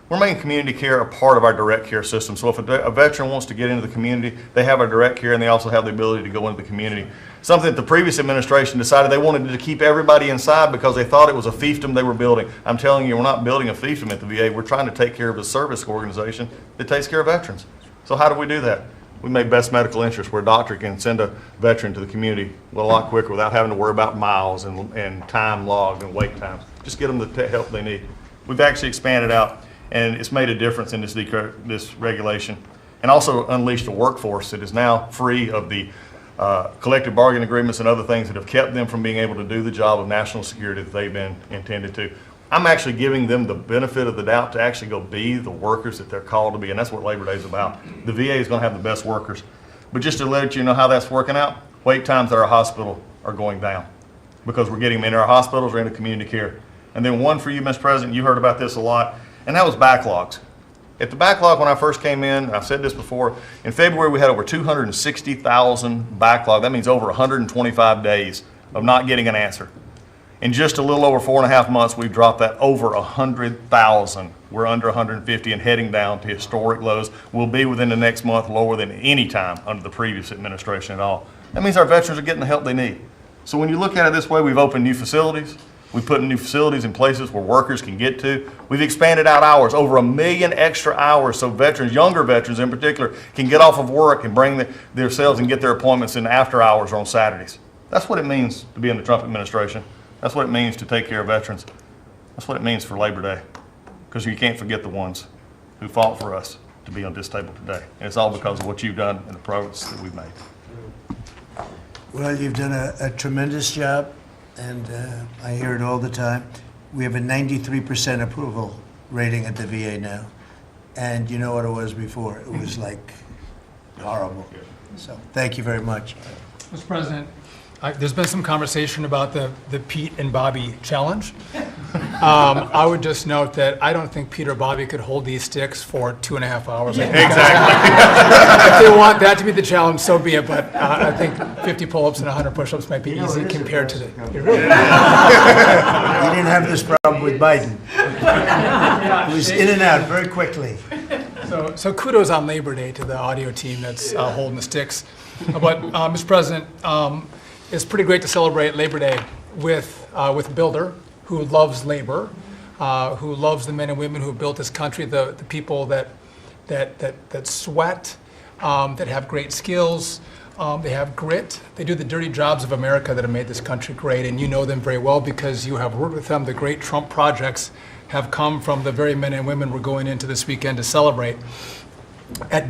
We're making community care a part of our direct care system. So if a veteran wants to get into the community, they have our direct care and they also have the ability to go into the community. Something that the previous administration decided they wanted to keep everybody inside because they thought it was a fiefdom they were building. I'm telling you, we're not building a fiefdom at the VA. We're trying to take care of a service organization that takes care of veterans. So how do we do that? We made best medical interest where a doctor can send a veteran to the community a lot quicker without having to worry about miles and time logged and wait times. Just get them the help they need. We've actually expanded out, and it's made a difference in this regulation, and also unleashed a workforce that is now free of the collective bargaining agreements and other things that have kept them from being able to do the job of national security that they've been intended to. I'm actually giving them the benefit of the doubt to actually go be the workers that they're called to be, and that's what Labor Day is about. The VA is going to have the best workers. But just to let you know how that's working out, wait times at our hospital are going down because we're getting them into our hospitals or into community care. And then one for you, Mr. President, you heard about this a lot, and that was backlogs. At the backlog when I first came in, I've said this before, in February we had over 260,000 backlog. That means over 125 days of not getting an answer. In just a little over 4.5 months, we've dropped that over 100,000. We're under 150 and heading down to historic lows. We'll be within the next month lower than any time under the previous administration at all. That means our veterans are getting the help they need. So when you look at it this way, we've opened new facilities. We've put new facilities in places where workers can get to. We've expanded out hours, over 1 million extra hours, so veterans, younger veterans in particular, can get off of work and bring themselves and get their appointments in after hours or on Saturdays. That's what it means to be in the Trump administration. That's what it means to take care of veterans. That's what it means for Labor Day. Because you can't forget the ones who fought for us to be on this table today. And it's all because of what you've done and the progress that we've made. Well, you've done a tremendous job, and I hear it all the time. We have a 93% approval rating at the VA now. And you know what it was before? It was like horrible. So thank you very much. Mr. President, there's been some conversation about the Pete and Bobby challenge. I would just note that I don't think Pete or Bobby could hold these sticks for 2.5 hours. Exactly. If they want that to be the challenge, so be it. But I think 50 pull-ups and 100 push-ups might be easy compared to the. You didn't have this problem with Biden. It was in and out very quickly. So kudos on Labor Day to the audio team that's holding the sticks. But Mr. President, it's pretty great to celebrate Labor Day with a builder who loves labor, who loves the men and women who have built this country, the people that sweat, that have great skills, they have grit. They do the dirty jobs of America that have made this country great, and you know them very well because you have worked with them. The great Trump projects have come from the very men and women we're going into this weekend to celebrate.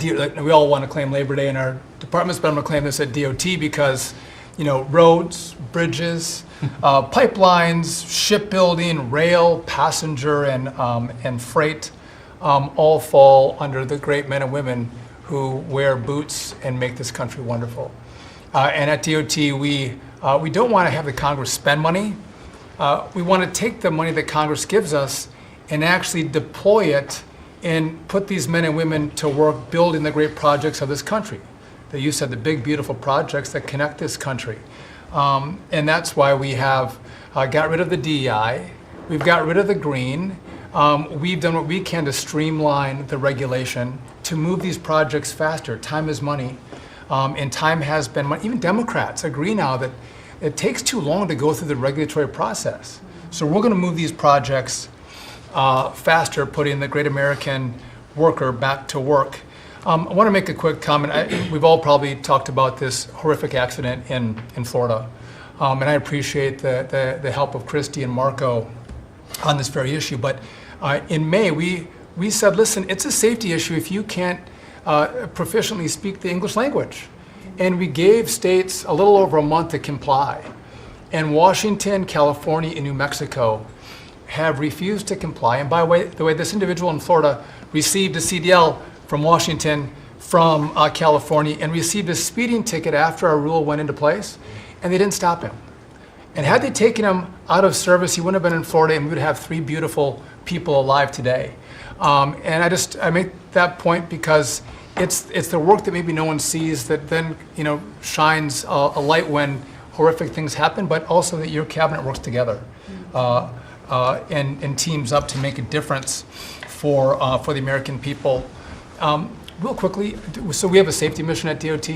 We all want to claim Labor Day in our departments, but I'm going to claim this at DOT because, you know, roads, bridges, pipelines, shipbuilding, rail, passenger, and freight all fall under the great men and women who wear boots and make this country wonderful. And at DOT, we don't want to have the Congress spend money. We want to take the money that Congress gives us and actually deploy it and put these men and women to work building the great projects of this country. That you said, the big, beautiful projects that connect this country. And that's why we have got rid of the DEI. We've got rid of the green. We've done what we can to streamline the regulation to move these projects faster. Time is money, and time has been money. Even Democrats agree now that it takes too long to go through the regulatory process. So we're going to move these projects faster, putting the great American worker back to work. I want to make a quick comment. We've all probably talked about this horrific accident in Florida, and I appreciate the help of Christy and Marco on this very issue. But in May, we said, listen, it's a safety issue if you can't proficiently speak the English language. And we gave states a little over a month to comply. And Washington, California, and New Mexico have refused to comply. And by the way, this individual in Florida received a CDL from Washington, from California, and received a speeding ticket after our rule went into place, and they didn't stop him. And had they taken him out of service, he wouldn't have been in Florida, and we would have 3 beautiful people alive today. And I make that point because it's the work that maybe no one sees that then shines a light when horrific things happen, but also that your cabinet works together and teams up to make a difference for the American people. Real quickly, so we have a safety mission at DOT.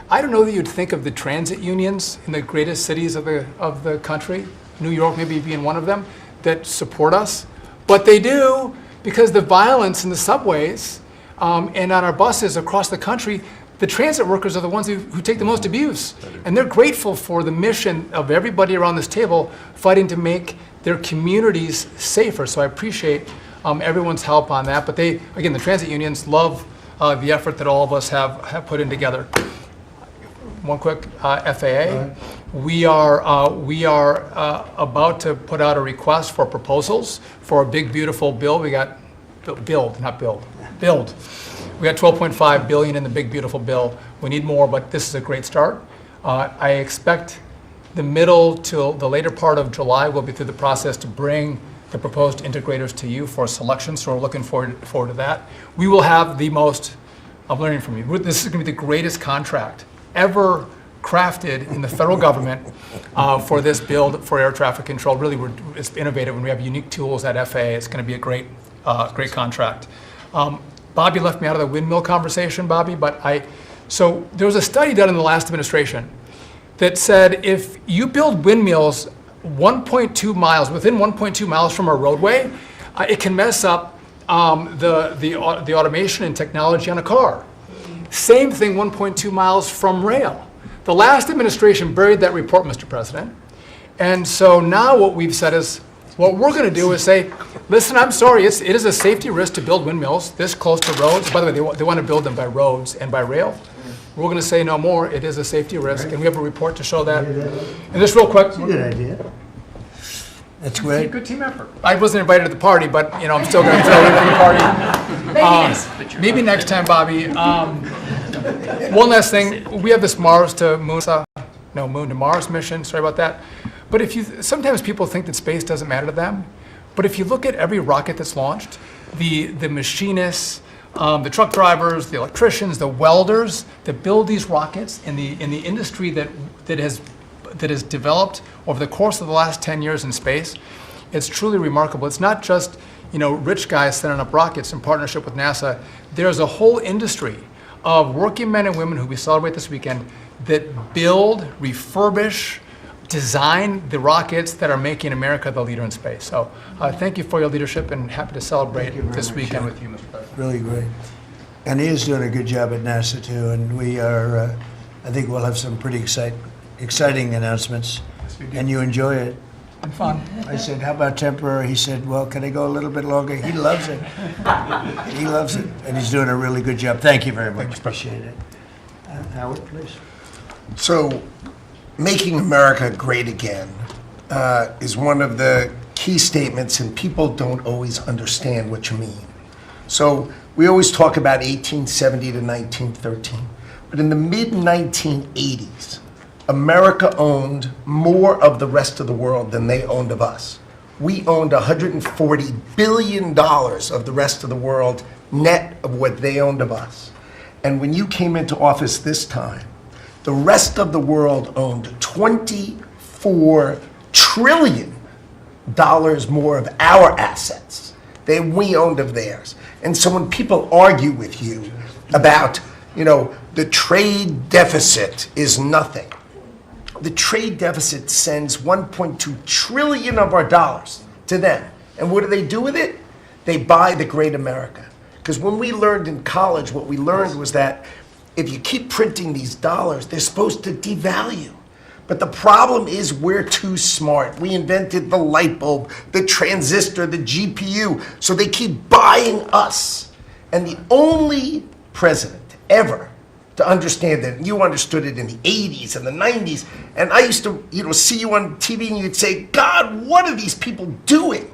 I don't know that you'd think of the transit unions in the greatest cities of the country, New York maybe being one of them, that support us, but they do, because the violence in the subways and on our buses across the country, the transit workers are the ones who take the most abuse. And they're grateful for the mission of everybody around this table fighting to make their communities safer. So I appreciate everyone's help on that. But the transit unions love the effort that all of us have put in together. One quick FAA. We are about to put out a request for proposals for a big, beautiful bill. We got build. We got $12.5 billion in the big, beautiful bill. We need more, but this is a great start. I expect the middle till the later part of July, we'll be through the process to bring the proposed integrators to you for selection, so we're looking forward to that. We will have the most, I'm learning from you, this is going to be the greatest contract ever crafted in the federal government for this build for air traffic control. Really, it's innovative, and we have unique tools at FAA. It's going to be a great contract. Bobby left me out of the windmill conversation, Bobby, so there was a study done in the last administration that said if you build windmills 1.2 miles, within 1.2 miles from a roadway, it can mess up the automation and technology on a car. Same thing 1.2 miles from rail. The last administration buried that report, Mr. President, And so now what we've said is, what we're going to do is say, listen, I'm sorry, it is a safety risk to build windmills this close to roads. By the way, they want to build them by roads and by rail. We're going to say no more. It is a safety risk, and we have a report to show that. And just real quick. Good idea. That's great. Good team effort. I wasn't invited to the party, but I'm still going to throw you to the party. Maybe next time, Bobby. One last thing. We have this Mars to Moon to Mars mission. Sorry about that. But sometimes people think that space doesn't matter to them. But if you look at every rocket that's launched, the machinists, the truck drivers, the electricians, the welders that build these rockets in the industry that has developed over the course of the last 10 years in space, it's truly remarkable. It's not just rich guys sending up rockets in partnership with NASA. There's a whole industry of working men and women who we celebrate this weekend that build, refurbish, design the rockets that are making America the leader in space. So thank you for your leadership, and happy to celebrate this weekend with you, Mr. President. Really great. And he is doing a good job at NASA too, and we are, I think we'll have some pretty exciting announcements, and you enjoy it. And fun. I said, how about temporary? He said, well, can I go a little bit longer? He loves it. He loves it, and he's doing a really good job. Thank you very much. Appreciate it. Howard, please. So, making America great again is one of the key statements, and people don't always understand what you mean. So, we always talk about 1870 to 1913, but in the mid-1980s, America owned more of the rest of the world than they owned of us. We owned $140 billion of the rest of the world net of what they owned of us. And when you came into office this time, the rest of the world owned $24 trillion more of our assets than we owned of theirs. And so when people argue with you about, the trade deficit is nothing, the trade deficit sends 1.2 trillion of our dollars to them. And what do they do with it? They buy the great America. Because when we learned in college, what we learned was that if you keep printing these dollars, they're supposed to devalue. But the problem is we're too smart. We invented the light bulb, the transistor, the GPU, so they keep buying us. And the only president ever to understand that, you understood it in the 80s and the 90s, and I used to see you on TV and you'd say, God, what are these people doing?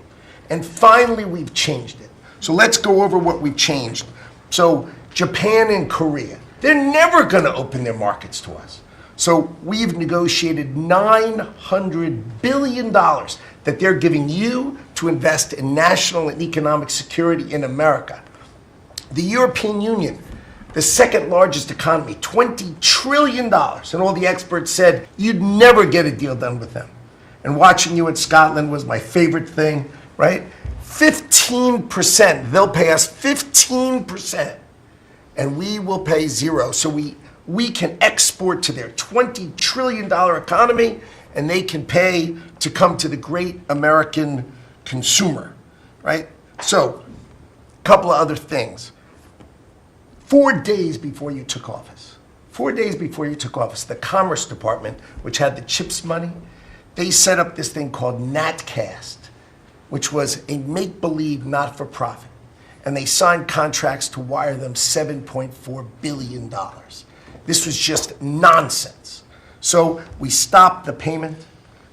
And finally we've changed it. So let's go over what we've changed. So Japan and Korea, they're never going to open their markets to us. So we've negotiated $900 billion that they're giving you to invest in national and economic security in America. The European Union, the second largest economy, $20 trillion. And all the experts said you'd never get a deal done with them. And watching you in Scotland was my favorite thing, right? 15%, they'll pay us 15%. And we will pay zero. So we can export to their $20 trillion economy, and they can pay to come to the great American consumer, right? So, a couple of other things. 4 days before you took office, the Commerce Department, which had the CHIPS money, they set up this thing called NatCast, which was a make-believe not-for-profit. And they signed contracts to wire them $7.4 billion. This was just nonsense. So we stopped the payment.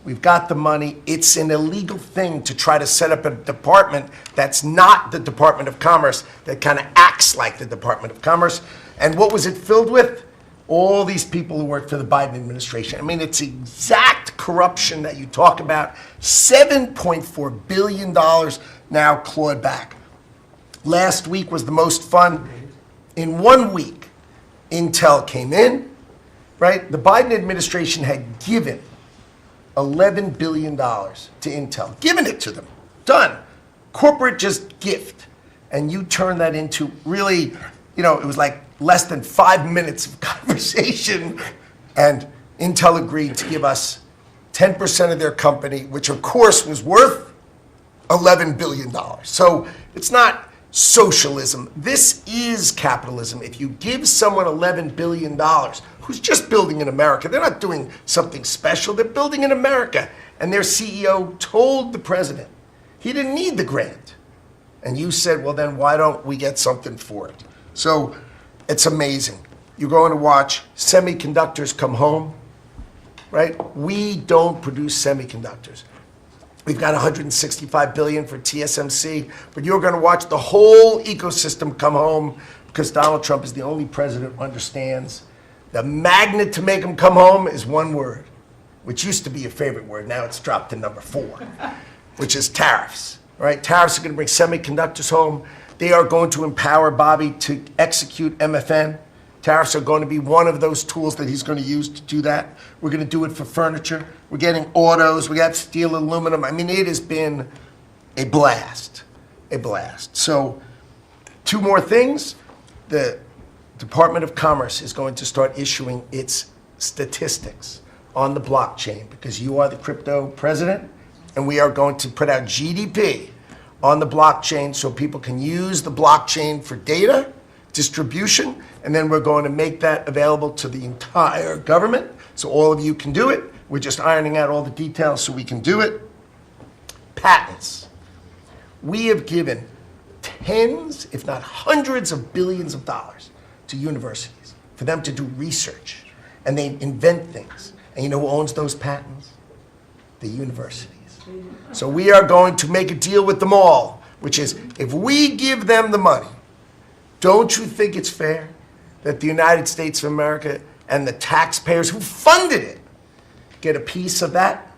We've got the money. It's an illegal thing to try to set up a department that's not the Department of Commerce, that kind of acts like the Department of Commerce. And what was it filled with? All these people who work for the Biden administration. I mean, it's exact corruption that you talk about. $7.4 billion now clawed back. Last week was the most fun. In 1 week, Intel came in, right? The Biden administration had given $11 billion to Intel. Given it to them. Done. Corporate just gift. And you turn that into really, it was like less than 5 minutes of conversation. And Intel agreed to give us 10% of their company, which of course was worth $11 billion. So it's not socialism. This is capitalism. If you give someone $11 billion, who's just building in America, they're not doing something special, they're building in America. And their CEO told the president he didn't need the grant. And you said, well, then why don't we get something for it? So it's amazing. You're going to watch semiconductors come home, right? We don't produce semiconductors. We've got $165 billion for TSMC, but you're going to watch the whole ecosystem come home because Donald Trump is the only president who understands the magnet to make them come home is one word, which used to be your favorite word. Now it's dropped to number 4, which is tariffs. Right? Tariffs are going to bring semiconductors home. They are going to empower Bobby to execute MFN. Tariffs are going to be one of those tools that he's going to use to do that. We're going to do it for furniture. We're getting autos. We got steel, aluminum. I mean, it has been a blast, a blast. So 2 more things. The Department of Commerce is going to start issuing its statistics on the blockchain because you are the crypto president, and we are going to put out GDP on the blockchain so people can use the blockchain for data distribution, and then we're going to make that available to the entire government so all of you can do it. We're just ironing out all the details so we can do it. Patents. We have given tens, if not hundreds of billions of dollars to universities for them to do research, and they invent things. And you know who owns those patents? The universities. So we are going to make a deal with them all, which is if we give them the money, don't you think it's fair that the United States of America and the taxpayers who funded it get a piece of that,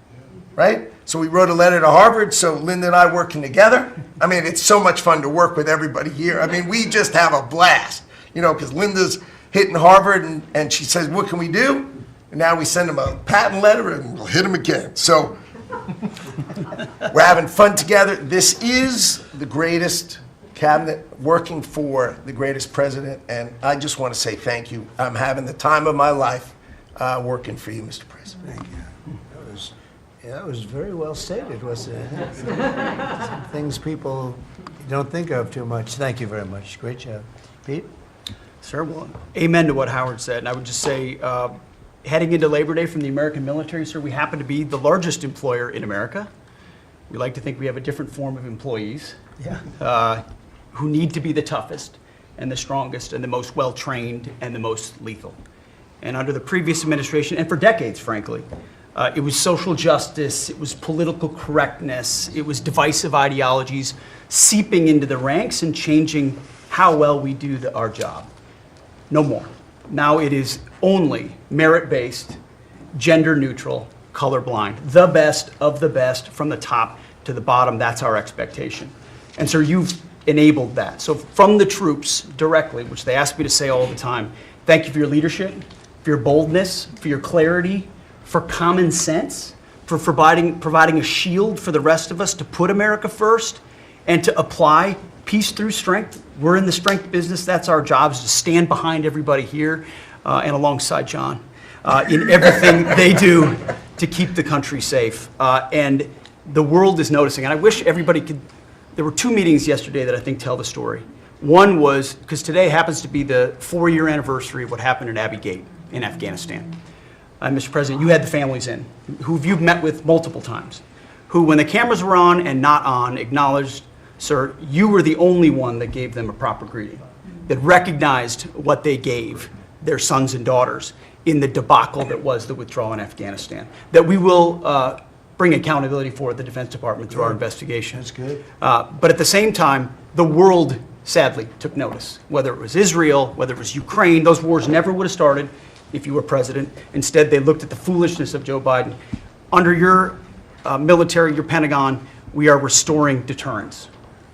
right? So we wrote a letter to Harvard, so Linda and I working together. I mean, it's so much fun to work with everybody here. I mean, we just have a blast, you know, because Linda's hitting Harvard and she says, what can we do? And now we send them a patent letter and we'll hit them again. So we're having fun together. This is the greatest cabinet working for the greatest president, and I just want to say thank you. I'm having the time of my life working for you, Mr. President. Thank you. That was very well stated, wasn't it? Some things people don't think of too much. Thank you very much. Great job. Pete? Sir, well, amen to what Howard said. And I would just say, heading into Labor Day from the American military, sir, we happen to be the largest employer in America. We like to think we have a different form of employees. Yeah. Who need to be the toughest and the strongest and the most well-trained and the most lethal. And under the previous administration, and for decades, frankly, it was social justice, it was political correctness, it was divisive ideologies seeping into the ranks and changing how well we do our job. No more. Now it is only merit-based, gender-neutral, colorblind. The best of the best from the top to the bottom, that's our expectation. And so you've enabled that. So from the troops directly, which they ask me to say all the time, thank you for your leadership, for your boldness, for your clarity, for common sense, for providing a shield for the rest of us to put America first and to apply peace through strength. We're in the strength business. That's our job, is to stand behind everybody here and alongside John in everything they do to keep the country safe. And the world is noticing. And I wish everybody could. There were 2 meetings yesterday that I think tell the story. One was, because today happens to be the 4-year anniversary of what happened at Abbey Gate in Afghanistan. Mr. President, you had the families in, who you've met with multiple times, who, when the cameras were on and not on, acknowledged, sir, you were the only one that gave them a proper greeting, that recognized what they gave their sons and daughters in the debacle that was the withdrawal in Afghanistan, that we will bring accountability for at the Defense Department through our investigation. That's good. But at the same time, the world sadly took notice. Whether it was Israel, whether it was Ukraine, those wars never would have started if you were president. Instead, they looked at the foolishness of Joe Biden. Under your military, your Pentagon, we are restoring deterrence.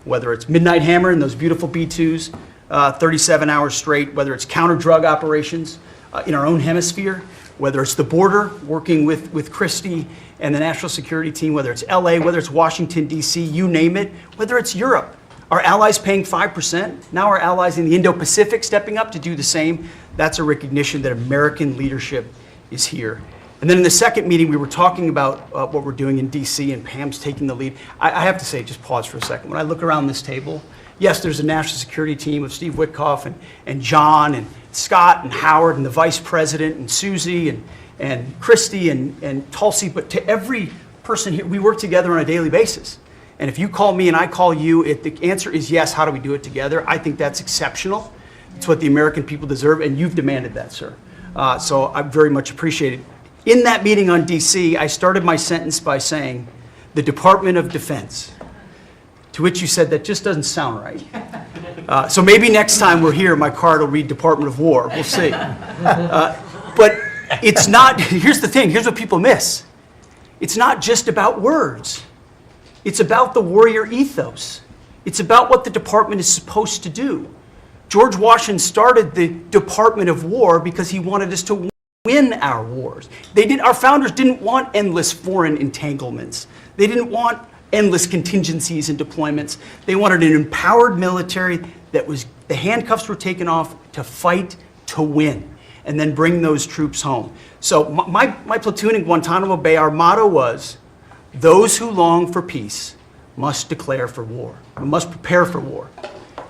Whether it's Midnight Hammer and those beautiful B-2s, 37 hours straight, whether it's counter-drug operations in our own hemisphere, whether it's the border, working with Christie and the national security team, whether it's LA, whether it's Washington, D.C., you name it, whether it's Europe. Our allies paying 5%, now our allies in the Indo-Pacific stepping up to do the same. That's a recognition that American leadership is here. And then in the second meeting, we were talking about what we're doing in D.C., and Pam's taking the lead. I have to say, just pause for a second. When I look around this table, Yes, there's a national security team of Steve Witkoff and John and Scott and Howard and the vice president and Susie and Christy and Tulsi, but to every person here, we work together on a daily basis. And if you call me and I call you, the answer is yes, how do we do it together? I think that's exceptional. It's what the American people deserve, and you've demanded that, sir. So I very much appreciate it. In that meeting on DC, I started my sentence by saying, the Department of Defense, to which you said that just doesn't sound right. So maybe next time we're here, my card will read Department of War. We'll see. But it's not, here's the thing, here's what people miss. It's not just about words. It's about the warrior ethos. It's about what the department is supposed to do. George Washington started the Department of War because he wanted us to win our wars. Our founders didn't want endless foreign entanglements. They didn't want endless contingencies and deployments. They wanted an empowered military that was, the handcuffs were taken off to fight to win and then bring those troops home. So my platoon in Guantanamo Bay, our motto was, those who long for peace must declare for war, must prepare for war.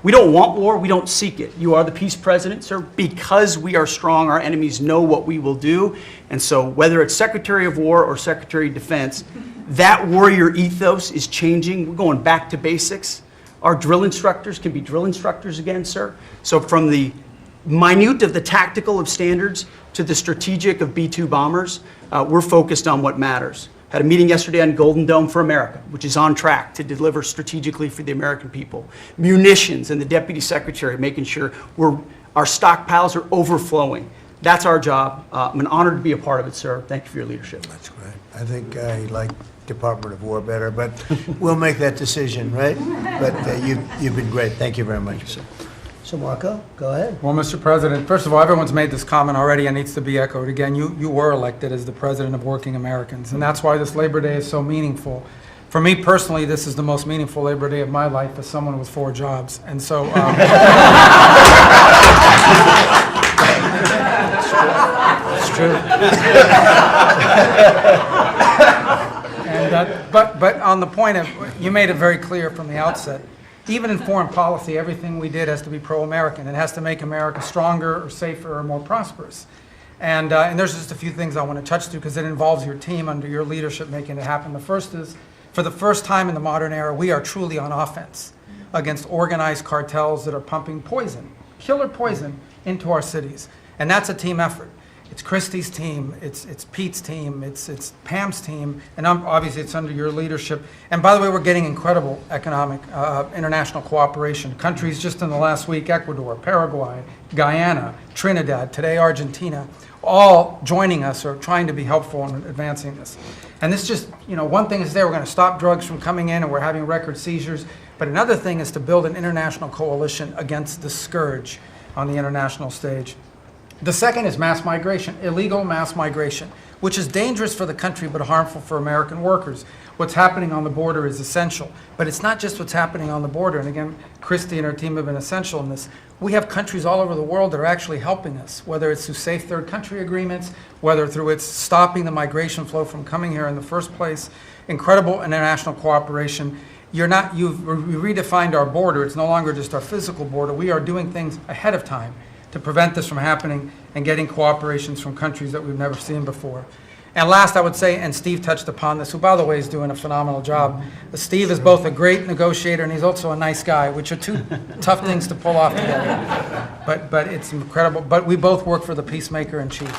We don't want war, we don't seek it. You are the peace president, sir. Because we are strong, our enemies know what we will do. And so whether it's Secretary of War or Secretary of Defense, that warrior ethos is changing. We're going back to basics. Our drill instructors can be drill instructors again, sir. So from the minute of the tactical of standards to the strategic of B-2 bombers, we're focused on what matters. Had a meeting yesterday on Golden Dome for America, which is on track to deliver strategically for the American people. Munitions and the Deputy Secretary making sure our stockpiles are overflowing. That's our job. I'm an honor to be a part of it, sir. Thank you for your leadership. That's great. I think I like Department of War better, but we'll make that decision, right? But you've been great. Thank you very much, sir. So Marco, go ahead. Well, Mr. President, first of all, everyone's made this comment already and needs to be echoed again. You were elected as the President of Working Americans, and that's why this Labor Day is so meaningful. For me personally, this is the most meaningful Labor Day of my life as someone with 4 jobs. And so... It's true. And, but on the point of, you made it very clear from the outset, even in foreign policy, everything we did has to be pro-American. It has to make America stronger or safer or more prosperous. And there's just a few things I want to touch to because it involves your team under your leadership making it happen. The first is, for the first time in the modern era, we are truly on offense against organized cartels that are pumping poison, killer poison, into our cities. And that's a team effort. It's Christie's team, it's Pete's team, it's Pam's team, and obviously it's under your leadership. And by the way, we're getting incredible economic international cooperation. Countries just in the last week, Ecuador, Paraguay, Guyana, Trinidad, today Argentina, all joining us or trying to be helpful in advancing this. And this just, one thing is we're going to stop drugs from coming in and we're having record seizures, but another thing is to build an international coalition against the scourge on the international stage. The second is mass migration, illegal mass migration, which is dangerous for the country but harmful for American workers. What's happening on the border is essential, but it's not just what's happening on the border. And again, Christy and her team have been essential in this. We have countries all over the world that are actually helping us, whether it's through safe third country agreements, whether through it's stopping the migration flow from coming here in the first place, incredible international cooperation. You've redefined our border. It's no longer just our physical border. We are doing things ahead of time to prevent this from happening and getting cooperations from countries that we've never seen before. And last, I would say, and Steve touched upon this, who, by the way, is doing a phenomenal job. Steve is both a great negotiator and he's also a nice guy, which are 2 tough things to pull off together. But it's incredible. But we both work for the peacemaker in chief.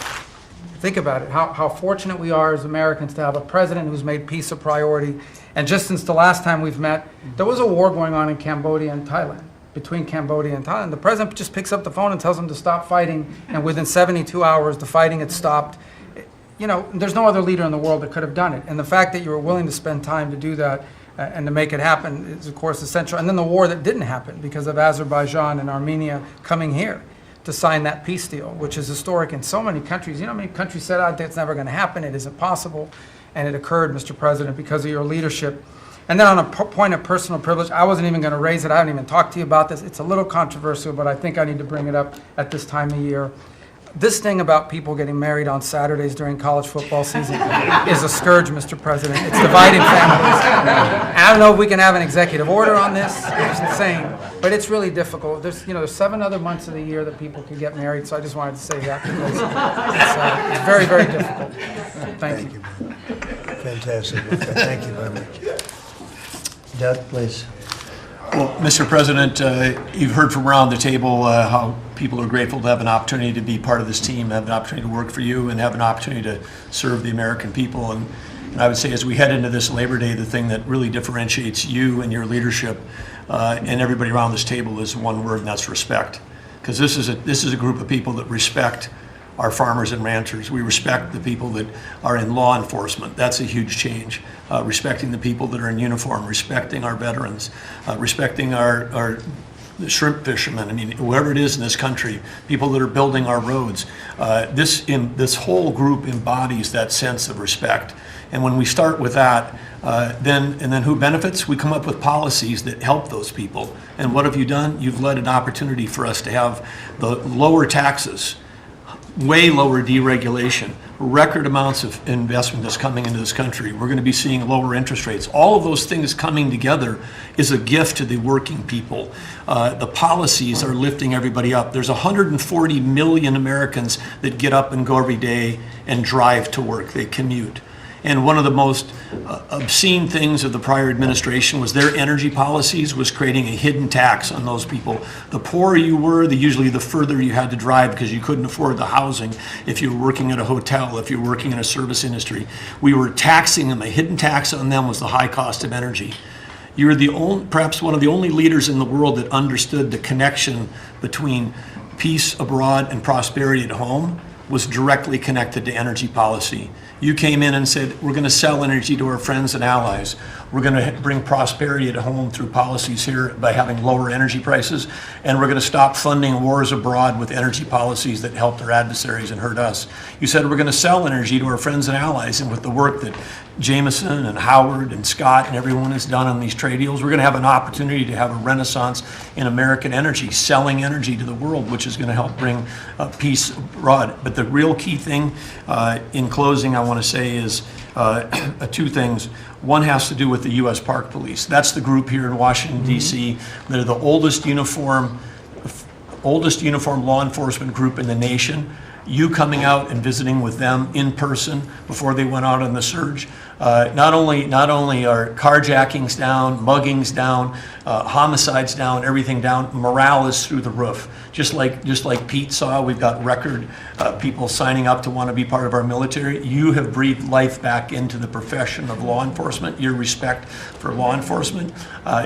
Think about it, how fortunate we are as Americans to have a president who's made peace a priority. And just since the last time we've met, there was a war going on in Cambodia and Thailand. Between Cambodia and Thailand. The president just picks up the phone and tells them to stop fighting, and within 72 hours, the fighting had stopped. There's no other leader in the world that could have done it. And the fact that you were willing to spend time to do that and to make it happen is, of course, essential. And then the war that didn't happen because of Azerbaijan and Armenia coming here to sign that peace deal, which is historic in so many countries. You know how many countries said, it's never going to happen, it isn't possible. And it occurred, Mr. President, because of your leadership. And then on a point of personal privilege, I wasn't even going to raise it. I haven't even talked to you about this. It's a little controversial, but I think I need to bring it up at this time of year. This thing about people getting married on Saturdays during college football season is a scourge, Mr. President. It's dividing families. I don't know if we can have an executive order on this. It's insane. But it's really difficult. There's 7 other months of the year that people can get married, so I just wanted to say that because it's very, very difficult. Thank you. Fantastic. Thank you very much. Doug, please. Well, Mr. President, you've heard from around the table how people are grateful to have an opportunity to be part of this team, have an opportunity to work for you, and have an opportunity to serve the American people. And I would say as we head into this Labor Day, the thing that really differentiates you and your leadership and everybody around this table is one word, and that's respect. Because this is a group of people that respect our farmers and ranchers. We respect the people that are in law enforcement. That's a huge change. Respecting the people that are in uniform, respecting our veterans, respecting our shrimp fishermen. I mean, whoever it is in this country, people that are building our roads. This whole group embodies that sense of respect. And when we start with that, then who benefits? We come up with policies that help those people. And what have you done? You've led an opportunity for us to have the lower taxes, way lower deregulation, record amounts of investment that's coming into this country. We're going to be seeing lower interest rates. All of those things coming together is a gift to the working people. The policies are lifting everybody up. There's 140 million Americans that get up and go every day and drive to work. They commute. And one of the most obscene things of the prior administration was their energy policies was creating a hidden tax on those people. The poorer you were, usually the further you had to drive because you couldn't afford the housing if you were working at a hotel, if you were working in a service industry. We were taxing them. A hidden tax on them was the high cost of energy. You were perhaps one of the only leaders in the world that understood the connection between peace abroad and prosperity at home was directly connected to energy policy. You came in and said, we're going to sell energy to our friends and allies. We're going to bring prosperity at home through policies here by having lower energy prices. And we're going to stop funding wars abroad with energy policies that help their adversaries and hurt us. You said we're going to sell energy to our friends and allies. And with the work that Jameson and Howard and Scott and everyone has done on these trade deals, we're going to have an opportunity to have a renaissance in American energy, selling energy to the world, which is going to help bring peace abroad. But the real key thing in closing I want to say is 2 things. One has to do with the U.S. Park Police. That's the group here in Washington, D.C. They're the oldest uniform law enforcement group in the nation. You coming out and visiting with them in person before they went out on the surge. Not only are carjackings down, muggings down, homicides down, everything down, morale is through the roof. Just like Pete saw, we've got record people signing up to want to be part of our military. You have breathed life back into the profession of law enforcement. Your respect for law enforcement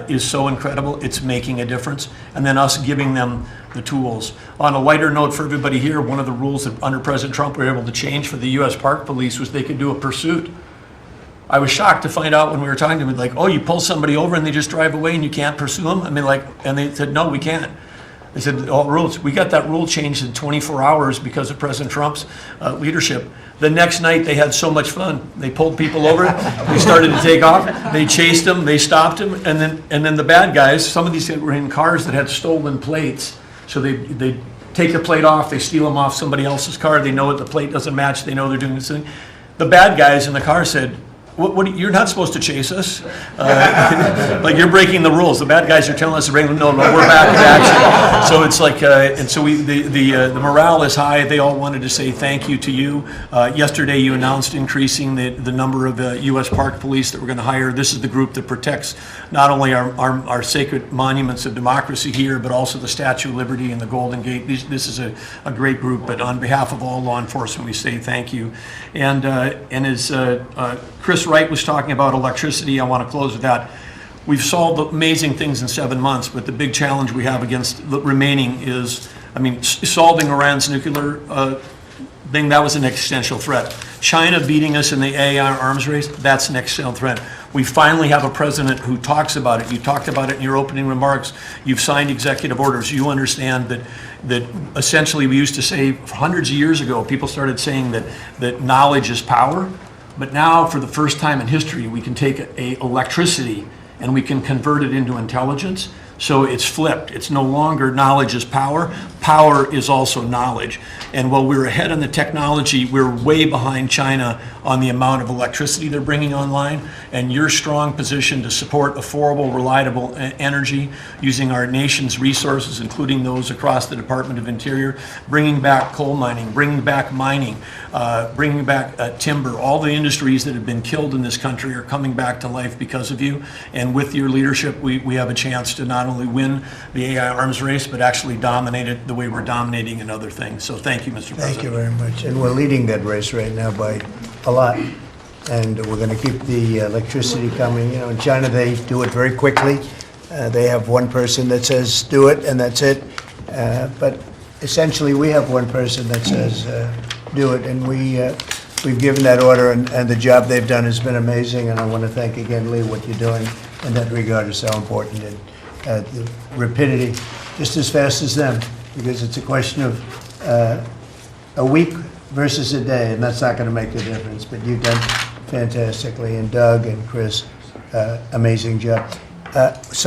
is so incredible. It's making a difference. And then us giving them the tools. On a lighter note for everybody here, one of the rules that under President Trump we were able to change for the U.S. Park Police was they could do a pursuit. I was shocked to find out when we were talking to them, like, oh, you pull somebody over and they just drive away and you can't pursue them? I mean, and they said, no, we can't. They said, all rules. We got that rule changed in 24 hours because of President Trump's leadership. The next night, they had so much fun. They pulled people over. They started to take off. They chased them. They stopped them. And then the bad guys, some of these were in cars that had stolen plates. So they take the plate off. They steal them off somebody else's car. They know it. The plate doesn't match. They know they're doing this thing. The bad guys in the car said, you're not supposed to chase us. Like, you're breaking the rules. The bad guys are telling us to bring them. No, we're back in action. So it's like, and so the morale is high. They all wanted to say thank you to you. Yesterday, you announced increasing the number of U.S. Park Police that we're going to hire. This is the group that protects not only our sacred monuments of democracy here, but also the Statue of Liberty and the Golden Gate. This is a great group. But on behalf of all law enforcement, we say thank you. And as Chris Wright was talking about electricity, I want to close with that. We've solved amazing things in 7 months, but the big challenge we have against the remaining is, solving Iran's nuclear thing, that was an existential threat. China beating us in the AI arms race, that's an existential threat. We finally have a president who talks about it. You talked about it in your opening remarks. You've signed executive orders. You understand that essentially we used to say hundreds of years ago, people started saying that knowledge is power. But now, for the first time in history, we can take electricity and we can convert it into intelligence. So it's flipped. It's no longer knowledge is power. Power is also knowledge. And while we're ahead on the technology, we're way behind China on the amount of electricity they're bringing online. And your strong position to support affordable, reliable energy using our nation's resources, including those across the Department of Interior, bringing back coal mining, bringing back mining, bringing back timber. All the industries that have been killed in this country are coming back to life because of you. And with your leadership, we have a chance to not only win the AI arms race, but actually dominate it the way we're dominating in other things. So thank you, Mr. President. Thank you very much. And we're leading that race right now by a lot. And we're going to keep the electricity coming. You know, in China, they do it very quickly. They have one person that says, do it, and that's it. But essentially, we have one person that says, do it. And we've given that order, and the job they've done has been amazing. And I want to thank again, Lee, what you're doing in that regard is so important. And the rapidity, just as fast as them, because it's a question of a week versus a day, and that's not going to make the difference. But you've done fantastically, and Doug and Chris, amazing job. So